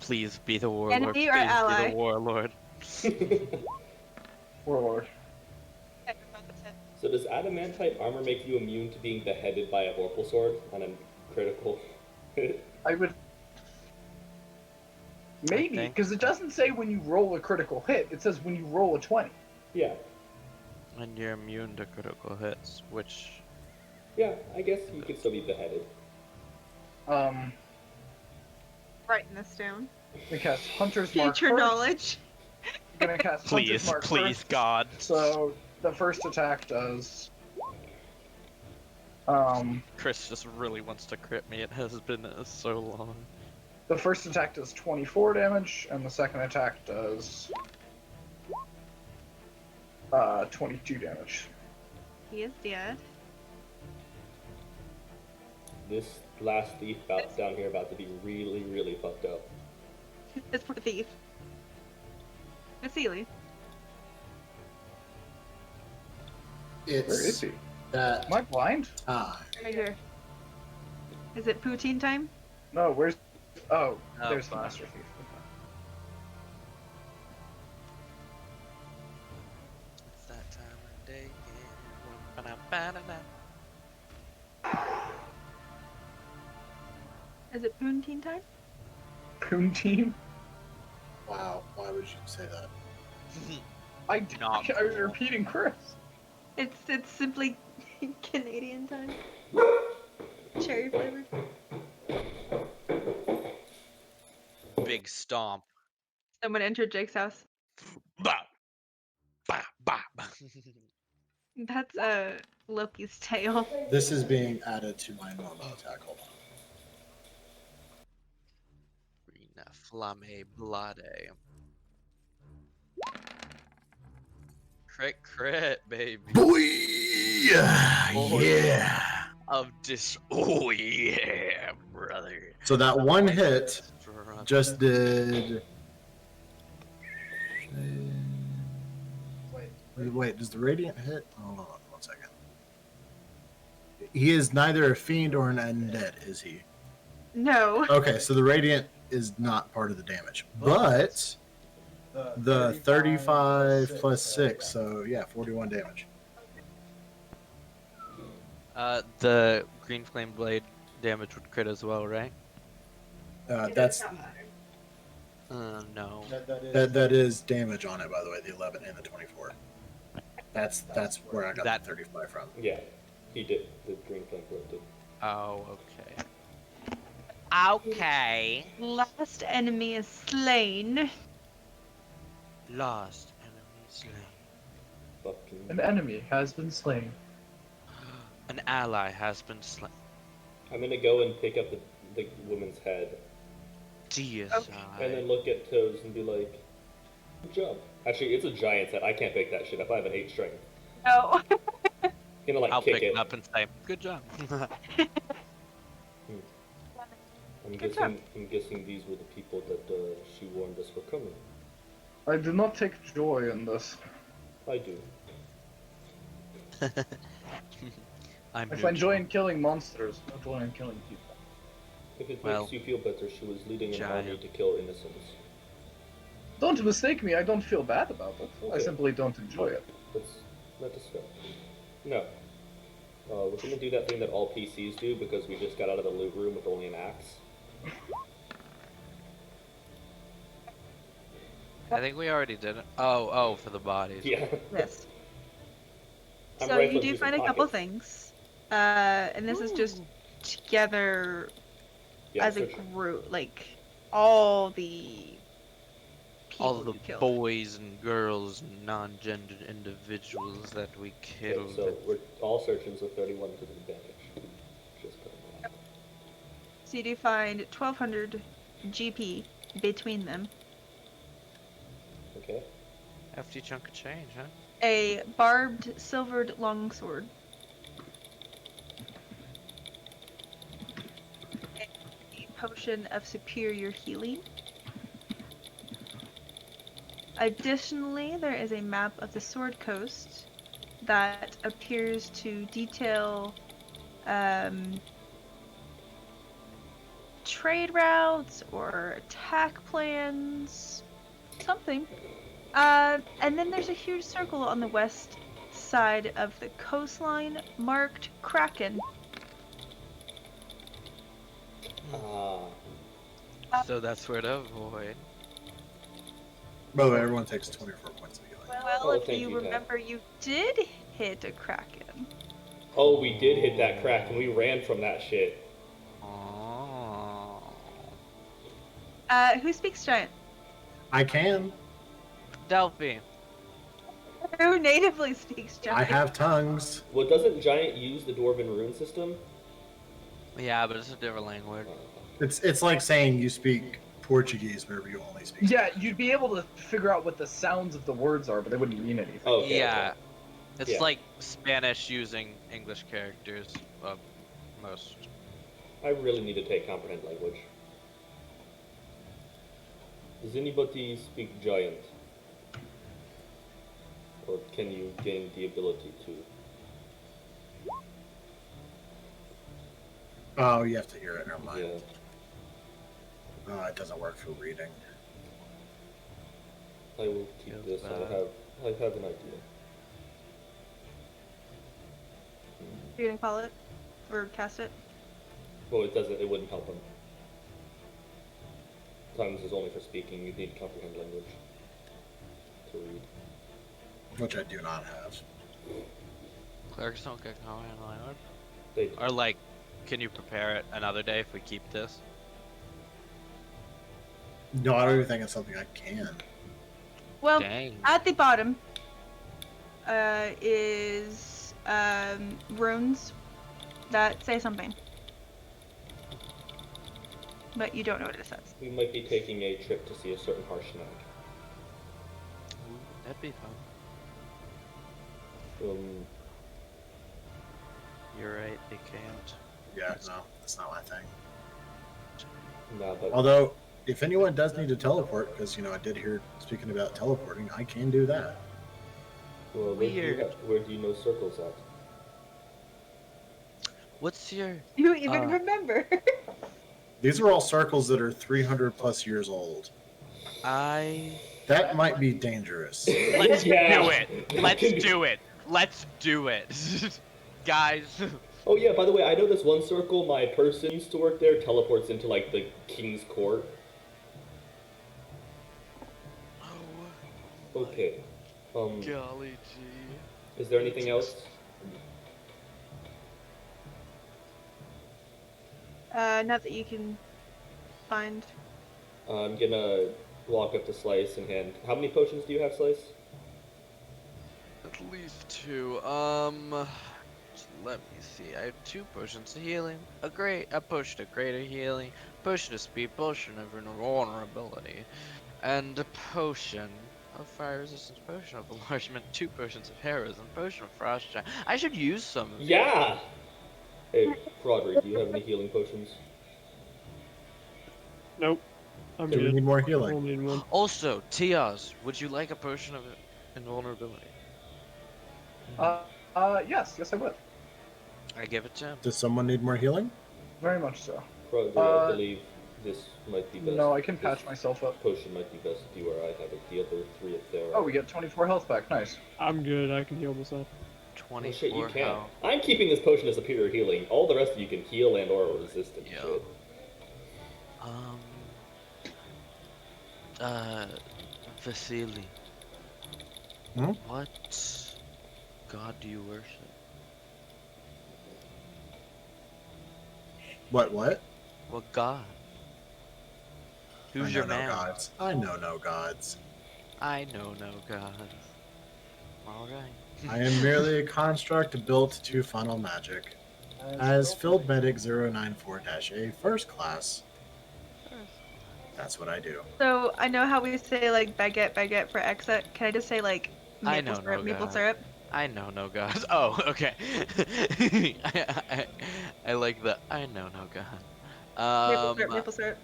Please be the Warlord. Enemy or Please ally? be the Warlord. Warlord. So does adamantite armor make you immune to being beheaded by a vorpal sword on a critical hit? I would. Maybe, think. because it doesn't say when you roll a critical hit. It says when you roll a 20. Yeah. And you're immune to critical hits, which... Yeah, I guess you could still be beheaded. Um, Writing this down. we cast Hunter's Mark Future first. knowledge. I'm gonna cast Hunter's Please, Mark please, first. God. So the first attack does. Chris just really wants to crit me. It has been so long. The first attack does 24 damage, and the second attack does 22 damage. He is dead. This last thief bout down here about to be really, really fucked up. It's for the thief. It's Sealy. Where is It's he? that Am I blind? time. Right here. Is it poutine time? No, where's. Oh, Oh, there's the fuck. Master Thief. It's that time of day again. Ba-da-ba-da-da. Is it poutine time? Poon Team? Wow, why would you say that? I Not was cool. repeating Chris. It's simply Canadian time. Cherry flavored. Big stomp. Someone entered Jake's house. Bah! Bah! Bah! Bah! That's Loki's tail. This is being added to my normal attack. Hold on. Green Flamme Blade. Crit, baby. Boy! Boy. Yeah! Of this. Oh, yeah, brother. So that one hit Brother. just did. Wait, does the radiant hit? Hold on 1 second. He is neither a fiend or an undead, is he? No. Okay, so the radiant is not part of the damage, but the 35 plus 6, so yeah, 41 damage. The green flame blade damage would crit as well, right? That's No. that is damage on it, by the way, the 11 and the 24. That's where I got That- the 35 from. Yeah, he did. The green flame blade did. Oh, okay. Okay. Last enemy is slain. Lost enemy slain. Fucking. An enemy has been slain. An ally has been slain. I'm gonna go and pick up the woman's head DSI. and then look at Toes and be like, good job. Actually, it's a giant's head. I can't pick that shit up. I have an 8 strength. No. Gonna like I'll kick pick it. it up and say, good job. I'm Good guessing these were the people that she warned us were coming. I do not take joy in this. I do. I'm I find joy in neutral. killing monsters, not joy in killing people. If it Well, makes you feel better, she was leading an army giant. to kill innocents. Don't mistake me, I don't feel bad about it. I Okay. simply don't enjoy it. Let us go. No. We're gonna do that thing that all PCs do because we just got out of the loot room with only an axe. I think we already did it. Oh, for the bodies. Yeah. Yes. I'm So rifling you do through some find a couple pockets. things. And this is just Ooh. together Yeah, as a search. group, like all the people All the you killed. boys and girls and non-gendered individuals that we Okay, killed. so we're all searching, so 31 to the advantage. Just put them on. So you do find 1200 GP between them. Okay. Hefty chunk of change, huh? A barbed silvered longsword. A potion of superior healing. Additionally, there is a map of the Sword Coast that appears to detail trade routes or attack plans, something. And then there's a huge circle on the west side of the coastline marked Kraken. Ah. So that's where to avoid. By the way, everyone takes 24 points of healing. Well, Oh, if thank you you, Pat. remember, you did hit a Kraken. Oh, we did hit that crack and we ran from that shit. Oh. Who speaks giant? I can. Delphi. Who natively speaks giant? I have tongues. Well, doesn't Giant use the Dwarven rune system? Yeah, but it's a different language. It's like saying you speak Portuguese whenever you only speak. Yeah, you'd be able to figure out what the sounds of the words are, but they wouldn't mean anything. Oh, okay, Yeah. okay. It's Yeah. like Spanish using English characters. Most. I really need to take comprehend language. Does anybody speak Giant? Or can you gain the ability to? Oh, you have to hear it. Never mind. Yeah. Oh, it doesn't work for reading. I will keep Feels this. bad. I have an idea. You're gonna call it? Or cast it? Well, it doesn't. It wouldn't help him. Tongues is only for speaking. You need to comprehend language to read. Which I do not have. Clerics don't get command language. They Or like, can you prepare it another day if we keep this? No, I don't even think it's something I can. Well, Dang. at the bottom is runes that say something. But you don't know what it says. We might be taking a trip to see a certain Harshnag. Ooh, that'd be fun. You're right, they can't. Yeah, no, that's not my thing. Nah, but Although, if anyone does need to teleport, because I did hear speaking about teleporting, I can do that. well, Weird. Where do you know circles at? What's your... You even Uh. remember. These are all circles that are 300 plus years old. That might be dangerous. Let's Yeah. do it! Let's do it! Let's do it! Guys! Oh yeah, by the way, I know this one circle. My person used to work there. Teleports into like the king's court. Okay. Golly gee. Is there anything else? Not that you can find. I'm gonna walk up to Slice and hand. How many potions do you have, Slice? At least 2. Let me see. I have 2 potions of healing, a potion of greater healing, potion of speed, potion of invulnerability, and a potion of fire resistance, potion of enlargement, 2 potions of heroism, potion of frost giant. I should use some of these. Yeah. Hey, Broderick, do you have any healing potions? Nope. I'm Do we good. need more I healing? don't need one. Also, Tiaz, would you like a potion of invulnerability? Yes, I would. I give it to him. Does someone need more healing? Very much so. Probably, I believe this might be best. No, I can this patch myself up. Potion might be best if you or I have it. The other three, if there are. Oh, we get 24 health back. Nice. I'm good. I can heal myself. Oh 24 shit, you can't. health. I'm keeping this potion as superior healing. All the rest of you can heal and or resistant Yeah. shit. Vasily. Hmm? What god do you worship? What? What god? I Who's know your no man? gods. I know no gods. I know no gods. Alright. I am merely a construct built to funnel magic. As Field Medic 094-A First Class, that's what I do. So I know how we say like baguette for exit. Can I just say like I maple know syrup, no maple God. syrup? I know no gods. Oh, okay. I like the I know no god. Maple syrup.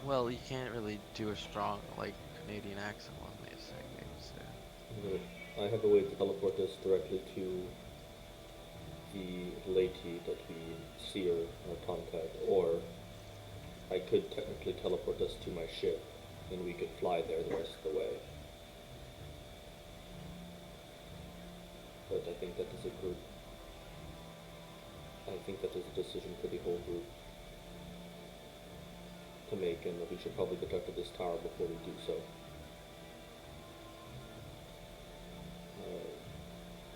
Well, you can't really do a strong like Canadian accent while they say maple syrup. I have a way to teleport us directly to the lady that we seer or contact, or I could technically teleport us to my ship, and we could fly there the rest of the way. But I think that is a group. I think that is a decision for the whole group to make, and that we should probably get up to this tower before we do so.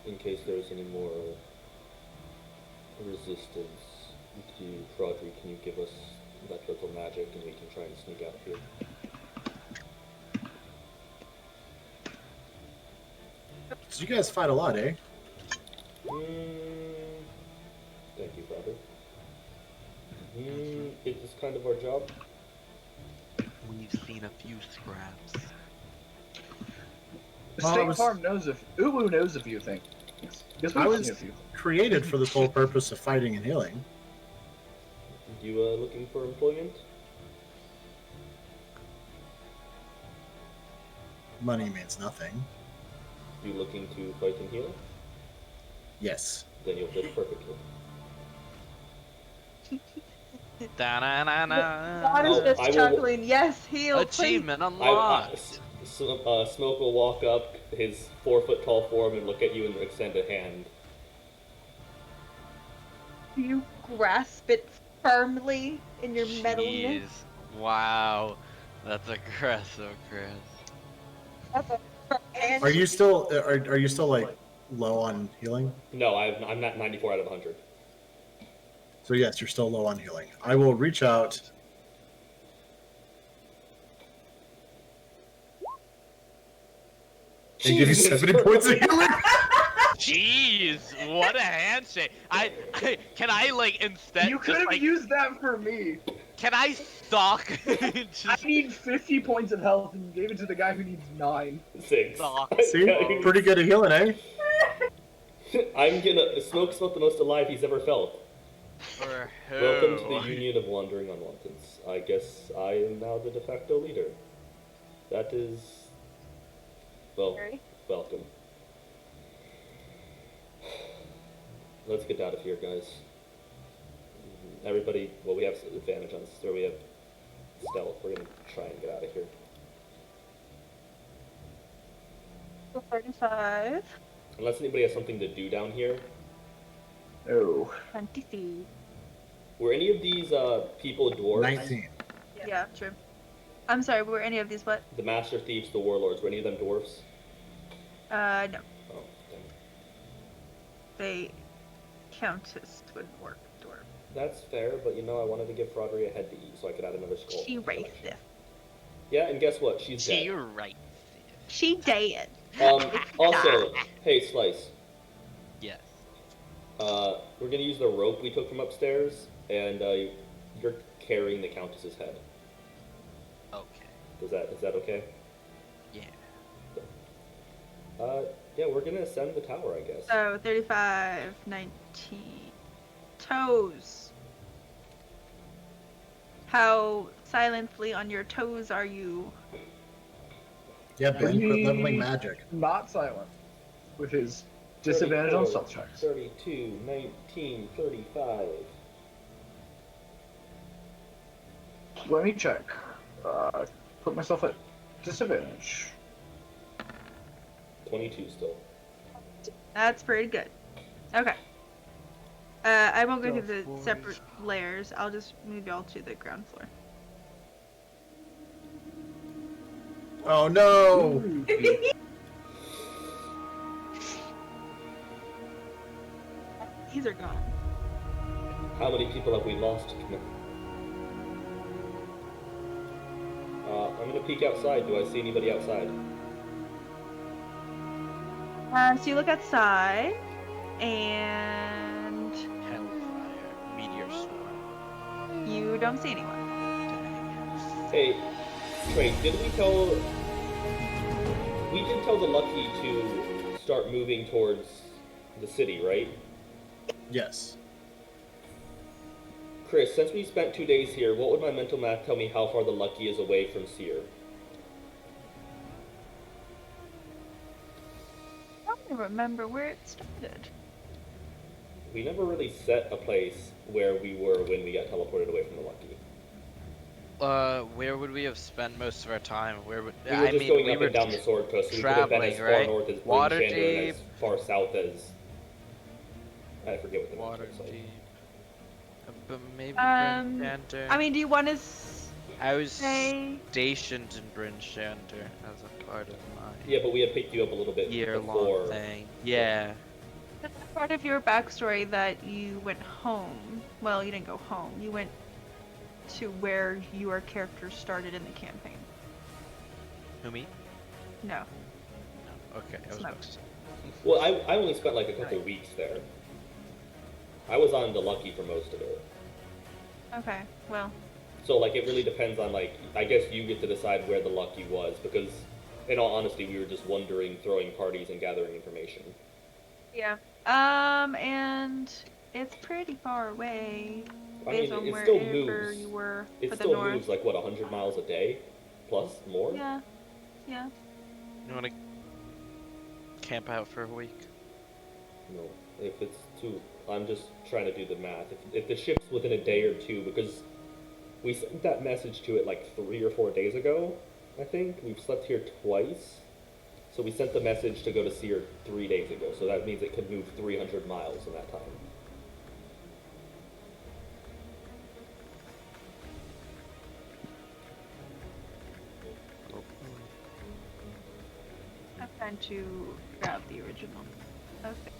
In case there's any more resistance to Rodri, can you give us that little magic and we can try and sneak out of here? So you guys fight a lot, eh? Thank you, brother. Is this kind of our job? We've seen a few scraps. Well, I State was- Farm knows UwU knows a few things. Yes, I we've was seen a few. created for the sole purpose of fighting and healing. You looking for employment? Money means nothing. You looking to fight and heal? Yes. Then you'll fit perfectly. Da-na-na-na. God is Oh, just I will- chuckling. Yes, heal. Achievement I, unlocked. Smoke will walk up, his 4-foot-tall form, and look at you and extend a hand. Please. You grasp it firmly in your metalness. Jeez. Wow. That's aggressive, Chris. Are you still like low on healing? No, I'm not 94 out of 100. So yes, you're still low on healing. I will reach out. And give you Jesus 70 points of healing. Jeez, what a handshake! Can I like instead? You could just, have like, used that for me. Can I stalk? I just need 50 points of health, and you gave it to the guy who needs 9. 6. stalk. See, pretty good at healing, eh? I'm gonna. Smoke's about the most alive he's ever felt. For who? Welcome to the Union of Wandering Unwanteds. I guess I am now the de facto leader. That is. Well, Sorry. welcome. Let's get out of here, guys. Everybody, well, we have advantage on this, or we have stealth. We're gonna try and get out of here. 35. Unless anybody has something to do down here. Oh. 23. Were any of these people dwarves? 19. Yeah, true. I'm sorry, were any of these what? The Master Thieves, the Warlords, were any of them dwarves? No. Oh, dang. They Countess would work dwarf. That's fair, but you know, I wanted to give Rodri a head to eat so I could add another skull. She to the collection. racist. Yeah, and guess what? She's dead. You're right. She dead. Also, hey, Slice. Yes. We're gonna use the rope we took from upstairs, and you're carrying the Countess's head. Okay. Is that okay? Yeah. Yeah, we're gonna ascend the tower, I guess. So 35, 19. Toes. How silently on your toes are you? Yeah, Ben quit leveling magic. Not silent with his disadvantage on stealth checks. 32, 19, 35. Let me check. Put myself at disadvantage. 22 still. That's pretty good. Okay. I won't go So through the 40. separate layers. I'll just move y'all to the ground floor. Oh no! These are gone. How many people have we lost? I'm gonna peek outside. Do I see anybody outside? So you look outside, and Hellfire, meteor swarm. you don't see anyone. Hey, wait, did we tell... We did tell the Lucky to start moving towards the city, right? Yes. Chris, since we spent 2 days here, what would my mental math tell me how far the Lucky is away from Seer? I don't remember where it started. We never really set a place where we were when we got teleported away from the Lucky. Where would we have spent most of our time? Where would We were just going up and down the Sword Coast, so we could have been as traveling, far right? north as Waterdeep. Shander and as far south as... I forget what the map looks like. Waterdeep. But maybe Um, Brynjander. I mean, do you want to I was say stationed in Brynjander as a part of my Yeah, but we had picked you up a little bit year-long before. thing. Yeah. that's part of your backstory that you went home? Well, you didn't go home. You went to where your character started in the campaign. Who, me? No. No. Okay, I was about to say. Well, I only spent like a couple weeks there. I was on the Lucky for most of it. Okay. Well. So, like, it really depends on, like, I guess you get to decide where the Lucky was, because, in all honesty, we were just wandering, throwing parties, and gathering information. Yeah. And it's pretty far away. I Based mean, on it still wherever moves. you were It for the still north. moves, like, what, 100 miles a day? Plus? More? Yeah. Yeah. You want to camp out for a week? No. If it's too... I'm just trying to do the math. If the ship's within a day or two, because we sent that message to it, like, 3 or 4 days ago, I think. We've slept here twice. So we sent the message to go to Seer 3 days ago, so that means it could move 300 miles in that time. I'm trying to grab the original. Okay.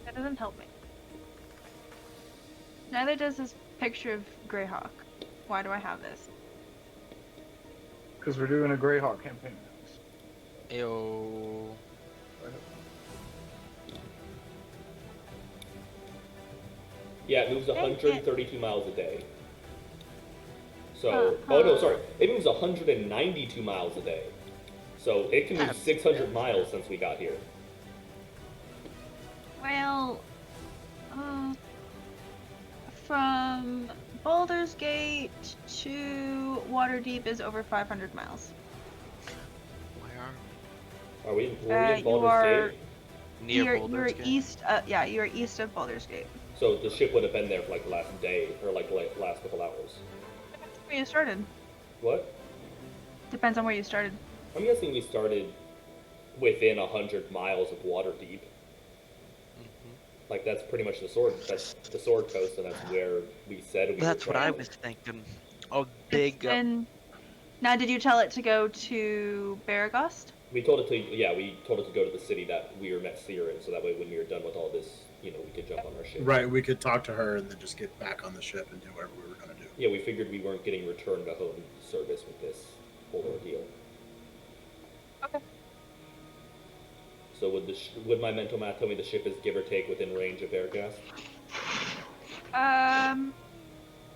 That doesn't help me. Neither does this picture of Greyhawk. Why do I have this? Because we're doing a Greyhawk campaign. Ew. Yeah, it moves Dang it. 132 miles a day. So, Uh-huh. oh no, sorry. It moves 192 miles a day. So it can move That's 600 miles since we got here. Well, from Baldur's Gate to Waterdeep is over 500 miles. Where are Are we You in Baldur's are- Gate? we? Near you're Baldur's Gate? east. Yeah, you're east of Baldur's Gate. So the ship would have been there for like the last day, or like last couple hours. Where you started. What? Depends on where you started. I'm guessing we started within 100 miles of Waterdeep. Like that's pretty much that's the Sword Coast, and that's where we said we That's were what I trying. was thinking. A big. And now, did you tell it to go to Baragost? We told it to go to the city that we were met Seer in, so that way when we were done with all this, we could jump on our ship. Right, we could talk to her and then just get back on the ship and do whatever we were going to do. Yeah, we figured we weren't getting returned to home service with this whole ordeal. Okay. So would my mental math tell me the ship is give or take within range of Airgas?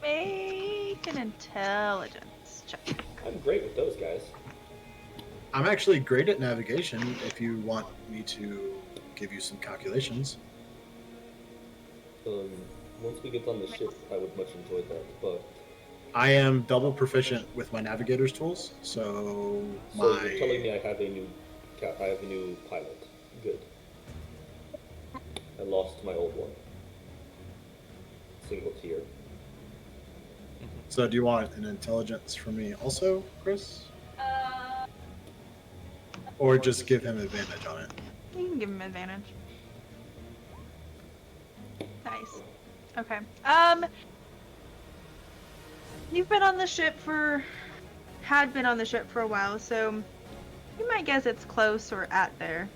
Make an intelligence check. I'm great with those guys. I'm actually great at navigation if you want me to give you some calculations. Once we get on the ship, I would much enjoy that. But I am double proficient with my navigator's tools, so you're telling me I have a new pilot. Good. I lost my old one. Single tier. So do you want an intelligence from me also, Chris? Or just give him advantage on it? You can give him advantage. Nice. Okay. You've been on the ship had been on the ship for a while, so you might guess it's close or at there.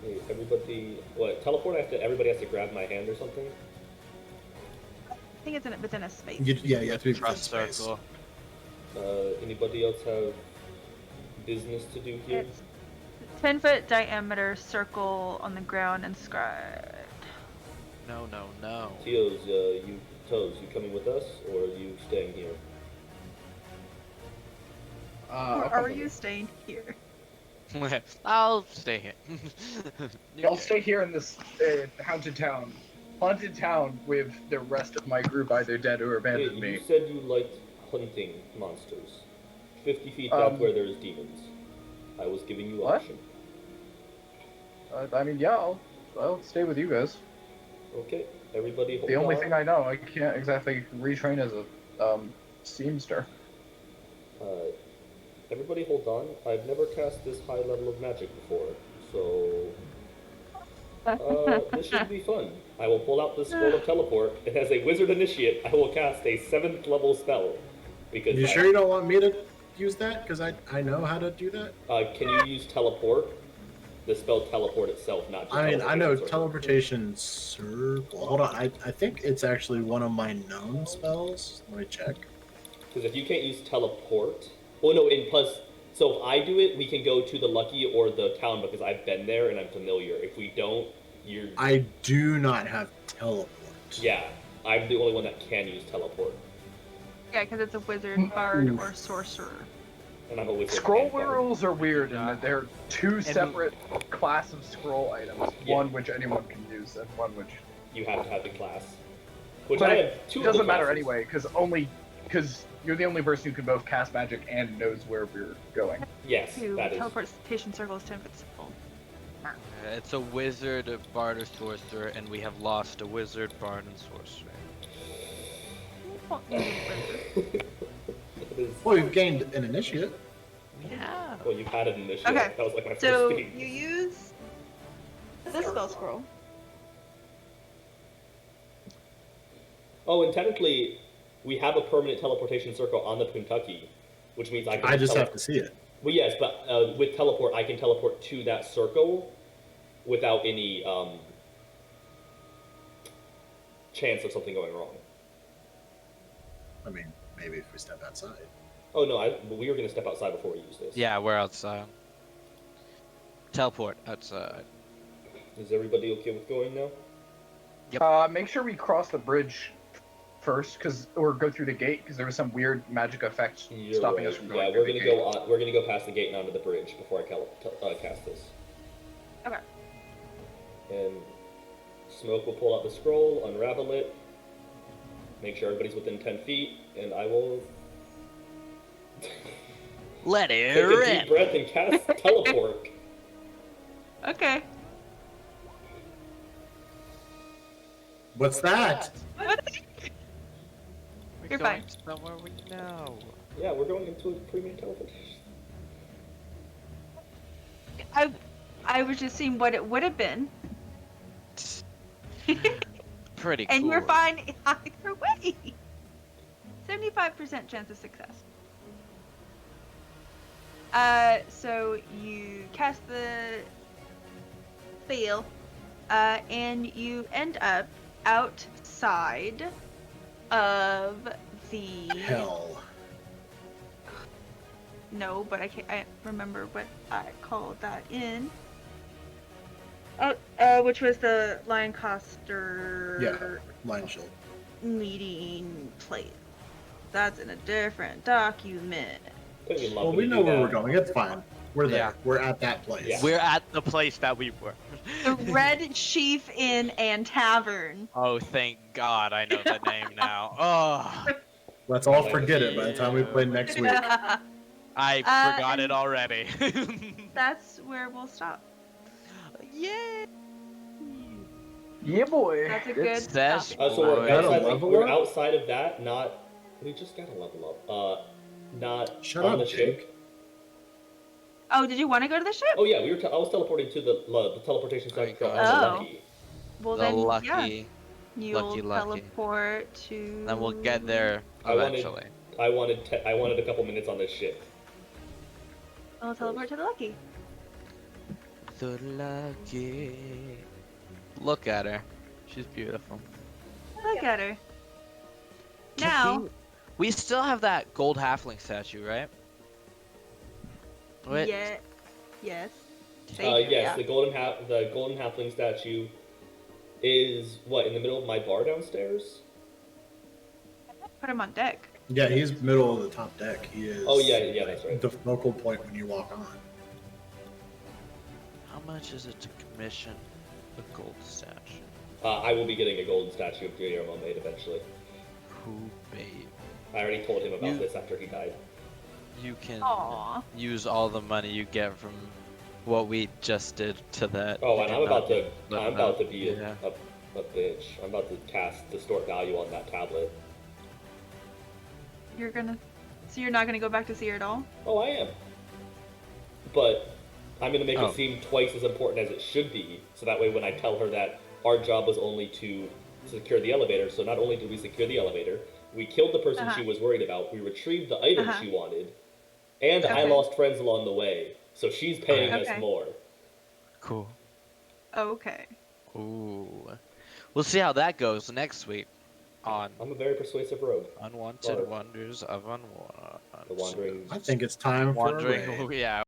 Hey, everybody, what, teleport? Everybody has to grab my hand or something? I think it's within a space. Yeah, you have to be within Trust space. circle. Anybody else have business to do here? It's 10-foot diameter circle on the ground inscribed. No, no, no. Toes, you coming with us, or are you staying here? Or I'll come are with you you. staying here? I'll stay here. I'll stay here in this haunted town. Haunted town with the rest of my group either dead or Hey, abandoned me. you said you liked hunting monsters. 50 feet back where there's demons. I was giving you What? option. I mean, yeah, I'll stay with you guys. Okay, everybody hold The only on. thing I know, I can't exactly retrain as a seamster. Everybody hold on. I've never cast this high level of magic before, so this should be fun. I will pull out the scroll of teleport, and as a wizard initiate, I will cast a 7th level spell. Because You sure you don't want me to use that? Because I know how to do that. Can you use teleport? The spell teleport itself, not just I mean, I know circle. teleportation circle. Hold on, I think it's actually one of my known spells. Let me check. Because if you can't use teleport, well, no, and plus, so if I do it, we can go to the Lucky or the town because I've been there and I'm familiar. If we don't, you're. I do not have teleport. Yeah, I'm the only one that can use teleport, Yeah, because it's a wizard, bard, or sorcerer. and I'm a wizard. Scroll and bard. rules are weird in that they're two separate class of scroll items. Yeah. One which anyone can use, and one which. You have to have the class. Which But I it have two. doesn't of the matter classes. anyway, because you're the only person who can both cast magic and knows where we're going. Yes, Two that is. teleportation circles, 10-foot circle. It's a wizard, a bard, or sorcerer, and we have lost a wizard, bard, and sorcerer. That is- Well, you've gained an initiate. Yeah. Well, you've had an initiative. Okay, That was like my first So thing. you use the spell scroll. Oh, and technically, we have a permanent teleportation circle on the Kentucky, which means I can. I just have to see it. Well, yes, but with teleport, I can teleport to that circle without any chance of something going wrong. I mean, maybe if we step outside. Oh no, we were going to step outside before we use this. Yeah, we're outside. Teleport outside. Is everybody okay with going now? Make sure we cross the bridge first, or go through the gate, because there was some weird magic effect You're stopping right. us from going Yeah, through we're the gonna gate. go on. We're gonna go past the gate and onto the bridge before I cast this. Okay. And Smoke will pull out the scroll, unravel it, make sure everybody's within 10 feet, and I will Let take it a deep rip. breath and cast teleport. Okay. What's that? We're You're going fine. somewhere we know. Yeah, we're going into a premium teleportation. I was just seeing what it would have been. Pretty cool. And you're fine either way. 75% chance of success. So you cast the spell, and you end up outside of the. Hell. No, but I remember what I called that in. Which was the Lancaster Line shield. meeting place. That's in a different document. Don't you love Well, when we you know do where that? we're going. It's fine. We're there. Yeah. We're at that place. Yeah. We're at the place that we were. The Red Chief Inn and Tavern. Oh, thank God I know the name now. Oh, Let's all forget it by the time we play next week. I forgot it and- already. That's where we'll stop. Yay! Yeah, boy. That's a good Sesh stopping. So we're boy. outside, level we're up? outside of that, not... We just got a level up. Not Shut on up, the Jake. ship. Oh, did you want to go to the ship? Oh yeah, I was teleporting to the teleportation site from God. the Oh. Lucky. Well, The then, lucky. yeah, you'll lucky. teleport to. Then we'll get there I wanted- eventually. I wanted a couple minutes on this ship. I'll teleport to the Lucky. The lucky. Look at her. She's beautiful. Look at her. Can Now, we still have that gold halfling statue, right? Wait. yeah, yes. They do, Yes, yeah. the golden halfling statue is what in the middle of my bar downstairs. Put him on deck. Yeah, he's middle of the top deck. He is. Oh yeah, that's right. The focal point when you walk on. How much is it to commission a gold statue? I will be getting a golden statue of Guillermo made eventually. Cool, babe. I already told him about You- this after he died. You can Aww. use all the money you get from what we just did to that. Oh, You and can I'm not about to let I'm him know. about to be Yeah. a bitch. I'm about to cast distort value on that tablet. You're gonna. So you're not gonna go back to see her at all? Oh, I am. But I'm gonna make Oh. it seem twice as important as it should be, so that way when I tell her that our job was only to secure the elevator, so not only did we secure the elevator, we killed the person she was worried about, we retrieved the items she wanted, and I Okay. lost friends along the way, so she's paying Okay. us more. Cool. Okay. Ooh. We'll see how that goes next week on I'm a very persuasive rogue. Unwanted Or- Wonders of Unwanted. The Wandering I think it's time for a Wandering. raid. Yeah.